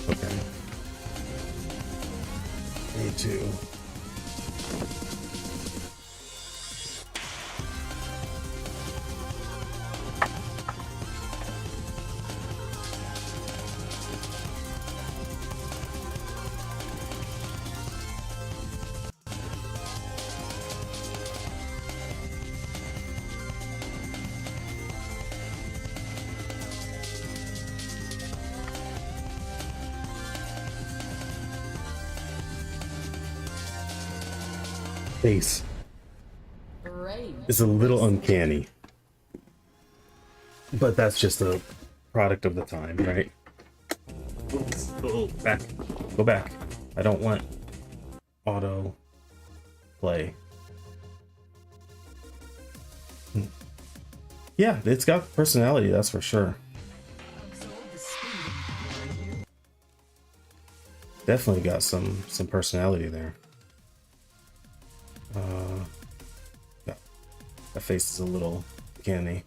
Okay. Me too. Face is a little uncanny. But that's just a product of the time, right? Oh, back. Go back. I don't want auto play. Yeah, it's got personality, that's for sure. Definitely got some personality there. Yeah, that face is a little canny.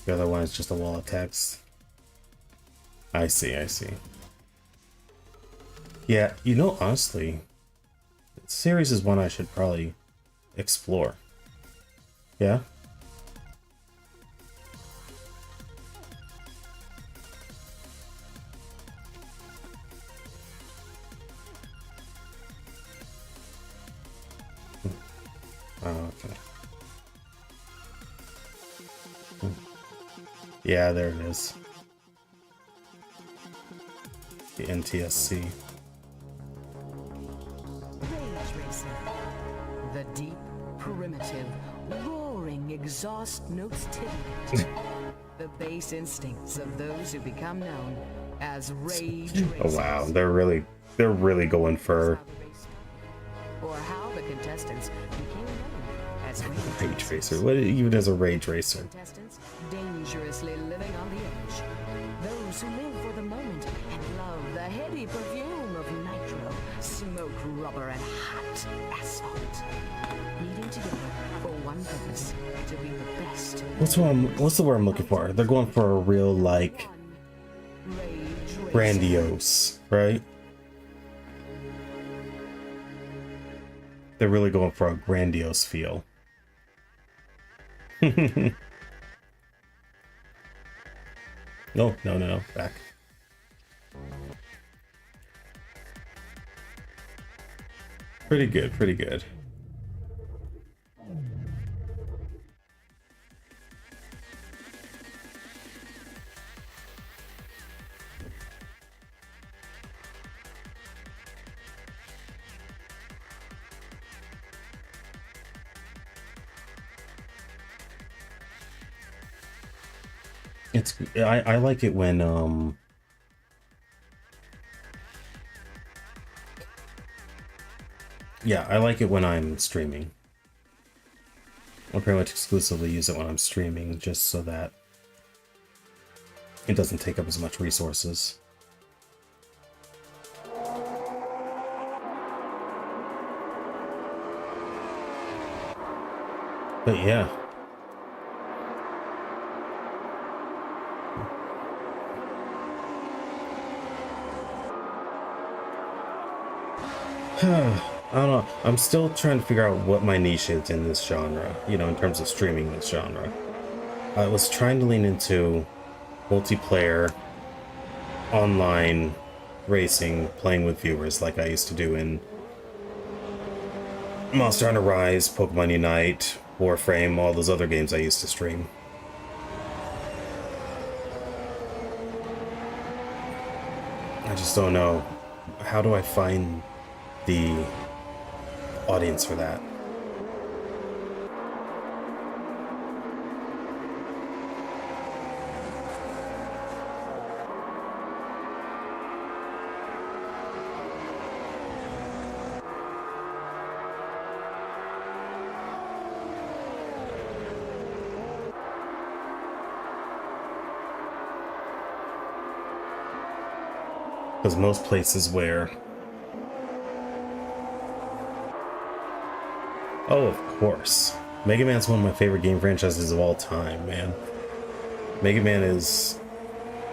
The other one is just a wall of text. I see, I see. Yeah, you know, honestly, this series is one I should probably explore. Yeah? Oh, okay. Yeah, there it is. The NTSC. Rage Racer. The deep, primitive, roaring exhaust notes titillate. The base instincts of those who become known as Rage Racers. Oh wow, they're really going for Or how the contestants became known as Rage Racer. What even is a Rage Racer? Contestants dangerously living on the edge. Those who live for the moment and love the heady perfume of nitro, smoke rubber, and hot asphalt. Meeting together for one purpose, to be the best. What's the word I'm looking for? They're going for a real, like, Rage Racer. grandiose, right? They're really going for a grandiose feel. No, back. Pretty good, pretty good. I like it when yeah, I like it when I'm streaming. I pretty much exclusively use it when I'm streaming, just so that it doesn't take up as much resources. But yeah. I don't know. I'm still trying to figure out what my niche is in this genre, you know, in terms of streaming this genre. I was trying to lean into multiplayer, online racing, playing with viewers like I used to do in Monster Hunter Rise, Pokemon Unite, Warframe, all those other games I used to stream. I just don't know. How do I find the audience for that? Because most places where... Oh, of course. Mega Man's one of my favorite game franchises of all time, man. Mega Man is...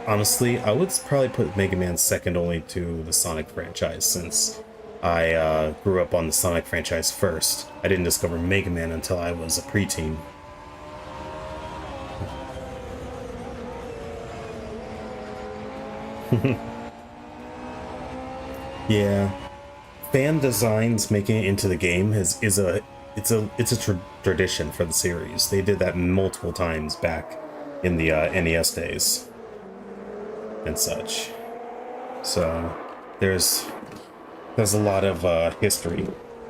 Honestly, I would probably put Mega Man second only to the Sonic franchise, since I grew up on the Sonic franchise first. I didn't discover Mega Man until I was a preteen. Yeah, fan designs making it into the game it's a tradition for the series. They did that multiple times back in the NES days and such. So there's there's a lot of history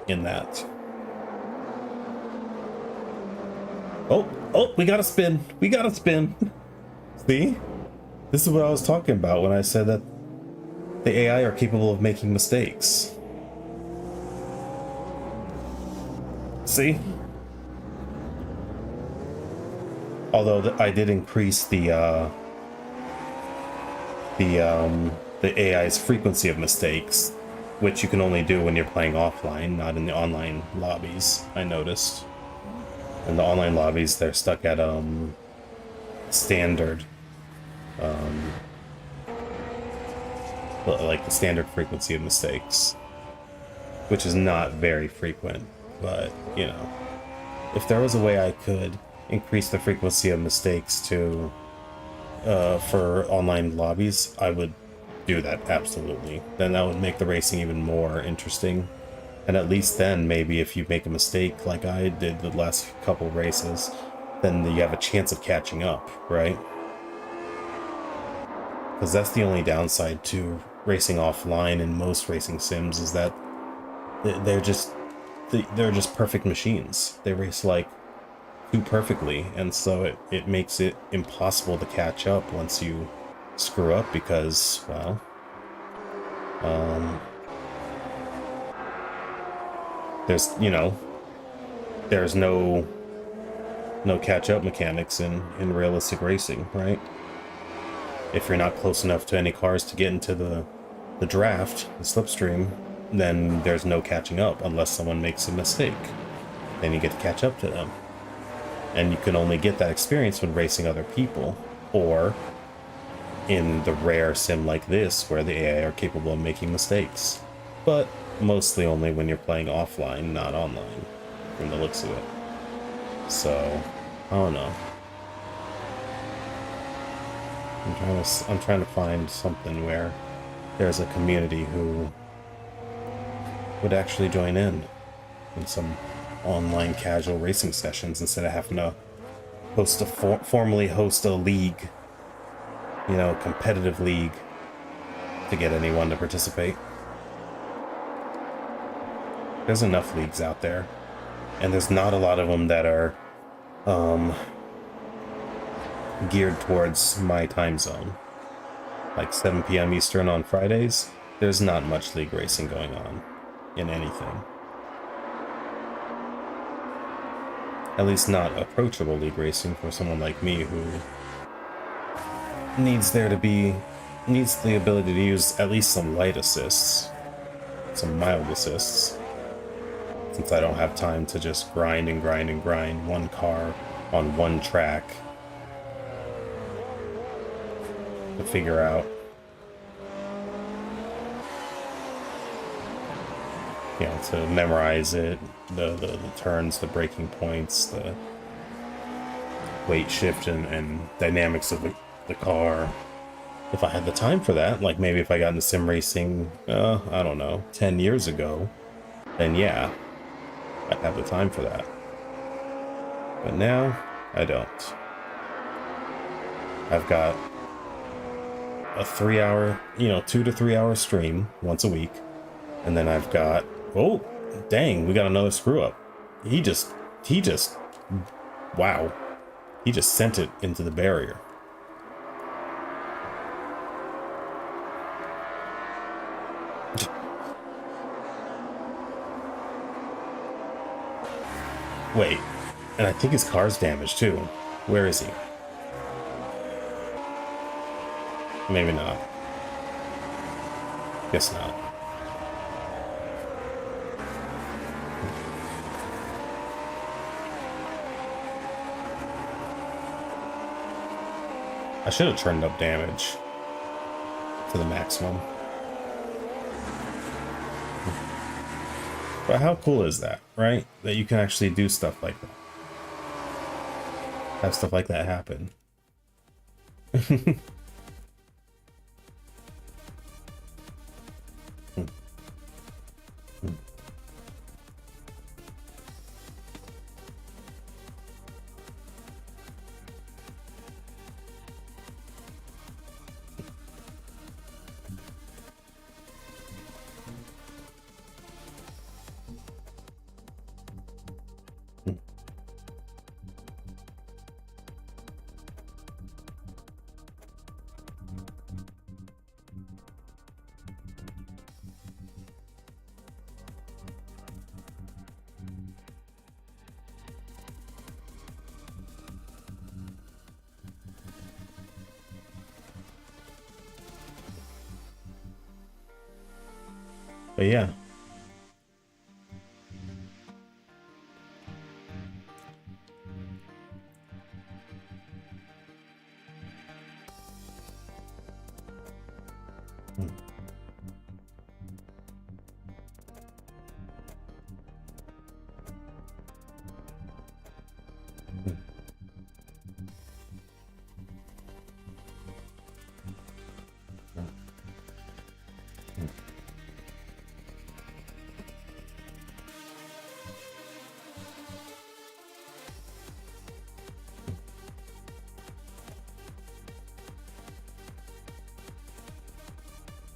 in that. Oh, we gotta spin. We gotta spin. See? This is what I was talking about when I said that the AI are capable of making mistakes. See? Although I did increase the AI's frequency of mistakes, which you can only do when you're playing offline, not in the online lobbies, I noticed. In the online lobbies, they're stuck at standard, like the standard frequency of mistakes, which is not very frequent. But you know, if there was a way I could increase the frequency of mistakes to for online lobbies, I would do that, absolutely. Then that would make the racing even more interesting. And at least then, maybe if you make a mistake like I did the last couple races, then you have a chance of catching up, right? Because that's the only downside to racing offline in most racing sims, is that they're just perfect machines. They race like too perfectly, and so it makes it impossible to catch up once you screw up, because, well, there's, you know, there's no catch-up mechanics in realistic racing, right? If you're not close enough to any cars to get into the draft, the slipstream, then there's no catching up unless someone makes a mistake. Then you get to catch up to them. And you can only get that experience when racing other people, or in the rare sim like this where the AI are capable of making mistakes. But mostly only when you're playing offline, not online, from the looks of it. So, I don't know. I'm trying to find something where there's a community who would actually join in some online casual racing sessions instead of having to host formally host a league, you know, competitive league, to get anyone to participate. There's enough leagues out there, and there's not a lot of them that are geared towards my time zone. Like 7 p.m. Eastern on Fridays, there's not much league racing going on in anything. At least not approachable league racing for someone like me who needs the ability to use at least some light assists, some mild assists, since I don't have time to just grind and grind and grind one car on one track to figure out, you know, to memorize it, the turns, the braking points, the weight shift and dynamics of the car. If I had the time for that, like maybe if I got into sim racing, I don't know, 10 years ago, then yeah, I'd have the time for that. But now, I don't. I've got a 3-hour, you know, 2 to 3 hour stream once a week. And then I've got, oh, dang, we got another screw up. He just, wow. He just sent it into the barrier. Wait, and I think his car's damaged too. Where is he? Maybe not. Guess not. I should have turned up damage to the maximum. But how cool is that, right? That you can actually do stuff like that. Have stuff like that happen. But yeah.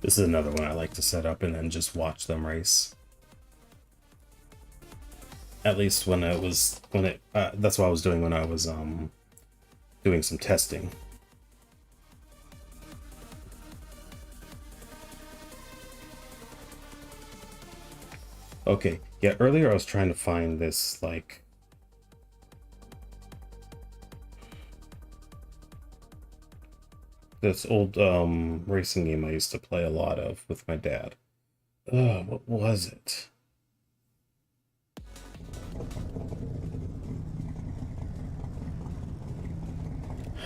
This is another one I like to set up and then just watch them race. At least when that's what I was doing when I was doing some testing. Okay, yeah, earlier I was trying to find this, like, this old racing game I used to play a lot of with my dad. What was it?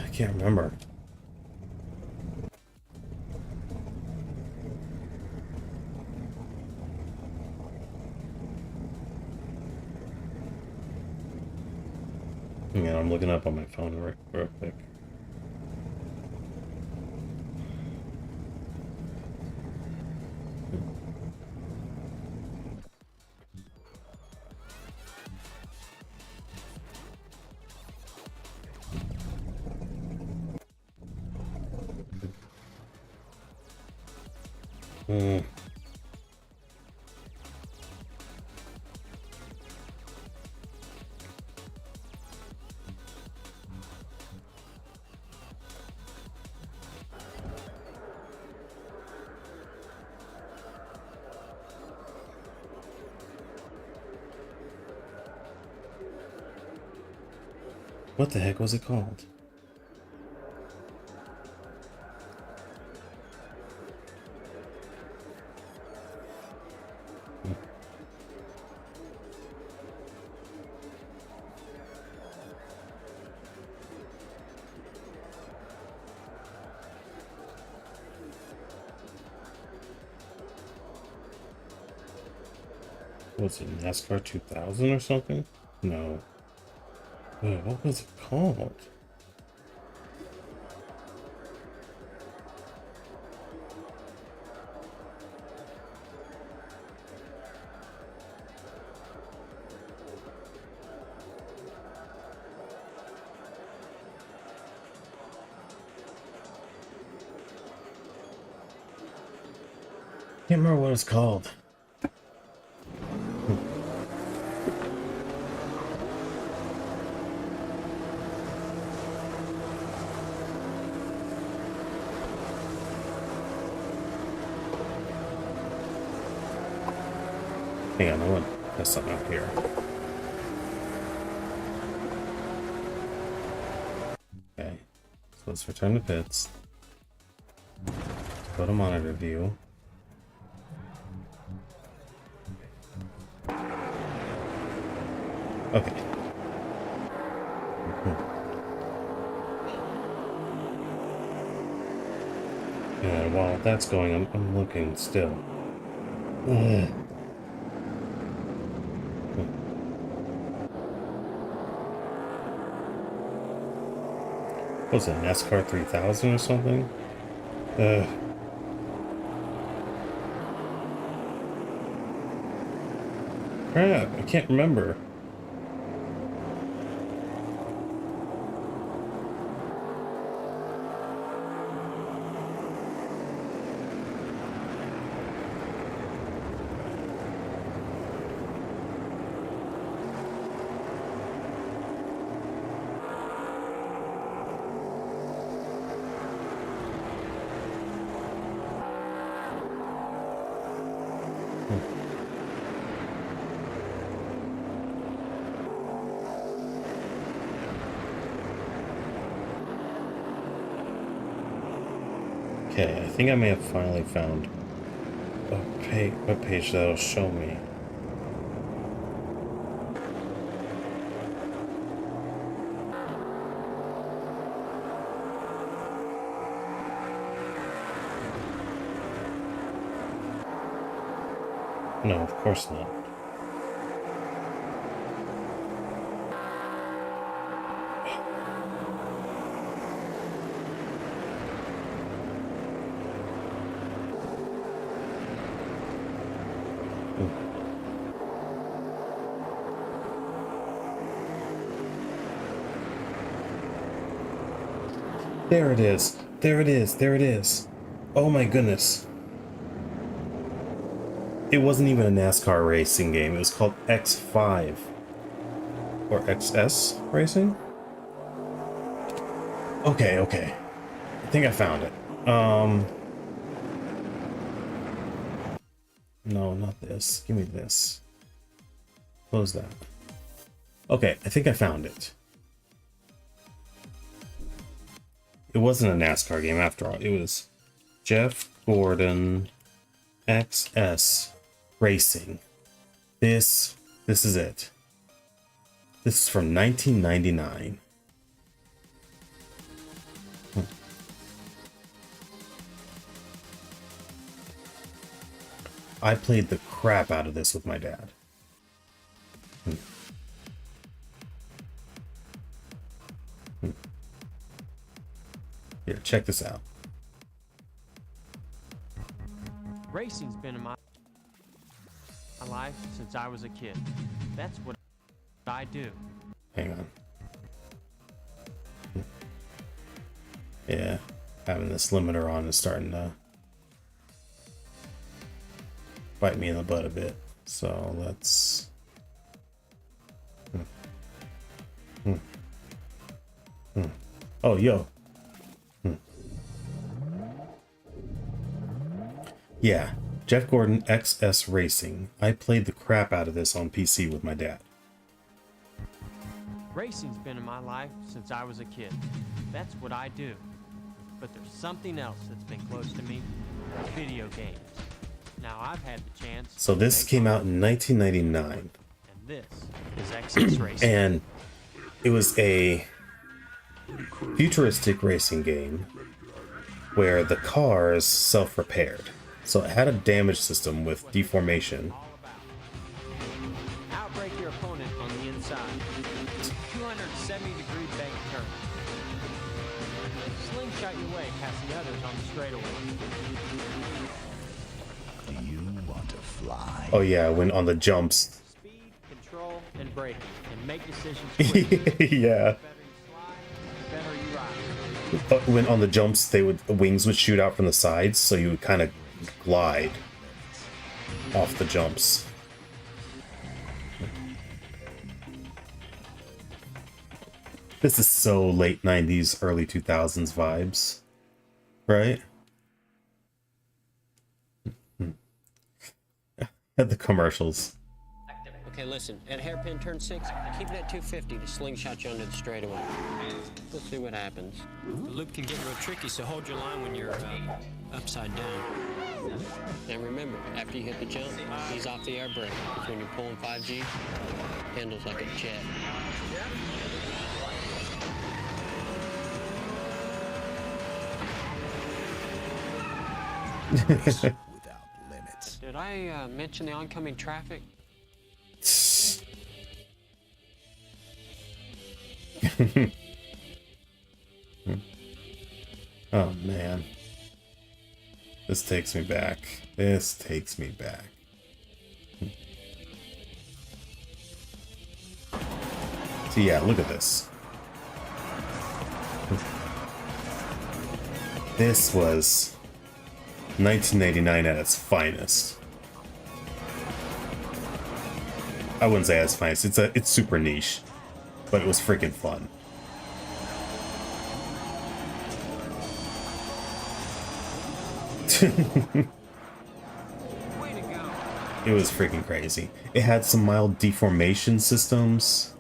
I can't remember. Yeah, I'm looking up on my phone real quick. What the heck was it called? Was it NASCAR 2000 or something? No. Wait, what was it called? Can't remember what it's called. Hang on, I want to test something out here. Okay, so let's return to pits. Go to monitor view. Okay. Yeah, while that's going, I'm looking still. What's it, NASCAR 3000 or something? Crap, I can't remember. Okay, I think I may have finally found... web page that'll show me. No, of course not. There it is. There it is. There it is. Oh my goodness. It wasn't even a NASCAR racing game. It was called X5 or XS Racing. Okay, okay. I think I found it. No, not this. Give me this. Close that. Okay, I think I found it. It wasn't a NASCAR game after all. It was Jeff Gordon XS Racing. This is it. This is from 1999. I played the crap out of this with my dad. Here, check this out. Racing's been in my life since I was a kid. That's what I do. Hang on. Yeah, having this limiter on is starting to bite me in the butt a bit. So let's... Oh, yo. Yeah, Jeff Gordon XS Racing. I played the crap out of this on PC with my dad. Racing's been in my life since I was a kid. That's what I do. But there's something else that's been close to me. Video games. Now I've had the chance. So this came out in 1999. And this is XS Racing. And it was a futuristic racing game where the cars self-repaired. So it had a damage system with deformation. Outbreak your opponent on the inside. 270-degree bank turn. Slingshot your way past the others on the straightaway. Do you want to fly? Oh yeah, when on the jumps. Speed, control, and braking, and make decisions quickly. Yeah. The better you slide, the better you ride. When on the jumps, wings would shoot out from the sides, so you would kind of glide off the jumps. This is so late 90s, early 2000s vibes, right? At the commercials. Okay, listen. At hairpin turn 6, keep it at 250 to slingshot you under the straightaway. Let's see what happens. The loop can get real tricky, so hold your line when you're upside down. And remember, after you hit the jump, ease off the air brake. Because when you're pulling 5G, handles like a jet. Without limits. Did I mention the oncoming traffic? Oh man. This takes me back. This takes me back. So yeah, look at this. This was 1989 at its finest. I wouldn't say at its finest. It's super niche, but it was freaking fun. It was freaking crazy. It had some mild deformation systems.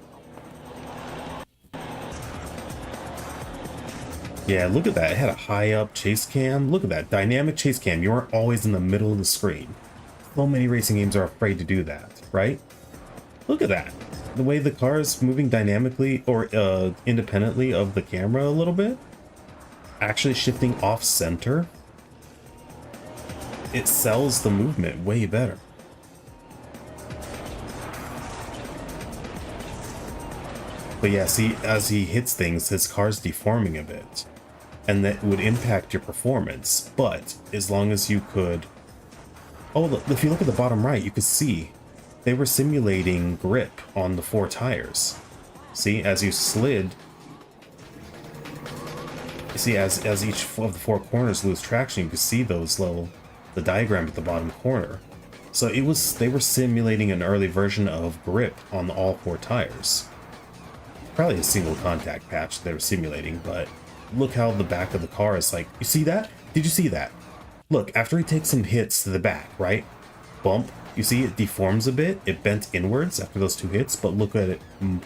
Yeah, look at that. It had a high up chase cam. Look at that. Dynamic chase cam. You weren't always in the middle of the screen. So many racing games are afraid to do that, right? Look at that. The way the car is moving dynamically or independently of the camera a little bit. Actually shifting off center. It sells the movement way better. But yeah, see, as he hits things, his car's deforming a bit. And that would impact your performance. But as long as you could... Oh, look, if you look at the bottom right, you could see they were simulating grip on the 4 tires. See, as you slid... You see, as each of the 4 corners lose traction, you can see those little... the diagram at the bottom corner. So they were simulating an early version of grip on all 4 tires. Probably a single contact patch they were simulating, but look how the back of the car is like, you see that? Did you see that? Look, after he takes some hits to the back, right? Bump, you see it deforms a bit, it bent inwards after those 2 hits, but look at it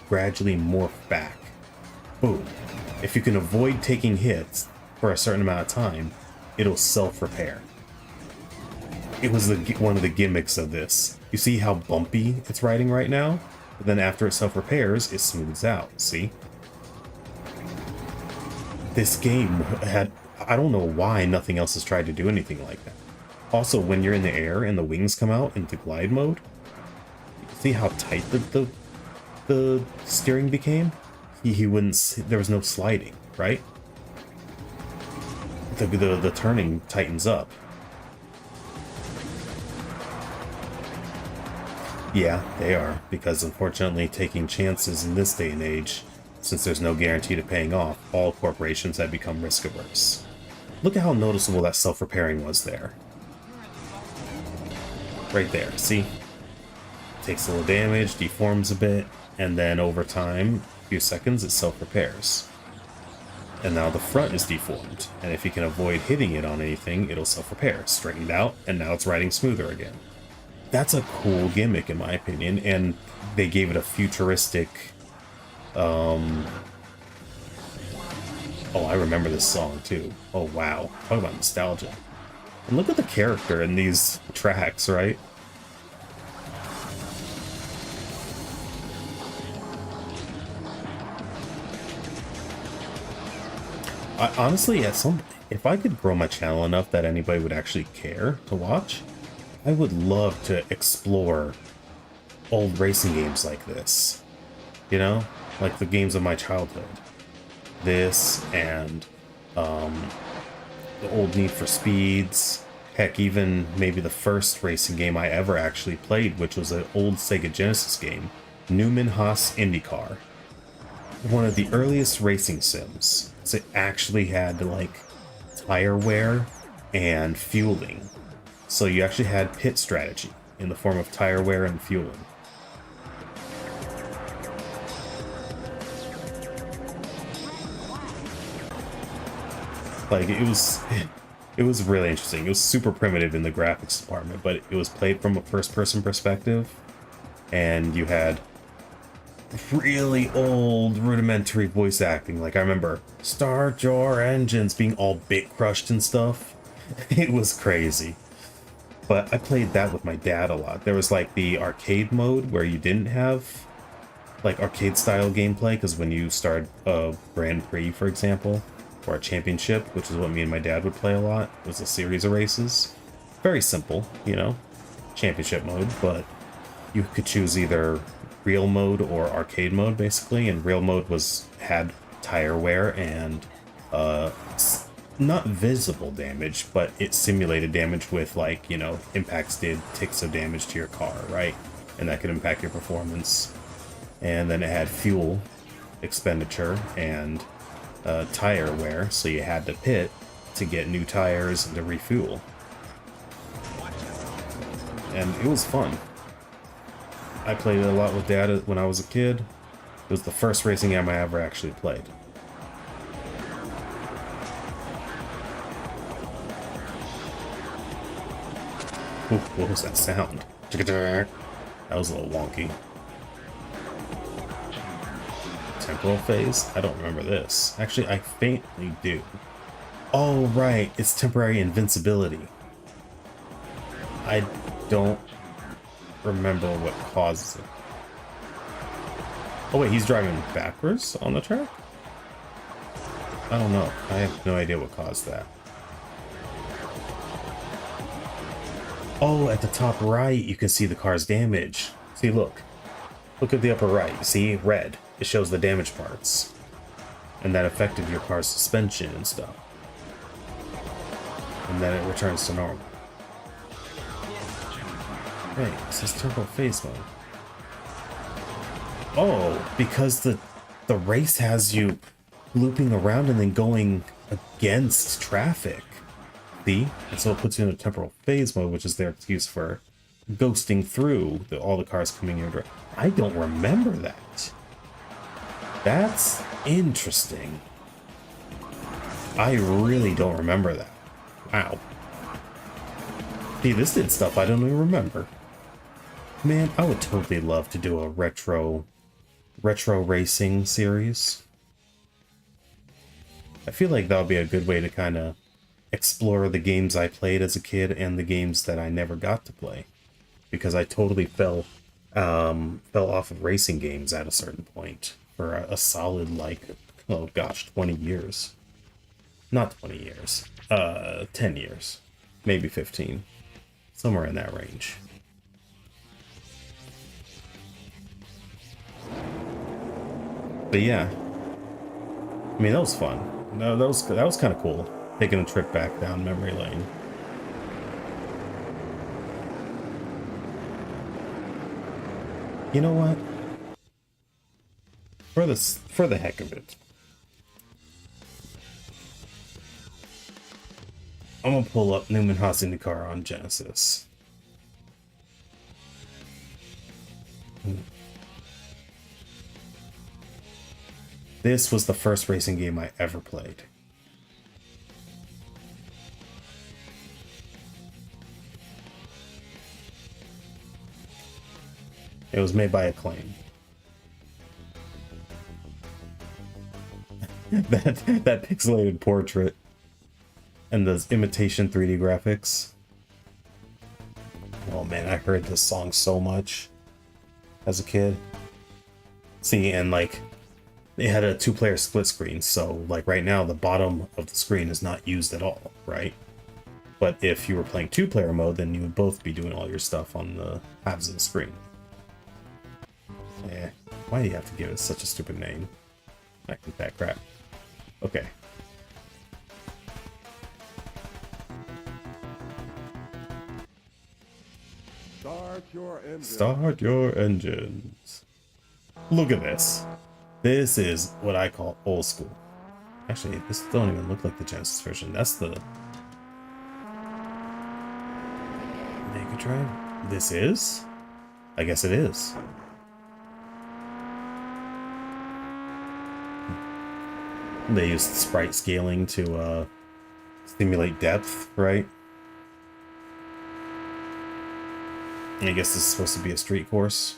gradually morph back. Boom. If you can avoid taking hits for a certain amount of time, it'll self-repair. It was one of the gimmicks of this. You see how bumpy it's riding right now? But then after it self-repairs, it smooths out, see? This game had... I don't know why nothing else has tried to do anything like that. Also, when you're in the air and the wings come out into glide mode, see how tight the steering became? He wouldn't... There was no sliding, right? The turning tightens up. Yeah, they are, because unfortunately taking chances in this day and age, since there's no guarantee to paying off, all corporations have become risk averse. Look at how noticeable that self-repairing was there. Right there, see? Takes a little damage, deforms a bit, and then over time, a few seconds, it self-repairs. And now the front is deformed, and if you can avoid hitting it on anything, it'll self-repair. Straightened out, and now it's riding smoother again. That's a cool gimmick in my opinion, and they gave it a futuristic... Oh, I remember this song too. Oh wow, talk about nostalgia. And look at the character in these tracks, right? Honestly, if I could grow my channel enough that anybody would actually care to watch, I would love to explore old racing games like this. You know? Like the games of my childhood. This and the old Need for Speeds. Heck, even maybe the first racing game I ever actually played, which was an old Sega Genesis game, Newman Haas IndyCar. One of the earliest racing sims. So it actually had like tire wear and fueling. So you actually had pit strategy in the form of tire wear and fueling. Like it was really interesting. It was super primitive in the graphics department, but it was played from a first-person perspective, and you had really old rudimentary voice acting. Like I remember "Start your engines" being all bit crushed and stuff. It was crazy. But I played that with my dad a lot. There was like the arcade mode where you didn't have like arcade style gameplay, because when you start a Grand Prix, for example, or a championship, which is what me and my dad would play a lot, was a series of races. Very simple, you know, championship mode, but you could choose either real mode or arcade mode basically, and real mode had tire wear and not visible damage, but it simulated damage with, like, you know, impacts did ticks of damage to your car, right? And that could impact your performance. And then it had fuel expenditure and tire wear, so you had to pit to get new tires and to refuel. And it was fun. I played it a lot with Dad when I was a kid. It was the first racing game I ever actually played. Ooh, what was that sound? That was a little wonky. Temporal phase? I don't remember this. Actually, I faintly do. Oh, right. It's temporary invincibility. don't remember what causes it. Oh wait, he's driving backwards on the track? I don't know. I have no idea what caused that. Oh, at the top right, you can see the car's damage. See, look. Look at the upper right. See? Red. It shows the damaged parts. And that affected your car's suspension and stuff. And then it returns to normal. Hey, it says turbo phase mode. Oh, because the race has you looping around and then going against traffic. See? And so it puts you in a temporal phase mode, which is their excuse for ghosting through all the cars coming in your direction. I don't remember that. That's interesting. I really don't remember that. Wow. See, this did stuff I don't even remember. Man, I would totally love to do a retro racing series. I feel like that would be a good way to kind of explore the games I played as a kid and the games that I never got to play, because I totally fell off of racing games at a certain point for a solid, like, oh gosh, 20 years. Not 20 years. 10 years. Maybe 15. Somewhere in that range. But yeah. I mean, that was fun. No, that was kind of cool. Taking a trip back down memory lane. You know what? For the heck of it, I'm gonna pull up Newman Hasenikar on Genesis. This was the first racing game I ever played. It was made by Acclaim. that pixelated portrait and the imitation 3D graphics. Oh man, I heard this song so much as a kid. See, and like it had a 2-player split screen, so like right now the bottom of the screen is not used at all, right? But if you were playing 2-player mode, then you would both be doing all your stuff on the halves of the screen. Yeah, why do you have to give it such a stupid name? I think that crap. Okay. Start your engine. Start your engines. Look at this. This is what I call old school. Actually, this don't even look like the Genesis version. That's the Mega Drive. This is? I guess it is. They used sprite scaling to stimulate depth, right? I guess this is supposed to be a street course.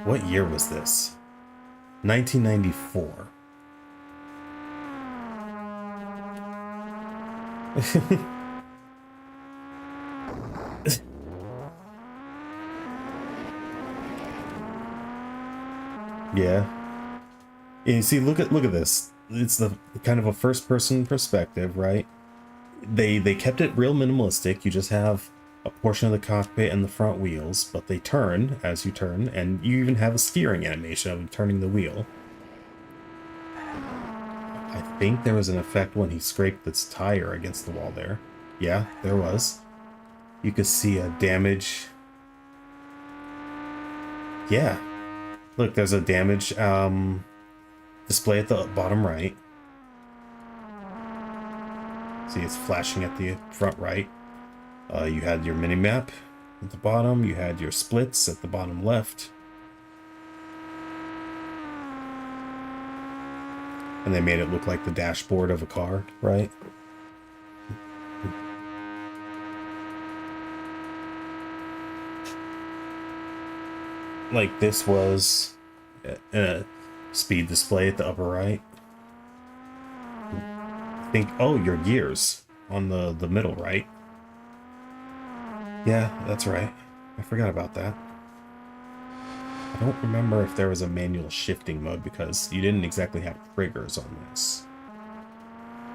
What year was this? 1994. Yeah. You see, look at this. It's the kind of a first-person perspective, right? They kept it real minimalistic. You just have a portion of the cockpit and the front wheels, but they turn as you turn, and you even have a steering animation of turning the wheel. I think there was an effect when he scraped this tire against the wall there. Yeah, there was. You could see a damage. Yeah. Look, there's a damage display at the bottom right. See, it's flashing at the front right. You had your mini-map at the bottom. You had your splits at the bottom left. And they made it look like the dashboard of a car, right? Like this was a speed display at the upper right. I think, oh, your gears on the middle right. Yeah, that's right. I forgot about that. I don't remember if there was a manual shifting mode because you didn't exactly have triggers on this.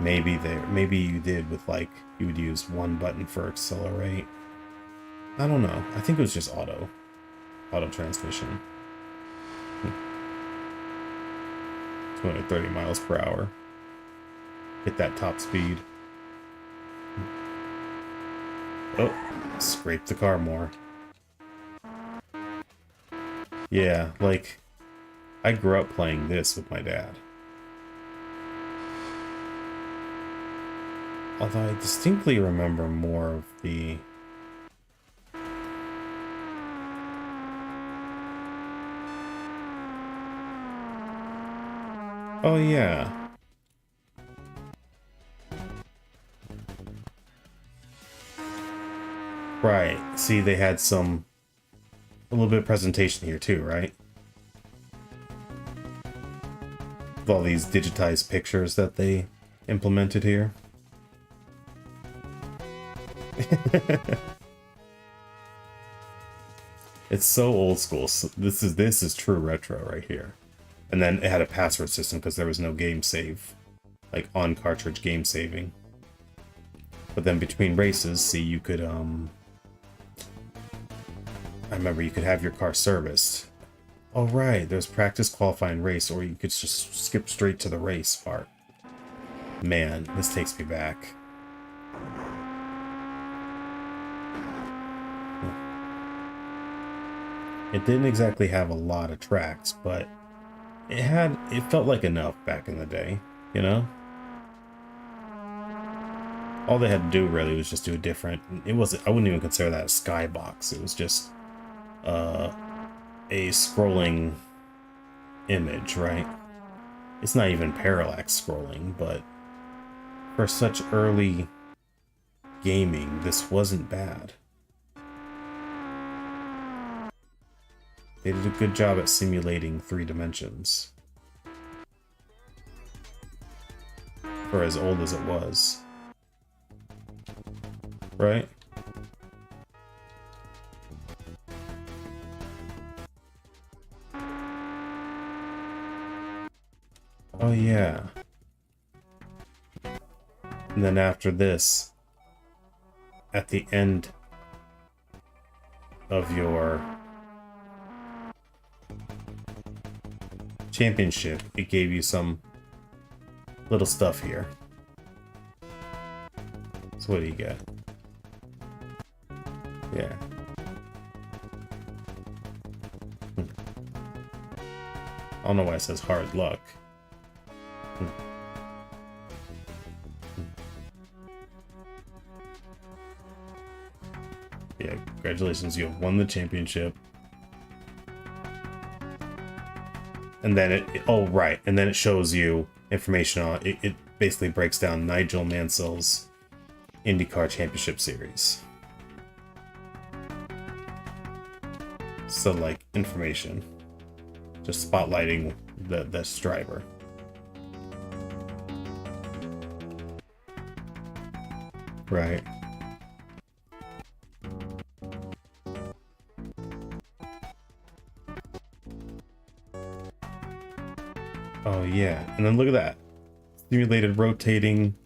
Maybe you did with like, you would use one button for accelerate. I don't know. I think it was just auto transmission. 230 miles per hour. Hit that top speed. Oh, scrape the car more. Yeah, like, I grew up playing this with my dad. Although I distinctly remember more of the... Oh yeah. Right. See, they had a little bit of presentation here too, right? With all these digitized pictures that they implemented here. It's so old school. So this is true retro right here. And then it had a password system because there was no game save, like on cartridge game saving. But then between races, see, you could I remember you could have your car serviced. Oh right, there's practice, qualifying, race, or you could just skip straight to the race part. Man, this takes me back. It didn't exactly have a lot of tracks, but it felt like enough back in the day, you know? All they had to do really was just do a different, I wouldn't even consider that a skybox. It was just a scrolling image, right? It's not even parallax scrolling, but for such early gaming, this wasn't bad. They did a good job at simulating 3 dimensions. For as old as it was. Right? Oh yeah. And then after this, at the end of your championship, it gave you some little stuff here. So what do you get? Yeah. I don't know why it says hard luck. Yeah, congratulations, you have won the championship. And then oh right, and then it shows you information on it. It basically breaks down Nigel Mansell's IndyCar Championship Series. So like information, just spotlighting this driver. Right. Oh yeah, and then look at that. Simulated rotating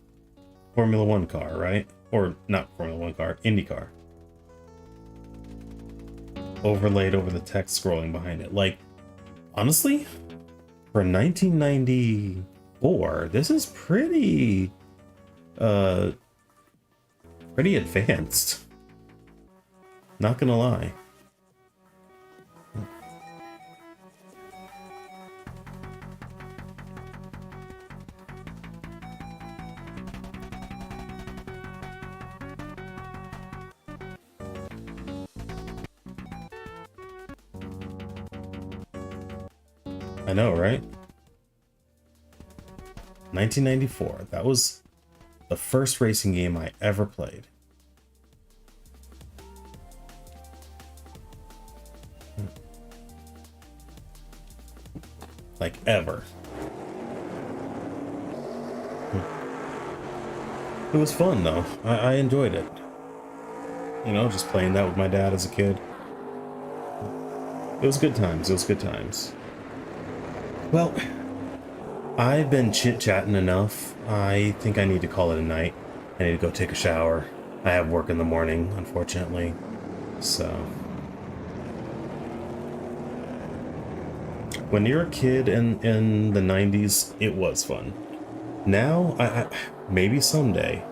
Formula 1 car, right? Or not Formula 1 car, IndyCar. Overlaid over the text scrolling behind it. Like, honestly, for 1994, this is pretty advanced. Not gonna lie. I know, right? 1994. That was the first racing game I ever played. Like, ever. It was fun, though. I enjoyed it. You know, just playing that with my dad as a kid. It was good times. It was good times. Well, I've been chit-chatting enough. I think I need to call it a night. I need to go take a shower. I have work in the morning, unfortunately. So... when you're a kid in the 90s, it was fun. Now, I maybe someday.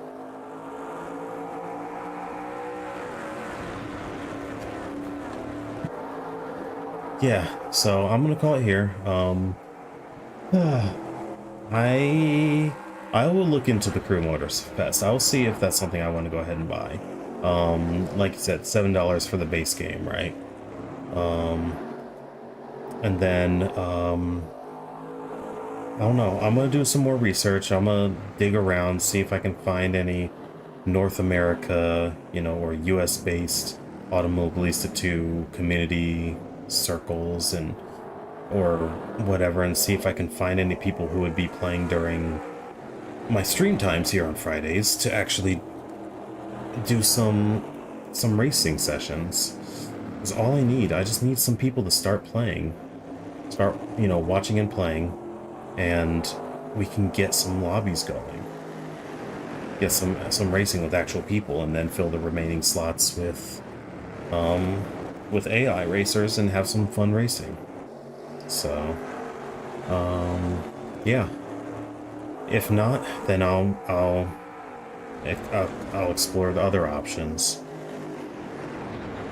Yeah, so I'm gonna call it here. I will look into the Crew Motors Fest. I'll see if that's something I want to go ahead and buy. Like you said, $7 for the base game, right? And then, I don't know, I'm gonna do some more research. I'm gonna dig around, see if I can find any North America, you know, or US-based Automobilista 2 community circles and or whatever, and see if I can find any people who would be playing during my stream times here on Fridays to actually do some racing sessions. Is all I need. I just need some people to start playing. Start, you know, watching and playing, and we can get some lobbies going. Get some racing with actual people, and then fill the remaining slots with AI racers and have some fun racing. So, yeah. If not, then I'll explore the other options.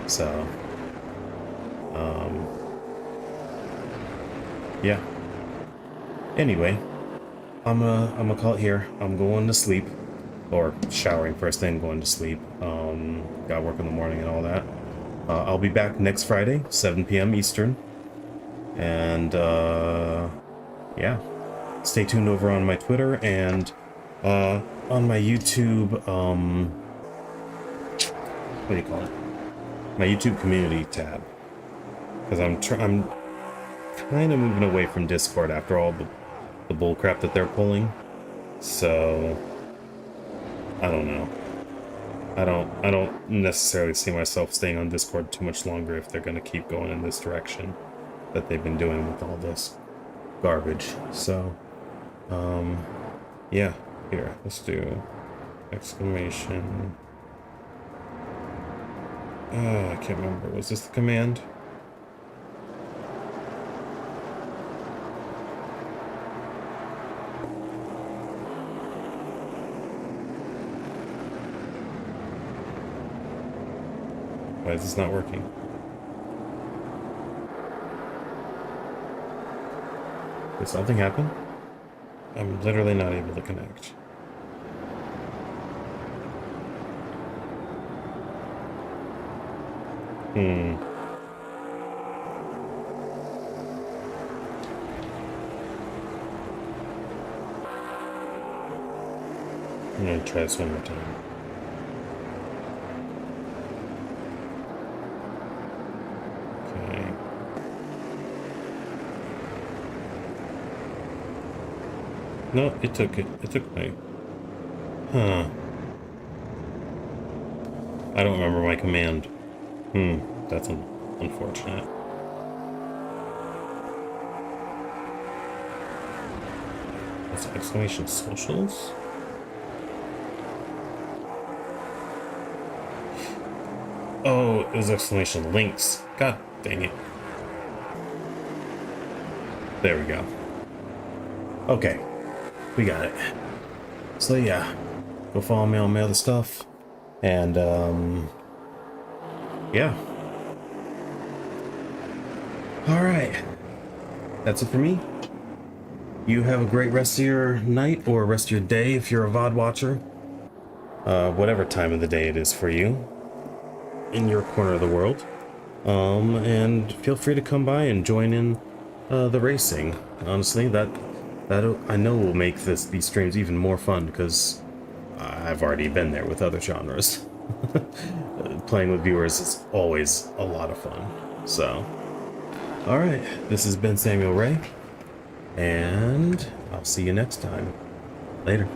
So, yeah. Anyway, I'm gonna call it here. I'm going to sleep, or showering first thing, going to sleep. Got work in the morning and all that. I'll be back next Friday, 7 p.m. Eastern. And, yeah. Stay tuned over on my Twitter and, on my YouTube, what do you call it? My YouTube community tab. Because I'm kind of moving away from Discord after all the bull crap that they're pulling. So, I don't know. I don't necessarily see myself staying on Discord too much longer if they're going to keep going in this direction that they've been doing with all this garbage. So, yeah, here, let's do exclamation. I can't remember. Was this the command? Why is this not working? Did something happen? I'm literally not able to connect. I'm gonna try this one more time. Okay. No, it took it. It took my... Huh. I don't remember my command. That's unfortunate. That's exclamation socials? Oh, it was exclamation links. God dang it. There we go. Okay. We got it. So yeah. Go follow me on my other stuff. And, yeah. Alright. That's it for me. You have a great rest of your night, or rest of your day if you're a VOD watcher. Whatever time of the day it is for you. In your corner of the world. And feel free to come by and join in the racing. Honestly, that I know will make these streams even more fun, because I've already been there with other genres. Playing with viewers is always a lot of fun. So, alright, this has been Samuel Ray, and I'll see you next time. Later.